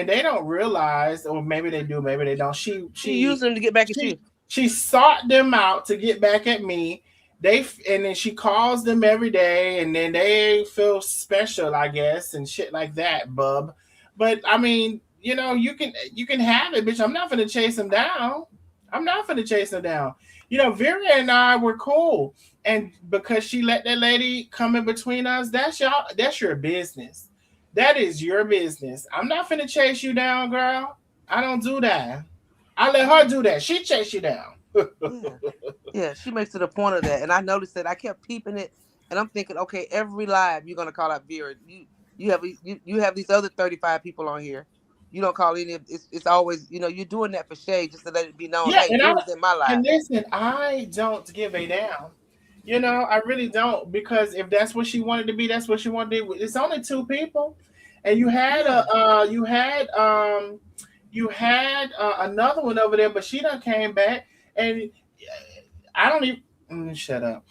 they don't realize, or maybe they do, maybe they don't. She used them to get back at you. She sought them out to get back at me. And then she calls them every day, and then they feel special, I guess, and shit like that, bub. But I mean, you can have it, bitch. I'm not gonna chase them down. Vera and I were cool, and because she let that lady come in between us, that's your business. That is your business. I'm not finna chase you down, girl. I don't do that. I let her do that. She chase you down. Yeah. Yeah, she makes it a point of that. And I noticed that I kept peeping it and I'm thinking, okay, every live you're gonna call out Vera. You have these other 35 people on here. You don't call any of it's always, you're doing that for shade just to let it be known, Yeah, hey, Vera's in my live. and listen, I don't give a damn. I really don't because if that's what she wanted to be, that's what she wanted to do. It's only two people, and Yeah. you had another one over there, but she done came back, and I don't even shut up.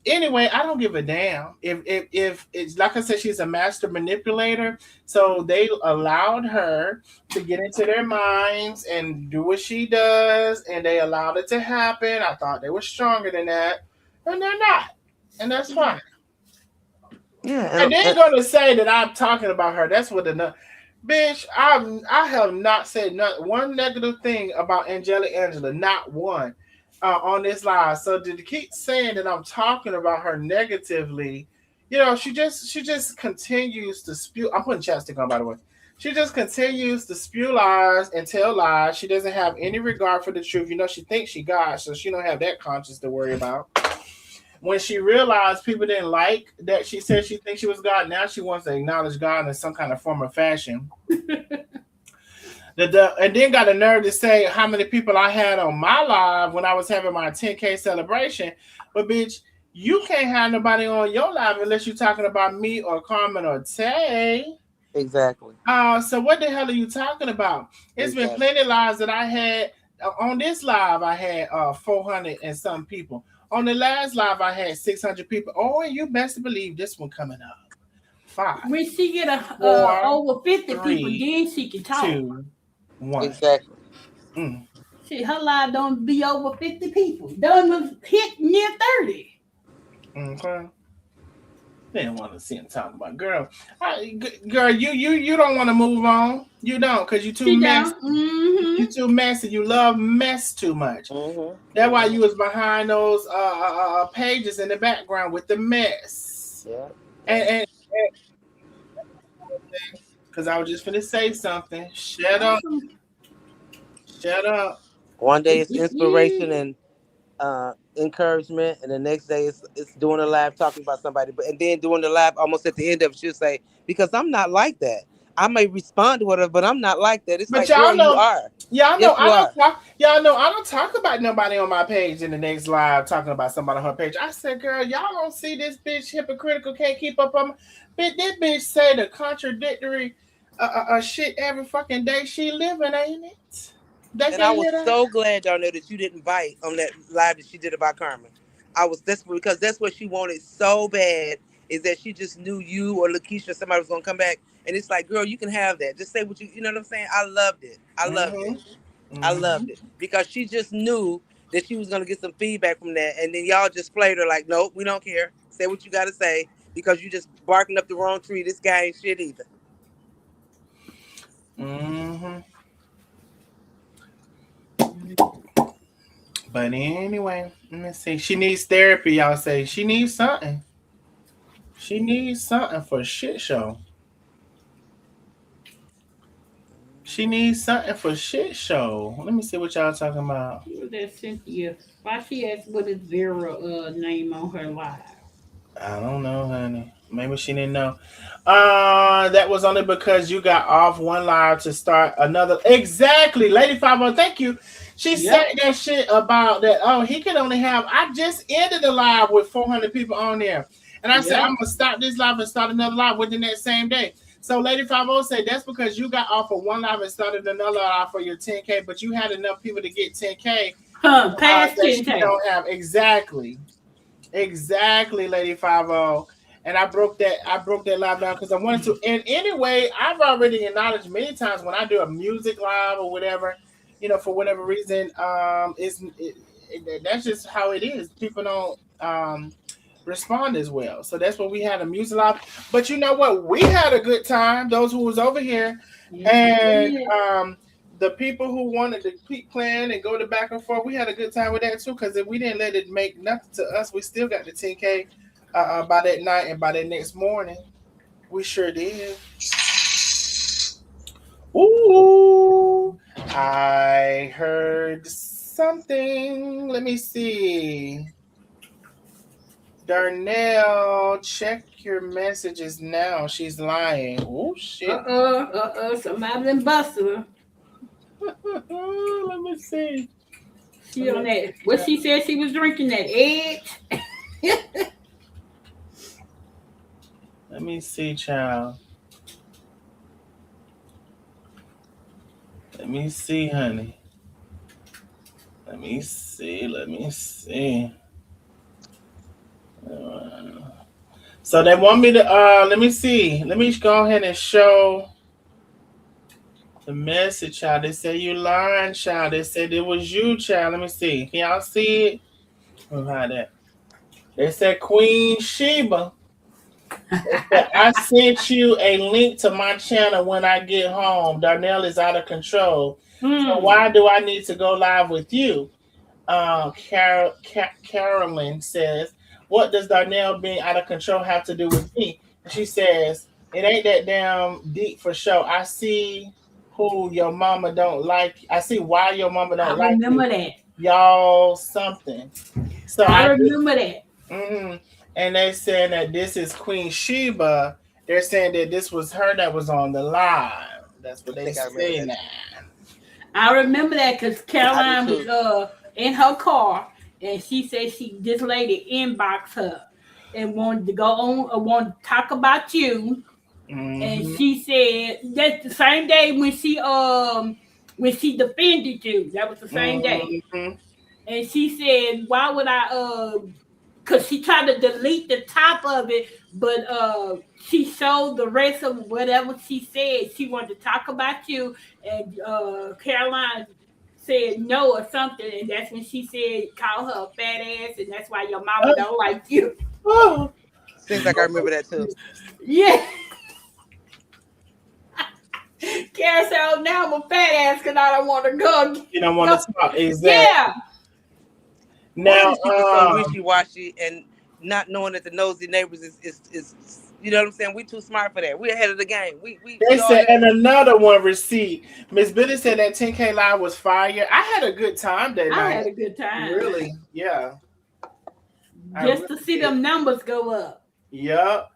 Anyway, I don't give a damn if it's like I said, she's a master manipulator. So they allowed her to get into their minds and do what she does, and they allowed it to happen. I thought they were stronger than that, and they're not, and that's Yeah. fine. Yeah. And they're gonna say that I'm talking about her. That's what the bitch. I have not said not one negative thing about Angelic Angela, not one, on this live. So to keep saying that I'm talking about her negatively, she just continues to spew. I'm putting chapstick on, by the way. She just continues to spew lies and tell lies. She doesn't have any regard for the truth. She thinks she God, so she don't have that conscience to worry about. When she realized people didn't like that she said she thinks she was God, now she wants to acknowledge God in some kind of form or fashion. And then got the nerve to say how many people I had on my live when I was having my 10K celebration. But bitch, you can't have nobody on your live unless you're talking about me or Carmen or Tay. Exactly. So what the hell are you talking about? It's been Exactly. plenty of lives that I had on this live. I had 400 and some people. On the last live, I had 600 people. Oh, and you best believe this one coming up. Five, When she get four, over 50 people, three, then she can talk. 2, 1. Exactly. Mm. See, her live don't be over 50 people. Don't hit near 30. Okay. They didn't want to see him talking about girl. Girl, you don't want to move on. You don't, cause you too She messy. down. Mm-hmm. You too messy. You love mess too much. That's why you was behind those pages in the background with the mess. Yeah. And because I was just finna say something. Shut up. Shut up. One day it's inspiration Yeah. and encouragement, and the next day it's doing a live talking about somebody, but and then doing the live almost at the end of it, she'll say, "Because I'm not like that. I may respond to whatever, but I'm not like that." It's But like, girl, y'all you know, are. y'all know Yes, I you don't are. talk. Y'all know I don't talk about nobody on my page in the next live talking about somebody on her page. I said, girl, y'all don't see this bitch hypocritical, can't keep up on. Bitch, this bitch say the contradictory shit every fucking day she living, ain't it? They And I can't was hear that. so glad, Darnell, that you didn't bite on that live that she did about Carmen. I was that's because that's what she wanted so bad, is that she just knew you or Lakeisha or somebody was gonna come back, and it's like, girl, you can have that. Just say what you know what I'm saying. I loved it. I loved it. Mm-hmm. I Mm-hmm. loved it because she just knew that she was gonna get some feedback from that, and then y'all just played her like, nope, we don't care. Say what you gotta say because you just barking up the wrong tree. This guy ain't shit either. Mm-hmm. But anyway, let me see. She needs therapy, y'all say. She needs something. She needs something for a shit show. She needs something for shit show. Let me see what y'all talking about. Who was that Cynthia? Why she asked what is Vera name on her live? I don't know, honey. Maybe she didn't know. That was only because you got off one live to start another. Exactly, Lady 50. Thank you. She said Yep. that shit about that. Oh, he can only have. I just ended the live with 400 people on there, and I said Yep. I'm gonna stop this live and start another live within that same day. So Lady 50 said that's because you got off of one live and started another live for your 10K, but you had enough people to get 10K Huh, past that she 10K. don't have. Exactly. Exactly, Lady 50. And I broke that live down because I wanted to. And anyway, I've already acknowledged many times when I do a music live or whatever, for whatever reason, that's just how it is. People don't respond as well. So that's what we had a music live. But you know what? We had a good time, those who was over here. Yes, we And did. the people who wanted to keep playing and go to back and forth, we had a good time with that too. Because if we didn't let it make nothing to us, we still got the 10K by that night and by that next morning. We sure did. Ooh, I heard something. Let me see. Darnell, check your messages now. She's lying. Oh shit. Somebody done busted her. Let me see. She Let on me that. What she said she was drinking that edge. let me see, child. Let me see, honey. Let me see. Let me see. Uh, So they want me to let me see. Let me go ahead and show the message, child. They say you lying, child. They said it was you, child. Let me see. Can y'all see it? Oh, how that? They said Queen Sheba. They said, I sent you a link to my channel when I get home. Darnell is out of control. So Hmm. why do I need to go live with you? Carolyn says, what does Darnell being out of control have to do with me? And she says, it ain't that damn deep for sure. I see who your mama don't like. I see why your mama I don't like you. remember that. Y'all something. So I I just, remember that. mm, and they saying that this is Queen Sheba. They're saying that this was her that was on the live. That's what I they think I remember say that now. too. I remember that because I do Caroline was too. in her car and she said this lady inboxed her and wanted to go on wanted to talk about you. And Hmm. she said that's the same day when she defended you. That was the same day. Hmm. And she said, why would I because she tried to delete the top of it, but she showed the rest of whatever she said. She wanted to talk about you, and Caroline said no or something, and that's when she said call her a fat ass, and that's why your mama don't like you. Oh, Seems like I remember that too. Yeah, Karen said, "Oh, now I'm a fat ass because I don't want to you don't want go." to talk. Exactly. Yeah, Why Now, these people so wishy washy and not knowing that the nosy neighbors is you know what I'm saying? We too smart for that. We ahead of the game. they We all said, ahead of and the game. another one receipt. Miss Billy said that 10K live was fire. I had a good time that I night. had a good time Really, yeah, I just really to see did. them numbers go up Yup.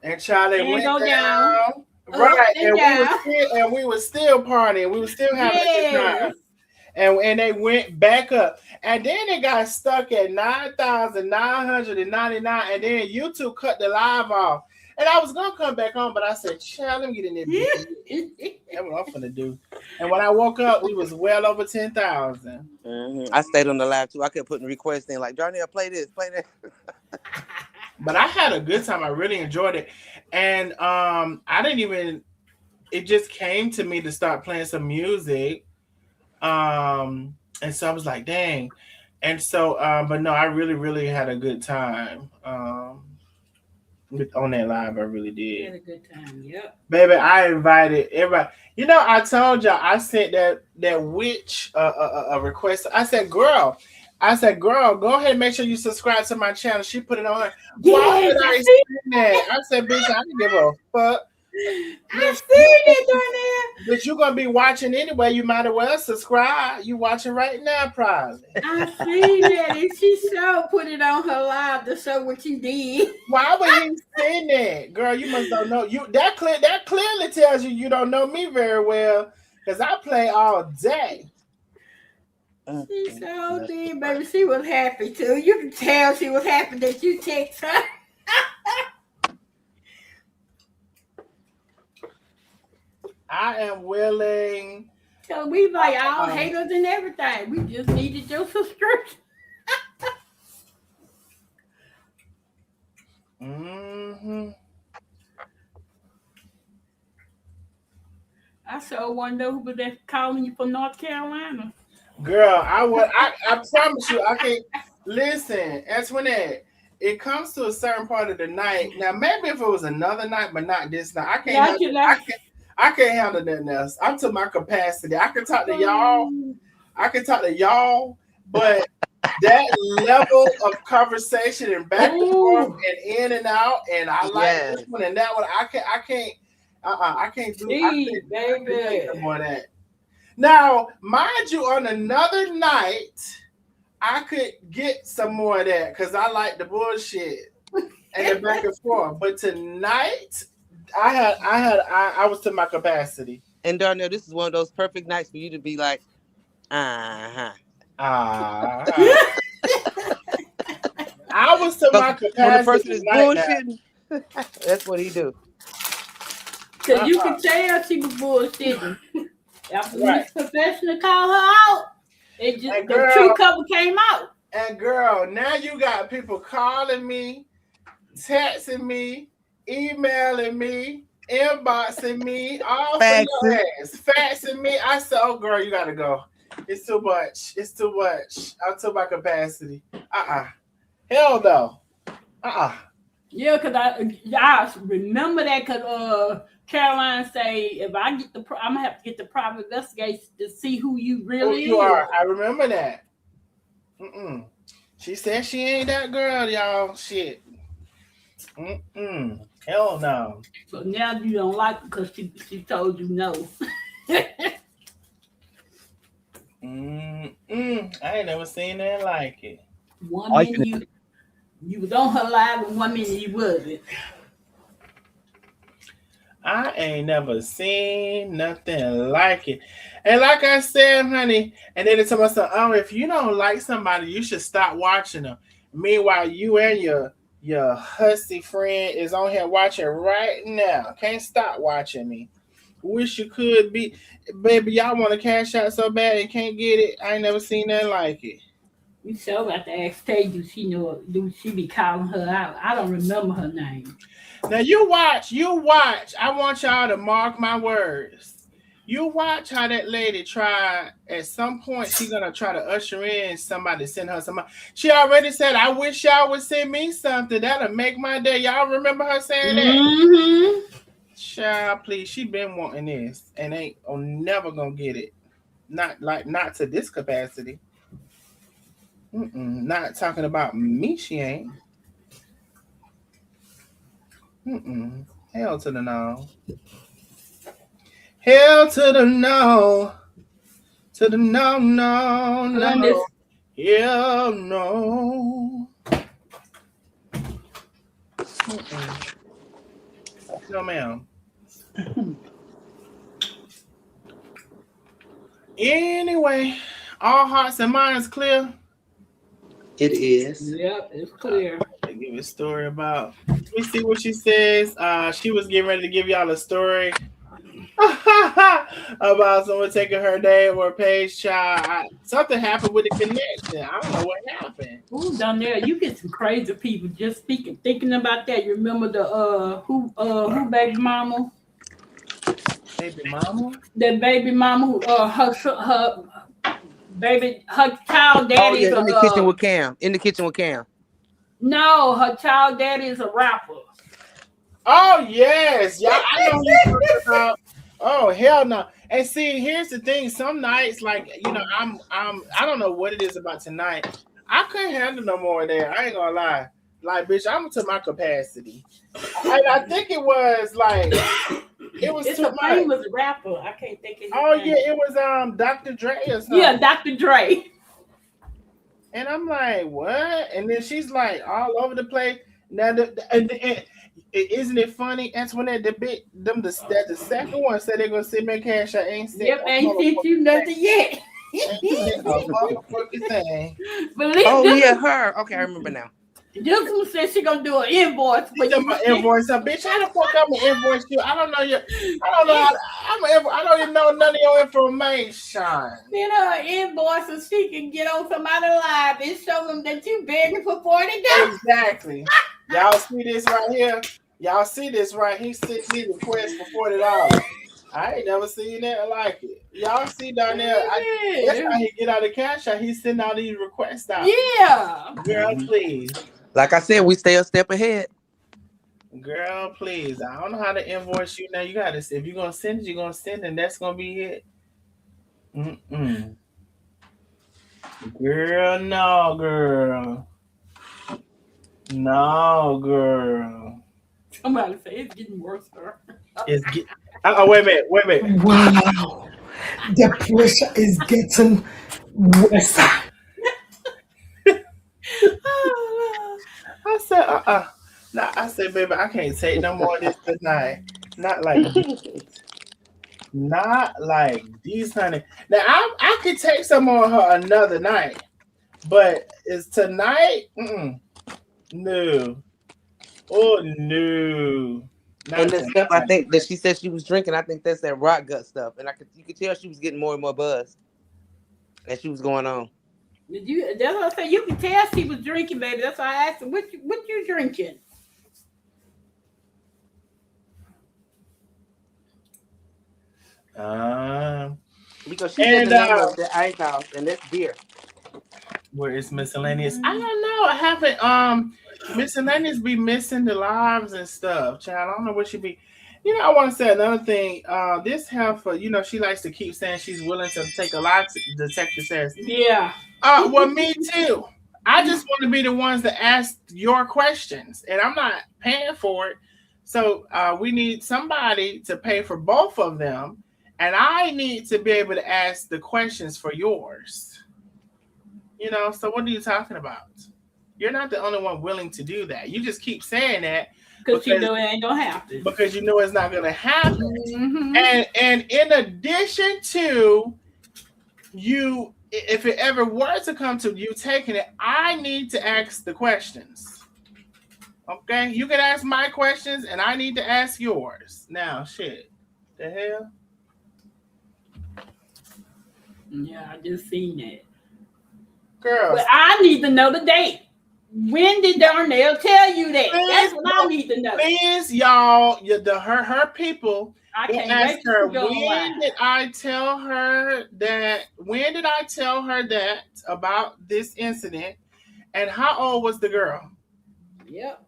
And Charlie and went go down, down. up Right, and down. and we were still partying. We were still having a good Yes. time. And they went back up. And then it got stuck at 9,999. And then YouTube cut the live off. And I was gonna come back on, but I said, child, let me get in there bed. That's what I'm gonna do. And when I woke up, we was well over 10,000. I stayed on the live too. I kept putting requests in like Darnell, play this, play that. But I had a good time. I really enjoyed it. And I didn't even it just came to me to start playing some music. And so I was like, dang. And so but no, I really, really had a good time. On that live, I really We did. had a good time. Yep. Baby, I invited everybody. You know, I told y'all I sent that witch a request. I said, girl, go ahead and make sure you subscribe to my channel. She put it on her. Why Yes, would I I see. send that? I said, bitch, I don't give a fuck. I Bitch, seen it down but you're gonna be watching anyway. You might as well subscribe. You watching right now, probably. there. I seen that, and she sure put it on her live to show what you did. Why would you send that, girl? You must don't know you. That clearly tells you you don't know me very well, because I play all day. She sure did, baby. She was happy too. You can tell she was happy that you text her. I am willing. So we like all Um, haters and everything. We just needed your subscription. hmm I sure wonder who was that calling you from North Carolina. Girl, I would. I promise you, I can listen. Antoinette, it comes to a certain part of the night. Now, maybe if it was another night, but not this night, I can't Not handle. you know. I can't handle nothing else. I'm to my capacity. I can talk to y'all. Oh, I can talk to y'all, but that level of conversation and back and forth Ooh, and in and out, and I like this Yes. one and that one. I can't do. see, I couldn't take no baby. more of that. Now, mind you, on another night, I could get some more of that because I like the bullshit and the back and forth. But tonight, I was to my capacity. And Darnell, this is one of those perfect nights for you to be like, uh-huh. Ah, I was to Because my when the capacity person is tonight. Now, bullshitting, that's what he do. Cause you uh-uh. could tell she was bullshitting. After Right. Miss Professional called her out, it just And the true girl, cover came out. and girl, now you got people calling me, texting me, emailing me, inboxing me, all for your Faxing. ass, faxing me. I said, "Oh, girl, you gotta go. It's too much. It's too much. I'm to my capacity. Hell no. Uh. Yeah, cause I remember that cause Caroline say if I get I'm gonna have to get the private investigation to see who you Who really you are? is. I remember that. Mm-mm. She said she ain't that girl, y'all. Shit. Mm-mm. Hell no. So now you don't like it because she told you no. Mm-mm. I ain't never seen that like it. One All you minute can you was on her live and 1 minute you wasn't. I ain't never seen nothing like it. And like I said, honey, and then it's tell myself, oh, if you don't like somebody, you should stop watching them. Meanwhile, you and your hussy friend is on here watching right now. Can't stop watching me. Wish you could be, baby. Y'all want to cash out so bad and can't get it. I ain't never seen nothing like it. We sure about to ask Tay, do she be calling her out? I don't remember her name. Now you watch. I want y'all to mark my words. You watch how that lady try. At some point, she gonna try to usher in somebody, send her somebody. She already said, "I wish y'all would send me something that'll make my day." Y'all remember her saying that? Mm-hmm. Child, please. She been wanting this and ain't never gonna get it. Not to this capacity. Mm-mm, not talking about me. She ain't. Mm-mm. Hell to the no. Hell to the no. To the no, no, Run this. no. Hell no. Mm-mm. No, ma'am. Anyway, all hearts and minds clear. It is. Yep, it's clear. They give a story about. Let me see what she says. She was getting ready to give y'all a story about someone taking her name or page child. Something happened with the connection. I don't know what happened. Ooh, down there, you get some crazy people just speaking, thinking about that. You remember the who baby mama? Baby mama? That baby mama who her baby her child Oh daddy yeah, is a in the kitchen with Cam. In the kitchen with Cam. no, her child daddy is a rapper. Oh yes, y'all. I know who you talking about. Oh hell no! And see, here's the thing. Some nights, like I don't know what it is about tonight. I couldn't handle no more of that. I ain't gonna lie. Like, bitch, I'm to my capacity. And I think it was like it was It's too a much. famous rapper. I can't think of his Oh name. yeah, it was Dr. Dre or Yeah, something. Dr. Dre. And I'm like, what? And then she's like all over the place. Now, isn't it funny, Antoinette? The second one said they're gonna send me cash. I ain't sent Yep, a ain't sent you motherfucking thing. nothing yet. Ain't sent a motherfucking thing. But Oh this yeah, her. Okay, I remember now. this one said she gonna do an invoice for You you took to my send. invoice up, bitch. How the fuck I'm gonna invoice you? I don't know your. I don't know. I don't even know none of your information. Send her an invoice so she can get on somebody live and show them that you begging for $40. Exactly. Y'all see this right here? Y'all see this right? He sent me request for $40. I ain't never seen that like it. Y'all see down there? That's Yeah. how he get out of cash out. He send all these requests out. Yeah. Girl, Mhm. please. Like I said, we stay a step ahead. Girl, please. I don't know how to invoice you now. You gotta. If you're gonna send it, you're gonna send it, and that's gonna be it. Mm-mm. Girl, no, girl. No, girl. Somebody say it's getting worse, sir. It's get. Oh, wait a minute. Wait a minute. Wow. The pressure is getting worse. I said, No, I said, baby, I can't take no more of this tonight. Not like this. Not like these, honey. Now, I could take some on her another night, but is tonight? No. Oh, no. And Not the stuff I tonight. think that she said she was drinking, I think that's that rock gut stuff. And you could tell she was getting more and more buzzed as she was going on. That's what I said. You can tell she was drinking, baby. That's why I asked her, what you drinking? Um, Because she said and the name of the ice house, and that's beer. where is miscellaneous? I don't know. I haven't. Miscellaneous be missing the lives and stuff, child. I don't know what she be. I want to say another thing. This heifer, she likes to keep saying she's willing to take a lie detector test. Yeah. Well, me too. I just want to be the ones that ask your questions, and I'm not paying for it. So we need somebody to pay for both of them, and I need to be able to ask the questions for yours. So what are you talking about? You're not the only one willing to do that. You just keep saying that Because you know it ain't gonna happen. because you know it's not going to happen. Mm-hmm. And in addition to you, if it ever were to come to you taking it, I need to ask the questions. Okay, you can ask my questions, and I need to ask yours. Now, shit, the hell, Yeah, I just seen that. girls. But I need to know the date. When did Darnell tell you that? Please, That's what I need to know. Please, y'all, her people. I Will can't ask wait her to go when live. did I tell her that? When did I tell her that about this incident? And how old was the girl? Yep.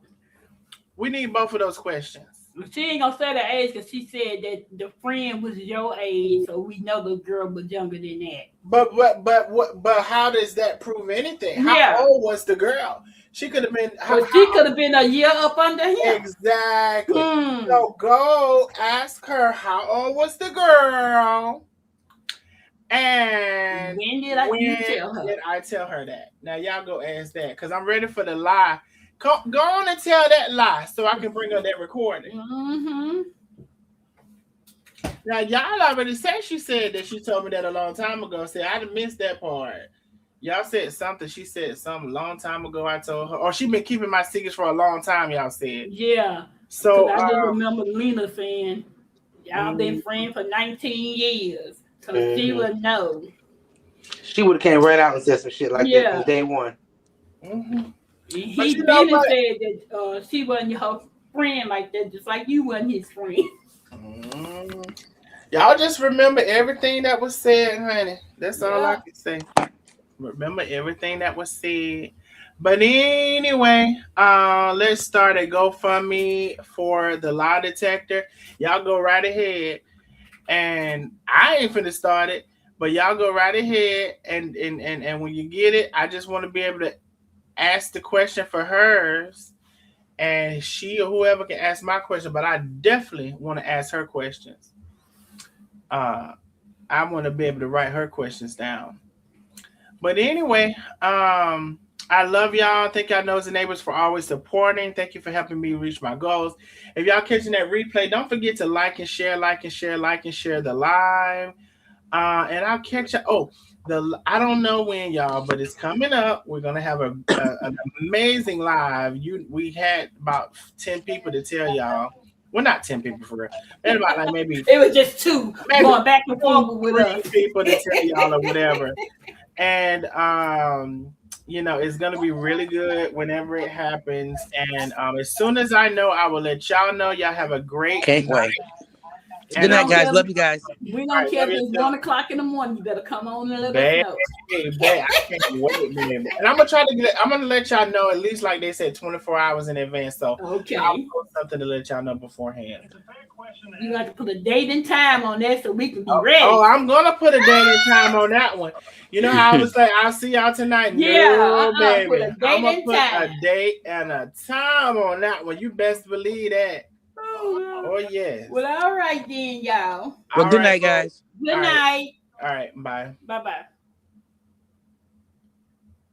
We need both of those questions. She ain't gonna say the age because she said that the friend was your age, so we know the girl was younger than that. But how does that prove anything? How old was the girl? She could have been. So she could have been a year up under him. Exactly. So go ask her how old was the girl, and when did I tell her that? Now y'all go ask that because I'm ready for the lie. Go on and tell that lie so I can bring up that recording. Mm-hmm. Now y'all already said she said that she told me that a long time ago. See, I done missed that part. Y'all said something. She said something a long time ago. I told her, or she been keeping my secrets for a long time. Y'all said, yeah. So I just remember Lena saying, "Y'all been friends for 19 years, so she would know." She would have came right out and said some shit like that from day one. Mm-hmm. He said that she wasn't her friend like that, just like you wasn't his friend. Y'all just remember everything that was said, honey. That's all I can say. Remember everything that was said. But anyway, let's start a GoFundMe for the lie detector. Y'all go right ahead. And I ain't finna start it, but y'all go right ahead. And when you get it, I just want to be able to ask the question for hers. And she or whoever can ask my question, but I definitely want to ask her questions. I want to be able to write her questions down. But anyway, I love y'all. Thank y'all Nosy Neighbors for always supporting. Thank you for helping me reach my goals. If y'all catching that replay, don't forget to like and share the live. And I'll catch you. I don't know when, y'all, but it's coming up. We're gonna have an amazing live. We had about 10 people to tell y'all. Well, not 10 people for real. And about like maybe it was just two going back and forth with us. People to tell y'all or whatever. And it's gonna be really good whenever it happens. And as soon as I know, I will let y'all know. Y'all have a great Can't wait. Good night, guys. Love you guys. We don't care if it's 1:00 in the morning. You better come on and let us know. Babe, I can't wait, baby. And I'm gonna let y'all know at least like they said 24 hours in advance. So okay, I'll post something to let y'all know beforehand. You got to put a date and time on that so we can be ready. Oh, I'm gonna put a date and time on that one. You know how I was like, I'll see y'all tonight. Yeah, no, baby. Put a date I'm gonna and put time. a date and a time on that one. You best believe that. Oh yes. Well, all right then, y'all. Well, good night, guys. Good night. All right, bye. Bye-bye.